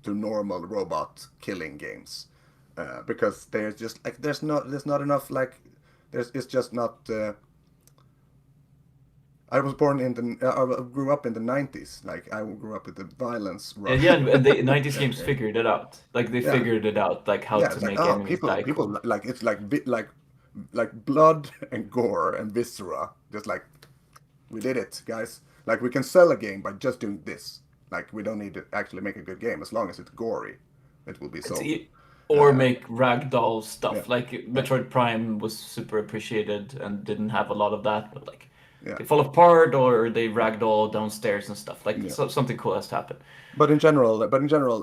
B: to normal robot killing games, because there's just like there's not enough like it's just not. I was born in the I grew up in the 90s. Like I grew up with the violence rush.
C: And yeah, and the 90s games figured it out. Like they figured it out, like how
B: Yeah,
C: to
B: it's like
C: make
B: oh,
C: enemies die
B: people
C: cool.
B: like it's like like blood and gore and viscera. Just like we did it, guys. Like we can sell a game by just doing this. Like we don't need to actually make a good game as long as it's gory. It will be sold.
C: Or make ragdoll stuff.
B: yeah.
C: Like Metroid Prime was super appreciated and didn't have a lot of that, but like
B: Yeah.
C: they fall apart or they ragdoll downstairs and stuff. Like something cool has to happen.
B: But in general,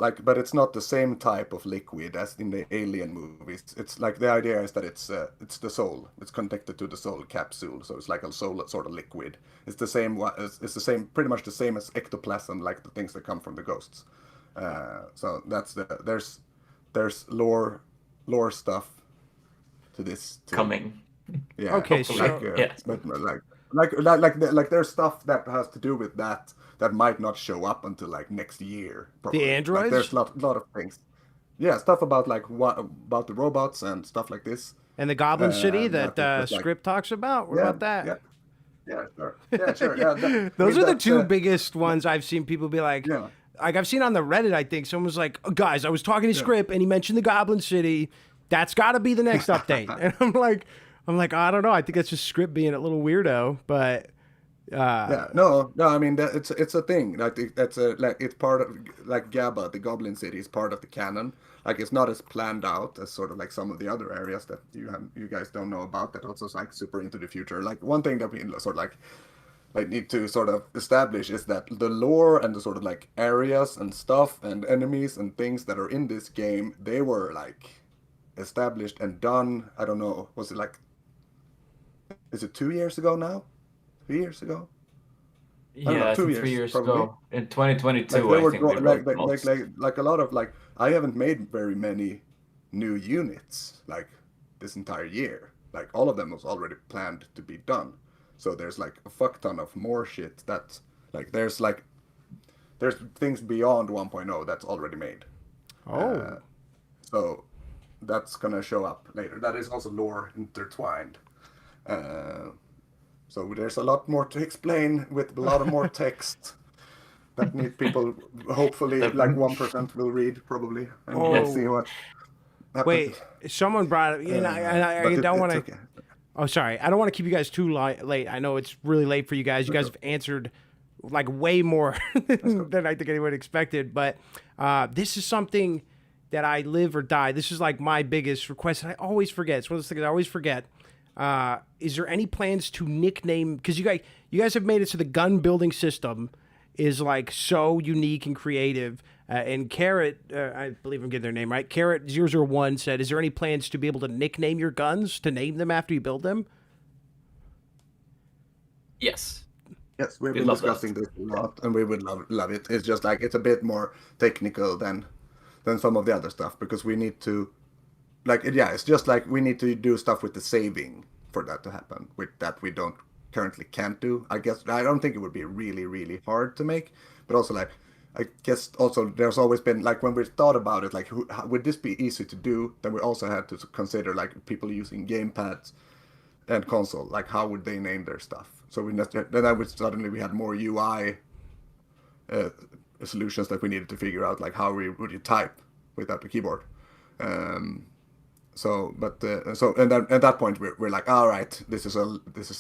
B: like, but it's not the same type of liquid as in the Alien movies. It's like the idea is that it's the soul. It's connected to the soul capsule, so it's like a soul sort of liquid. It's the same. It's the same, pretty much the same as ectoplasm, like the things that come from the ghosts. So that's there's lore stuff to this too.
C: Coming.
B: Yeah.
A: Okay,
B: Hopefully,
A: so-
C: Yeah.
B: but like there's stuff that has to do with that might not show up until like next year. Probably.
A: The
B: Like,
A: androids?
B: there's a lot of things. Yeah, stuff about like what about the robots and stuff like this.
A: And the Goblin City
B: and
A: that
B: that was like-
A: script talks about? What
B: Yeah,
A: about that?
B: Yeah. Yeah, sure. Yeah, sure. Yeah,
A: Those are the
B: that's,
A: two biggest ones I've seen people be like,
B: Yeah.
A: like I've seen on the Reddit, I think someone was like, oh, guys, I was talking to Script and he mentioned the Goblin City. That's got to be the next update. And I'm like, I don't know. I think that's just Script being a little weirdo, but
B: Yeah, no. I mean, it's a thing. Like that's it's part of like Gabba, the Goblin City, is part of the canon. Like it's not as planned out as sort of like some of the other areas that you guys don't know about. That also is like super into the future. Like one thing that we sort of like need to sort of establish is that the lore and the sort of like areas and stuff and enemies and things that are in this game, they were like established and done. I don't know. Was it like? Is it 2 years ago now? 3 years ago? don't know,
C: Yeah, I
B: 2
C: think 3
B: years,
C: years
B: probably.
C: ago. In 2022,
B: Like they
C: I
B: were
C: think
B: draw-
C: they wrote
B: like,
C: most.
B: like a lot of like I haven't made very many new units like this entire year. Like all of them was already planned to be done. So there's like a fuck ton of more shit that like there's things beyond 1.0 that's already made. So that's gonna show up later. That is also lore intertwined. So there's a lot more to explain with a lot of more text that need people. Hopefully, like 1% will read probably, and we'll see what happens.
A: wait, someone brought it. And I
B: But
A: don't want to.
B: it's okay.
A: Oh, sorry. I don't want to keep you guys too late. I know it's really late for you guys. You guys have answered like way more than I think anyone expected. But this is something that I live or die. This is like my biggest request. And I always forget. It's one of those things I always forget. Is there any plans to nickname? Because you guys have made it so the gun building system is like so unique and creative. And Carrot, I believe I'm getting their name right. Carrot001 said, "Is there any plans to be able to nickname your guns, to name them after you build them?"
C: Yes.
B: Yes, we've been discussing this a lot, and we would love it. It's just like it's a bit more technical than some of the other stuff, because we need to, like, yeah, it's just like we need to do stuff with the saving for that to happen, with that we don't currently can't do. I guess I don't think it would be really hard to make, but also like I guess also there's always been like when we thought about it, like would this be easy to do? Then we also had to consider like people using gamepads and console, like how would they name their stuff? So then I would suddenly we had more UI solutions that we needed to figure out, like how would you type without the keyboard. So and then at that point we're like, all right, this is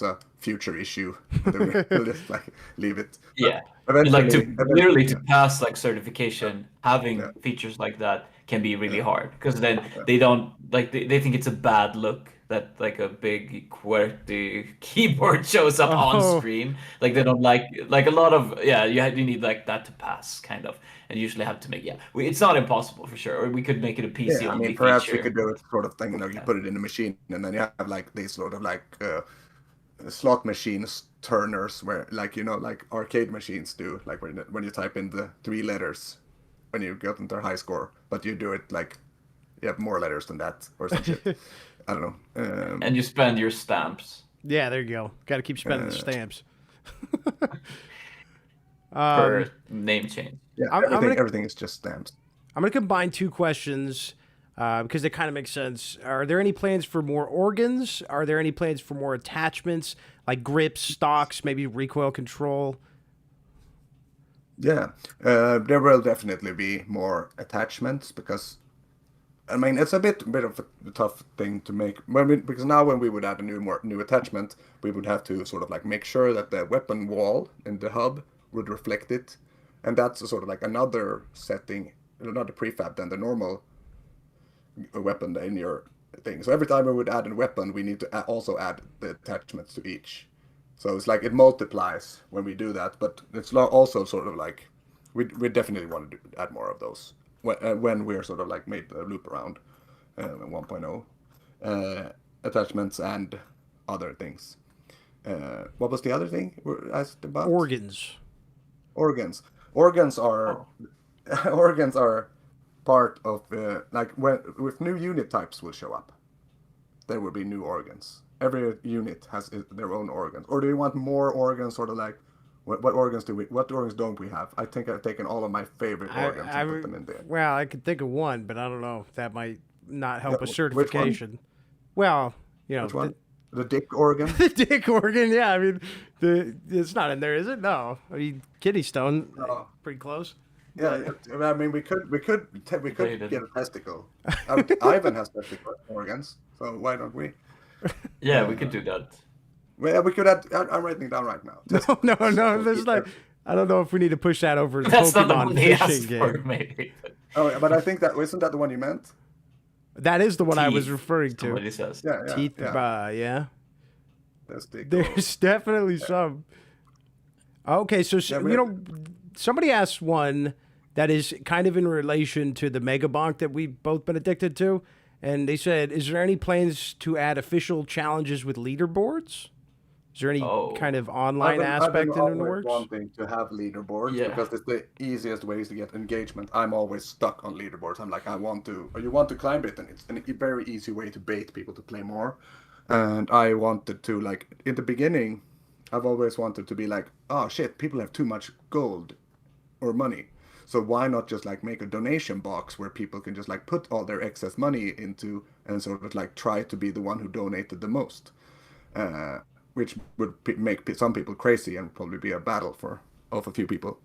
B: a future issue. Then we'll just like leave it.
C: Yeah, like to pass like certification, having features like that can be really hard, because then they don't like they think it's a bad look that like a big QWERTY keyboard shows up on screen. Like they don't like a lot of you need like that to pass kind of, and usually have to make it's not impossible for sure. Or we could make it a PC only feature.
B: Perhaps we could do it sort of thing. You put it in a machine, and then you have like these sort of like slot machines turners, where like like arcade machines do, like when you type in the 3 letters when you get into a high score, but you do it like you have more letters than that or some shit. I don't know.
C: And you spend your stamps.
A: Yeah, there you go. Got to keep spending the stamps.
C: Per name change.
B: Yeah, everything is just stamps.
A: I'm going to combine 2 questions because they kind of make sense. Are there any plans for more organs? Are there any plans for more attachments, like grips, stocks, maybe recoil control?
B: Yeah, there will definitely be more attachments, because I mean it's a bit of a tough thing to make because now when we would add a new attachment, we would have to sort of like make sure that the weapon wall in the hub would reflect it, and that's a sort of like another setting, another prefab than the normal weapon in your thing. So every time we would add a weapon, we need to also add the attachments to each. So it's like it multiplies when we do that, but it's also sort of like we definitely want to add more of those when we're sort of like made the loop around 1.0 attachments and other things. What was the other thing we asked about?
A: Organs.
B: Organs are organs are part of like with new unit types will show up, there will be new organs. Every unit has their own organs. Or do you want more organs, sort of like what organs don't we have? I think I've taken all of my favorite organs and put them in there.
A: Well, I could think of one, but I don't know if that might not help with certification. Well,
B: which one? The dick organ?
A: The dick organ, yeah. I mean, it's not in there, is it? No. I mean, kidney stone, pretty close.
B: Yeah, I mean, we could get a testicle. Ivan has testicle organs, so why don't we?
C: Yeah, we could do that.
B: Well, we could add. I'm writing it down right now.
A: No. There's like, I don't know if we need to push that over to
C: That's
A: Pokemon
C: not the one he
A: fishing
C: asked
A: game.
C: for, maybe.
B: Oh, but I think isn't that the one you meant?
A: That is the one I was referring to.
C: Somebody says.
B: Yeah.
A: Teeth,
B: yeah.
A: There's definitely some. Okay, so somebody asked one that is kind of in relation to the Mega Bonk that we've both been addicted to, and they said, "Is there any plans to add official challenges with leaderboards? Is there any kind of online aspect in the works?"
B: I've been wanting to have leaderboards because it's the easiest ways to get engagement. I'm always stuck on leaderboards. I'm like, you want to climb it, and it's a very easy way to bait people to play more. And I wanted to, like, in the beginning, I've always wanted to be like, oh shit, people have too much gold or money. So why not just like make a donation box where people can just like put all their excess money into and sort of like try to be the one who donated the most, which would make some people crazy and probably be a battle of a few people.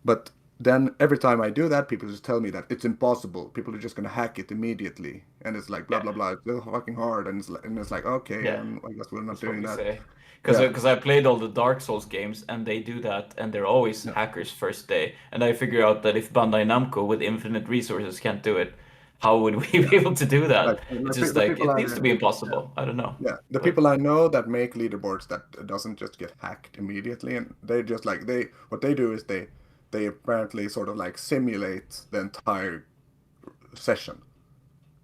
B: But then every time I do that, people just tell me that it's impossible. People are just going to hack it immediately. And it's like, blah, blah, blah. It's so fucking hard. And it's like okay, I guess we're not doing that.
C: Because I played all the Dark Souls games, and they do that, and they're always hackers first day. And I figure out that if Bandai Namco with infinite resources can't do it, how would we be able to do that?
B: Like,
C: It's
B: the
C: just like
B: people
C: it needs to be impossible. I don't know.
B: yeah, the
C: But
B: people I know that make leaderboards that doesn't just get hacked immediately, and they just like what they do is they apparently sort of like simulate the entire session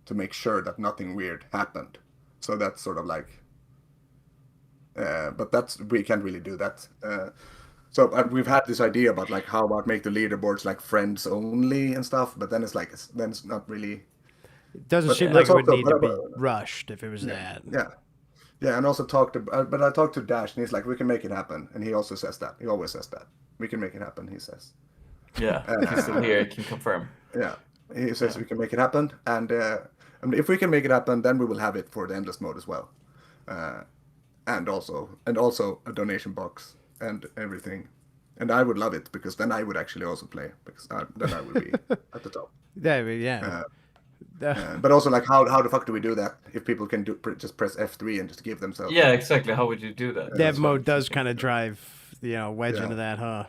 B: to make sure that nothing weird happened. So that's sort of like, but we can't really do that. So we've had this idea about like how about make the leaderboards like friends only and stuff, but then it's not really.
A: It doesn't
B: But
A: seem like
B: that's
A: it would
B: also
A: need to be rushed if it was
B: yeah,
A: that.
B: yeah. Yeah, and also but I talked to Dash, and he's like, we can make it happen, and he also says that. He always says that. We can make it happen, he says.
C: yeah, if he's still here, I can confirm.
B: Yeah, he says we can make it happen, and if we can make it happen, then we will have it for the endless mode as well, and also a donation box and everything, and I would love it because then I would actually also play because then I would be at the top.
A: Yeah.
B: But also, like, how the fuck do we do that if people can just press F3 and just give themselves?
C: Yeah, exactly. How would you do that?
A: Dev mode does kind of drive, wedge into that, huh?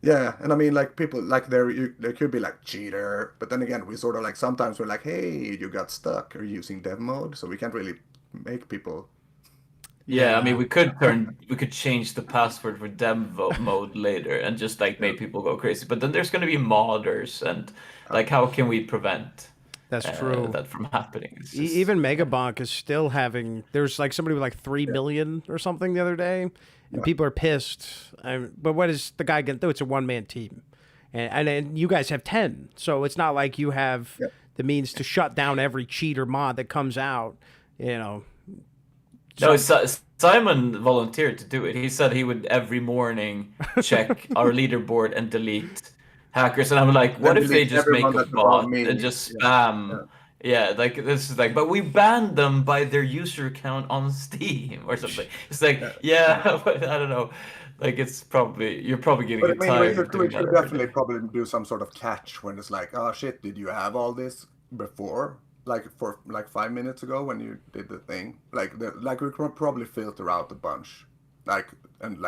B: Yeah, and I mean, like people like there could be like cheater, but then again, we sort of like sometimes we're like, hey, you got stuck or using dev mode, so we can't really make people.
C: Yeah, I mean, we could change the password for demo mode later and just like make people go crazy. But then there's gonna be modders and like, how can we prevent
A: That's true.
C: that from happening? It's just,
A: Even Megabonk is still having. There's like somebody with like 3 million or something the other day, and people are pissed. But what is the guy gonna do? It's a one-man team, and you guys have 10, so it's not like you have the means to shut down every cheat or mod that comes out.
C: No, Simon volunteered to do it. He said he would every morning check our leaderboard and delete hackers. And I'm like, what if they just make a bot and just spam? Yeah, like this is like, but we banned them by their user account on Steam or something. It's like, but I don't know. Like you're probably getting tired of doing
B: we
C: that.
B: should definitely probably do some sort of catch when it's like, oh shit, did you have all this before? Like for like 5 minutes ago when you did the thing, like we could probably filter out a bunch, and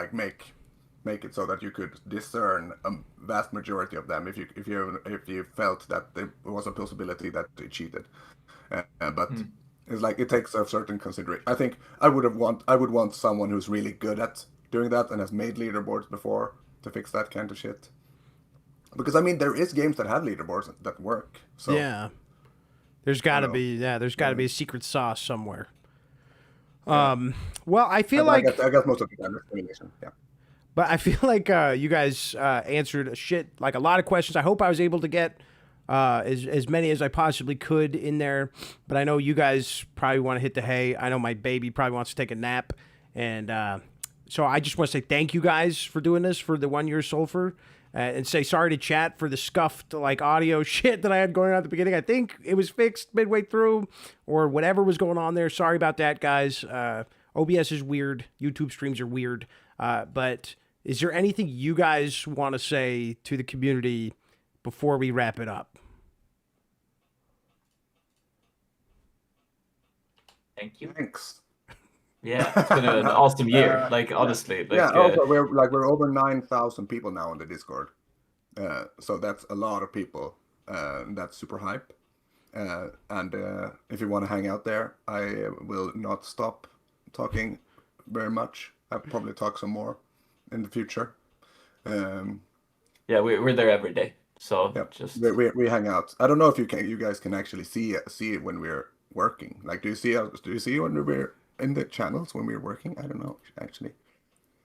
B: make it so that you could discern a vast majority of them if you felt that there was a possibility that they cheated, but it's like it takes a certain consideration. I think I would want someone who's really good at doing that and has made leaderboards before to fix that kind of shit. Because I mean, there is games that have leaderboards that work. So
A: yeah. There's got to be be a secret sauce somewhere. Well, I feel
B: I guess most of the time it's simulation. Yeah.
A: But I feel like you guys answered a lot of questions. I hope I was able to get as many as I possibly could in there. But I know you guys probably want to hit the hay. I know my baby probably wants to take a nap, and so I just want to say thank you guys for doing this for the 1 year Sulfur. And say sorry to chat for the scuffed audio shit that I had going on at the beginning. I think it was fixed midway through or whatever was going on there. Sorry about that, guys. OBS is weird. YouTube streams are weird. But is there anything you guys want to say to the community before we wrap it up?
C: Thank you.
B: Thanks.
C: Yeah, it's been an awesome year. Honestly,
B: Also we're over 9,000 people now on the Discord, so that's a lot of people. That's super hype. And if you want to hang out there, I will not stop talking very much. I'll probably talk some more in the future.
C: Yeah, we're there every day. So just
B: we hang out. I don't know if you guys can actually see it when we're working. Like, do you see when we're in the channels when we're working? I don't know actually.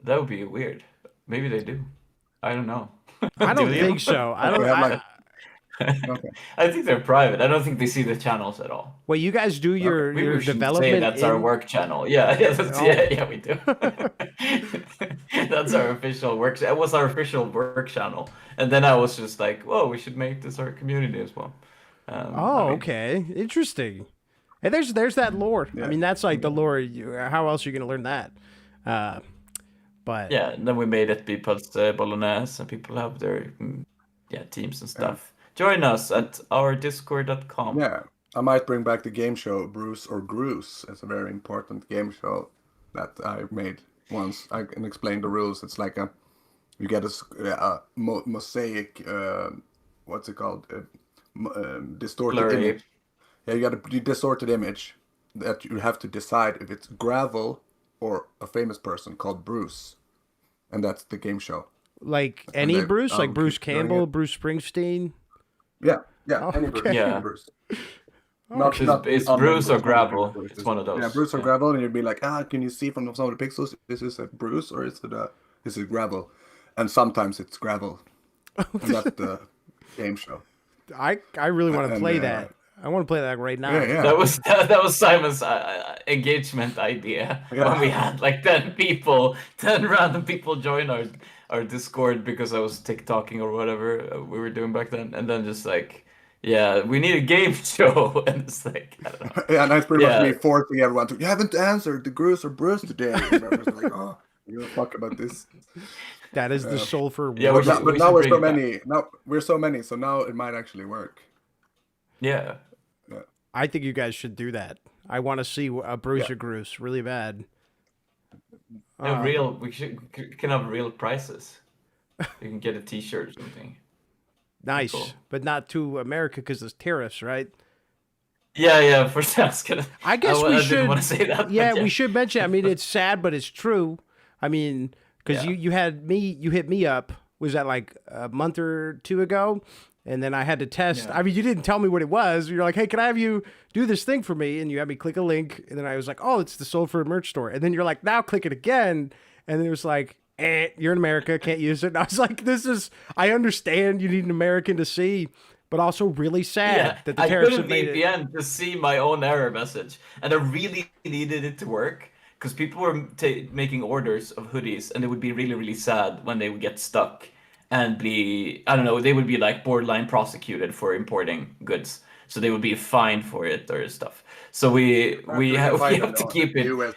C: That would be weird. Maybe they do. I don't know.
A: I don't think so. I don't.
B: Okay.
C: I think they're private. I don't think they see the channels at all.
A: Well, you guys do your development.
C: Say that's our work channel. Yeah, we do. That's our official work. It was our official work channel, and then I was just like, "Whoa, we should make this our community as well."
A: Okay, interesting. And there's that lore. Yeah. I mean, that's like the lore. How else are you gonna learn that? But
C: yeah, and then we made it be Bolognese, and people have their teams and stuff. Join us at ourdiscord.com.
B: Yeah, I might bring back the game show Bruce or Gruce. It's a very important game show that I made once. I can explain the rules. It's like you get a mosaic, what's it called? distorted
C: Blurry.
B: image. Yeah, you got a distorted image that you have to decide if it's gravel or a famous person called Bruce, and that's the game show.
A: Like
B: And
A: any
B: they
A: Bruce, like Bruce
B: keep doing
A: Campbell,
B: it.
A: Bruce Springsteen.
B: Yeah,
A: Oh,
B: any Bruce,
A: okay.
C: Yeah.
B: any Bruce. Not
C: It's
B: unknown
C: Bruce or
B: Bruce,
C: Gravel.
B: Bruce.
C: It's one of those.
B: Yeah, Bruce or
C: yeah.
B: gravel, and you'd be like, can you see from some of the pixels? Is this a Bruce or is it gravel? And sometimes it's gravel, and that's the game show.
A: I really want to
B: And,
A: play that. I want to play that right now.
B: Yeah.
C: That was Simon's engagement idea when we had like 10 random people join our Discord because I was TikToking or whatever we were doing back then, and then just like, yeah, we need a game show, and it's like, I don't know.
B: Yeah, and that's pretty much me forcing everyone to. You haven't answered the Bruce or Bruce today. And everyone's like, oh, you don't fuck about this.
A: That is the sulfur.
C: Yeah,
B: But now we're
C: bring
B: so
C: it back.
B: many. Now we're so many, so now it might actually work.
C: Yeah.
A: I think you guys should do that. I want to see a Bruce or Bruce really bad.
C: We can have real prices. You can get a T-shirt or something.
A: Nice,
C: Cool.
A: but not to America because there's tariffs, right?
C: Yeah. For sure.
A: I guess we
C: I
A: should.
C: didn't want to say that. but
A: Yeah, we should mention. I mean, it's sad, but it's true. I mean, because
C: Yeah.
A: you hit me up. Was that like a month or two ago? And then I had to test.
C: Yeah.
A: I mean, you didn't tell me what it was. You're like, hey, can I have you do this thing for me? And you had me click a link. And then I was like, oh, it's the Sulfur merch store. And then you're like, now click it again. And then it was like, you're in America, can't use it. And I was like, I understand you need an American to see, but also really sad that the
C: I
A: tariffs
C: couldn't
A: have made it.
C: VPN to see my own error message, and I really needed it to work because people were making orders of hoodies, and they would be really, really sad when they would get stuck and be, I don't know, they would be like borderline prosecuted for importing goods, so they would be fined for it or stuff. So we have to keep it.
B: US,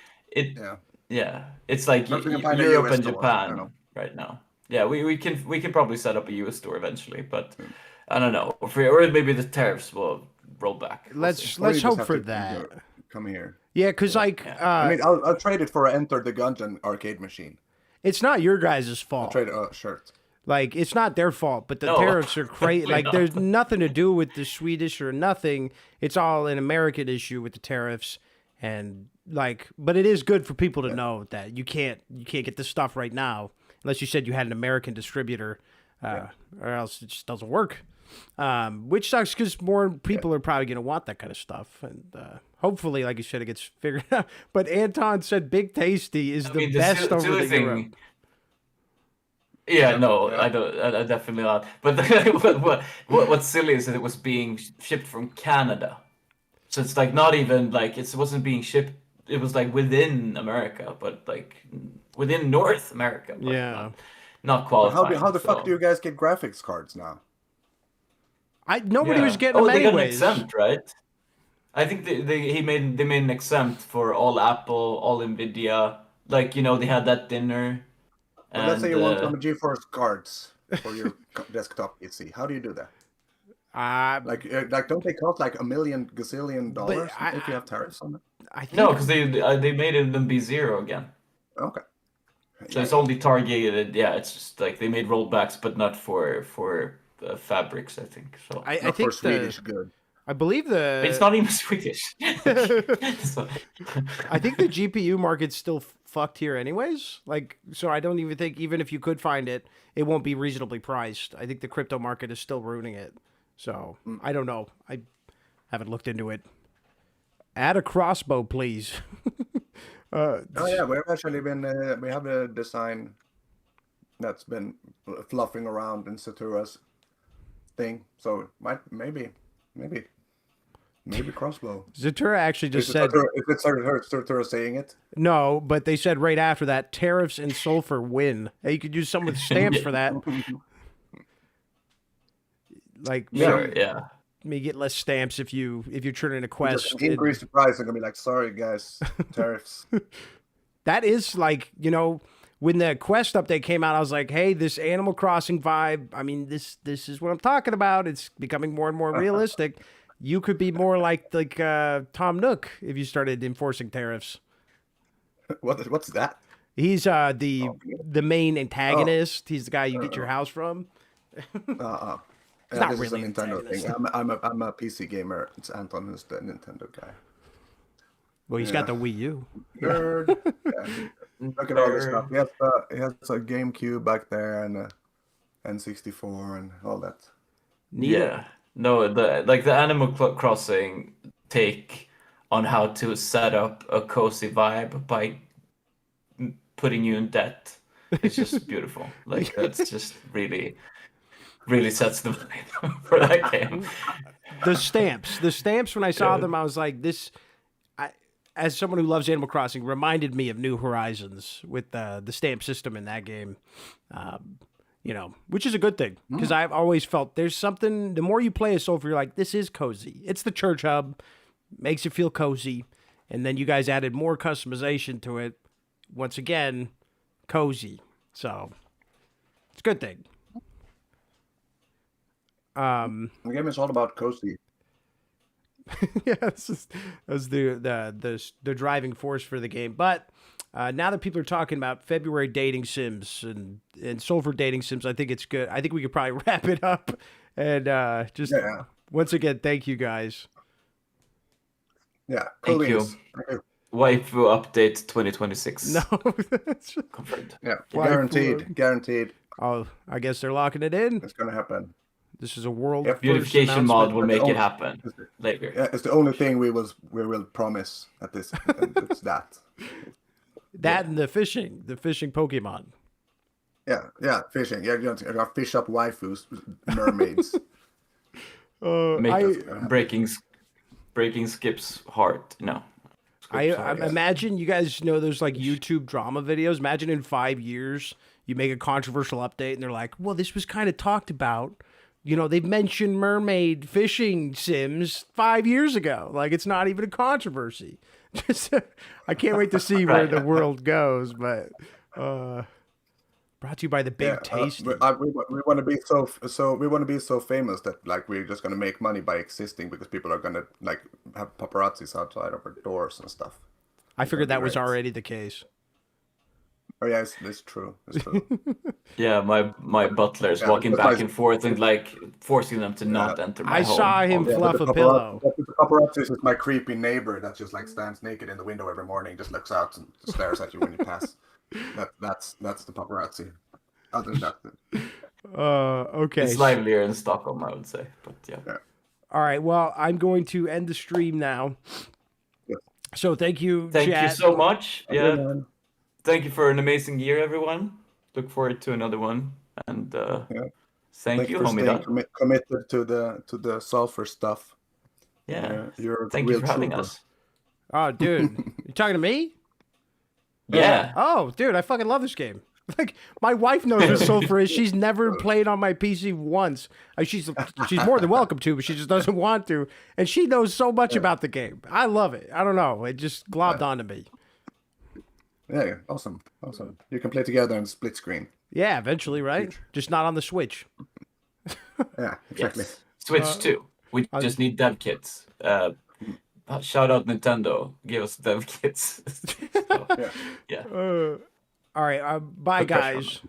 C: Yeah, it's like Europe and Japan right now. Yeah, we can probably set up a US store eventually, but I don't know. Or maybe the tariffs will roll back.
A: Let's
B: Or you just
A: hope
B: have
A: for
B: to
A: that.
B: Come here.
A: Yeah, because like
B: I mean, I'll trade it for an Enter the Gungeon arcade machine.
A: it's not your guys' fault.
B: I'll trade a shirt.
A: Like, it's not their fault, but the
C: No,
A: tariffs are crazy. Like,
C: not.
A: there's nothing to do with the Swedish or nothing. It's all an American issue with the tariffs. And, like, but it is good for people to know that you can't get this stuff right now unless you said you had an American distributor, or else it just doesn't work. Which sucks because more people are probably going to want that kind of stuff. And hopefully, like you said, it gets figured out. But Anton said Big Tasty is the best over the Europe.
C: Yeah, no, I don't. I definitely not. But what's silly is that it was being shipped from Canada, so it's like not even like it wasn't being shipped. It was like within America, but like within North America. But
A: Yeah.
C: not qualified.
B: How the fuck do you guys get graphics cards now?
A: Nobody was getting them
C: they got an
A: anyways.
C: exempt, right? I think they made an exempt for all Apple, all Nvidia. Like they had that dinner.
B: Well, let's say you want some GeForce cards for your desktop PC. How do you do that? Like don't they cost like $1 million gazillion if you have tariffs on them?
A: I think,
C: No, because they made them be zero again.
B: Okay.
C: So it's only targeted. Yeah, it's just like they made rollbacks, but not for fabrics. I think so.
A: I
B: Not
A: think
B: for Swedish good.
A: I believe
C: It's not even Swedish. So-
A: I think the GPU market's still fucked here anyways. Like, so I don't even think, even if you could find it, it won't be reasonably priced. I think the crypto market is still ruining it. So I don't know. I haven't looked into it. Add a crossbow, please.
B: Oh yeah, we've actually been we have a design that's been fluffing around in Satura's thing. So maybe crossbow.
A: Zatura actually just
B: Is
A: said
B: it Satura saying it?
A: no, but they said right after that, tariffs and sulfur win. Hey, you could use some with stamps for that. Like,
C: Sure, yeah.
A: may get less stamps if you're turning a quest.
B: Just increase the price and gonna be like, sorry guys, tariffs.
A: That is like, when the Quest update came out, I was like, hey, this Animal Crossing vibe, I mean, this is what I'm talking about. It's becoming more and more realistic. You could be more like Tom Nook if you started enforcing tariffs.
B: What's that?
A: He's the main antagonist. He's the guy you get your house from. He's
B: Yeah,
A: not
B: this
A: really
B: is a Nintendo
A: antagonist.
B: thing. I'm a PC gamer. It's Anton who's the Nintendo guy.
A: Well, he's got the Wii U.
B: Nerd. Yeah. Look at all this stuff. He has a GameCube back there and a N64 and all that.
C: Yeah. No, the Animal Crossing take on how to set up a cozy vibe by putting you in debt. It's just beautiful. Like that's just really sets the vibe for that game.
A: The stamps. When I saw them, I was like, this. As someone who loves Animal Crossing, reminded me of New Horizons with the stamp system in that game. Which is a good thing because I've always felt there's something. The more you play a Sulfur, you're like, this is cozy. It's the church hub, makes you feel cozy, and then you guys added more customization to it. Once again, cozy. So it's a good thing.
B: The game is all about cozy.
A: Yeah, that's the driving force for the game. But now that people are talking about February dating sims and Sulfur dating sims, I think it's good. I think we could probably wrap it up. And once again, thank you guys.
B: Yeah,
C: Thank you. Waifu update 2026.
A: No,
C: Confirmed.
B: Yeah, guaranteed.
A: Oh, I guess they're locking it in.
B: It's gonna happen.
A: This is a world
B: Yep.
A: first
C: Beautification mod will make
B: It's
C: it happen later.
B: Yeah, it's the only thing we will promise at this. It's that.
A: That and the fishing Pokemon.
B: Yeah, fishing. Yeah, you're gonna fish up waifus, mermaids.
C: Breaking Skip's heart. No.
A: I imagine you guys know those like YouTube drama videos. Imagine in 5 years you make a controversial update and they're like, well, this was kind of talked about. They've mentioned mermaid fishing sims 5 years ago. Like, it's not even a controversy. I can't wait to see where the world goes. But brought to you by the Big Tasty.
B: We want to be we want to be so famous that like we're just gonna make money by existing because people are gonna like have paparazzis outside of our doors and stuff.
A: I figured that was already the case.
B: Oh yeah, it's true. It's true.
C: Yeah, my butler's walking back and forth and like forcing them to not enter my home.
A: I saw him fluff a pillow.
B: The paparazzi is my creepy neighbor that just like stands naked in the window every morning, just looks out and stares at you when you pass. That's the paparazzi. Other than that.
A: Okay.
C: It's livelier in Stockholm, I would say. But yeah.
A: All right. Well, I'm going to end the stream now.
B: Yes.
A: So thank you.
C: Thank
A: chat.
C: you so much. Yeah.
B: Okay,
C: Thank you for an amazing year, everyone. Look forward to another one. And thank you,
B: for
C: homie.
B: staying committed to the sulfur stuff.
C: Yeah.
B: You're
C: Thank you for having us.
A: Oh, dude. You talking to me?
C: Yeah.
A: Oh, dude, I fucking love this game. Like, my wife knows what Sulfur is. She's never played on my PC once. She's more than welcome to, but she just doesn't want to. And she knows so much about the game. I love it. I don't know. It just globbed onto me.
B: Yeah, awesome. You can play together in split screen.
A: Yeah, eventually, right? Just not on the Switch.
B: Yeah, exactly.
C: Yes. Switch 2. We just need dev kits. Shout out Nintendo. Give us dev kits. So, yeah.
A: All right. Bye, guys.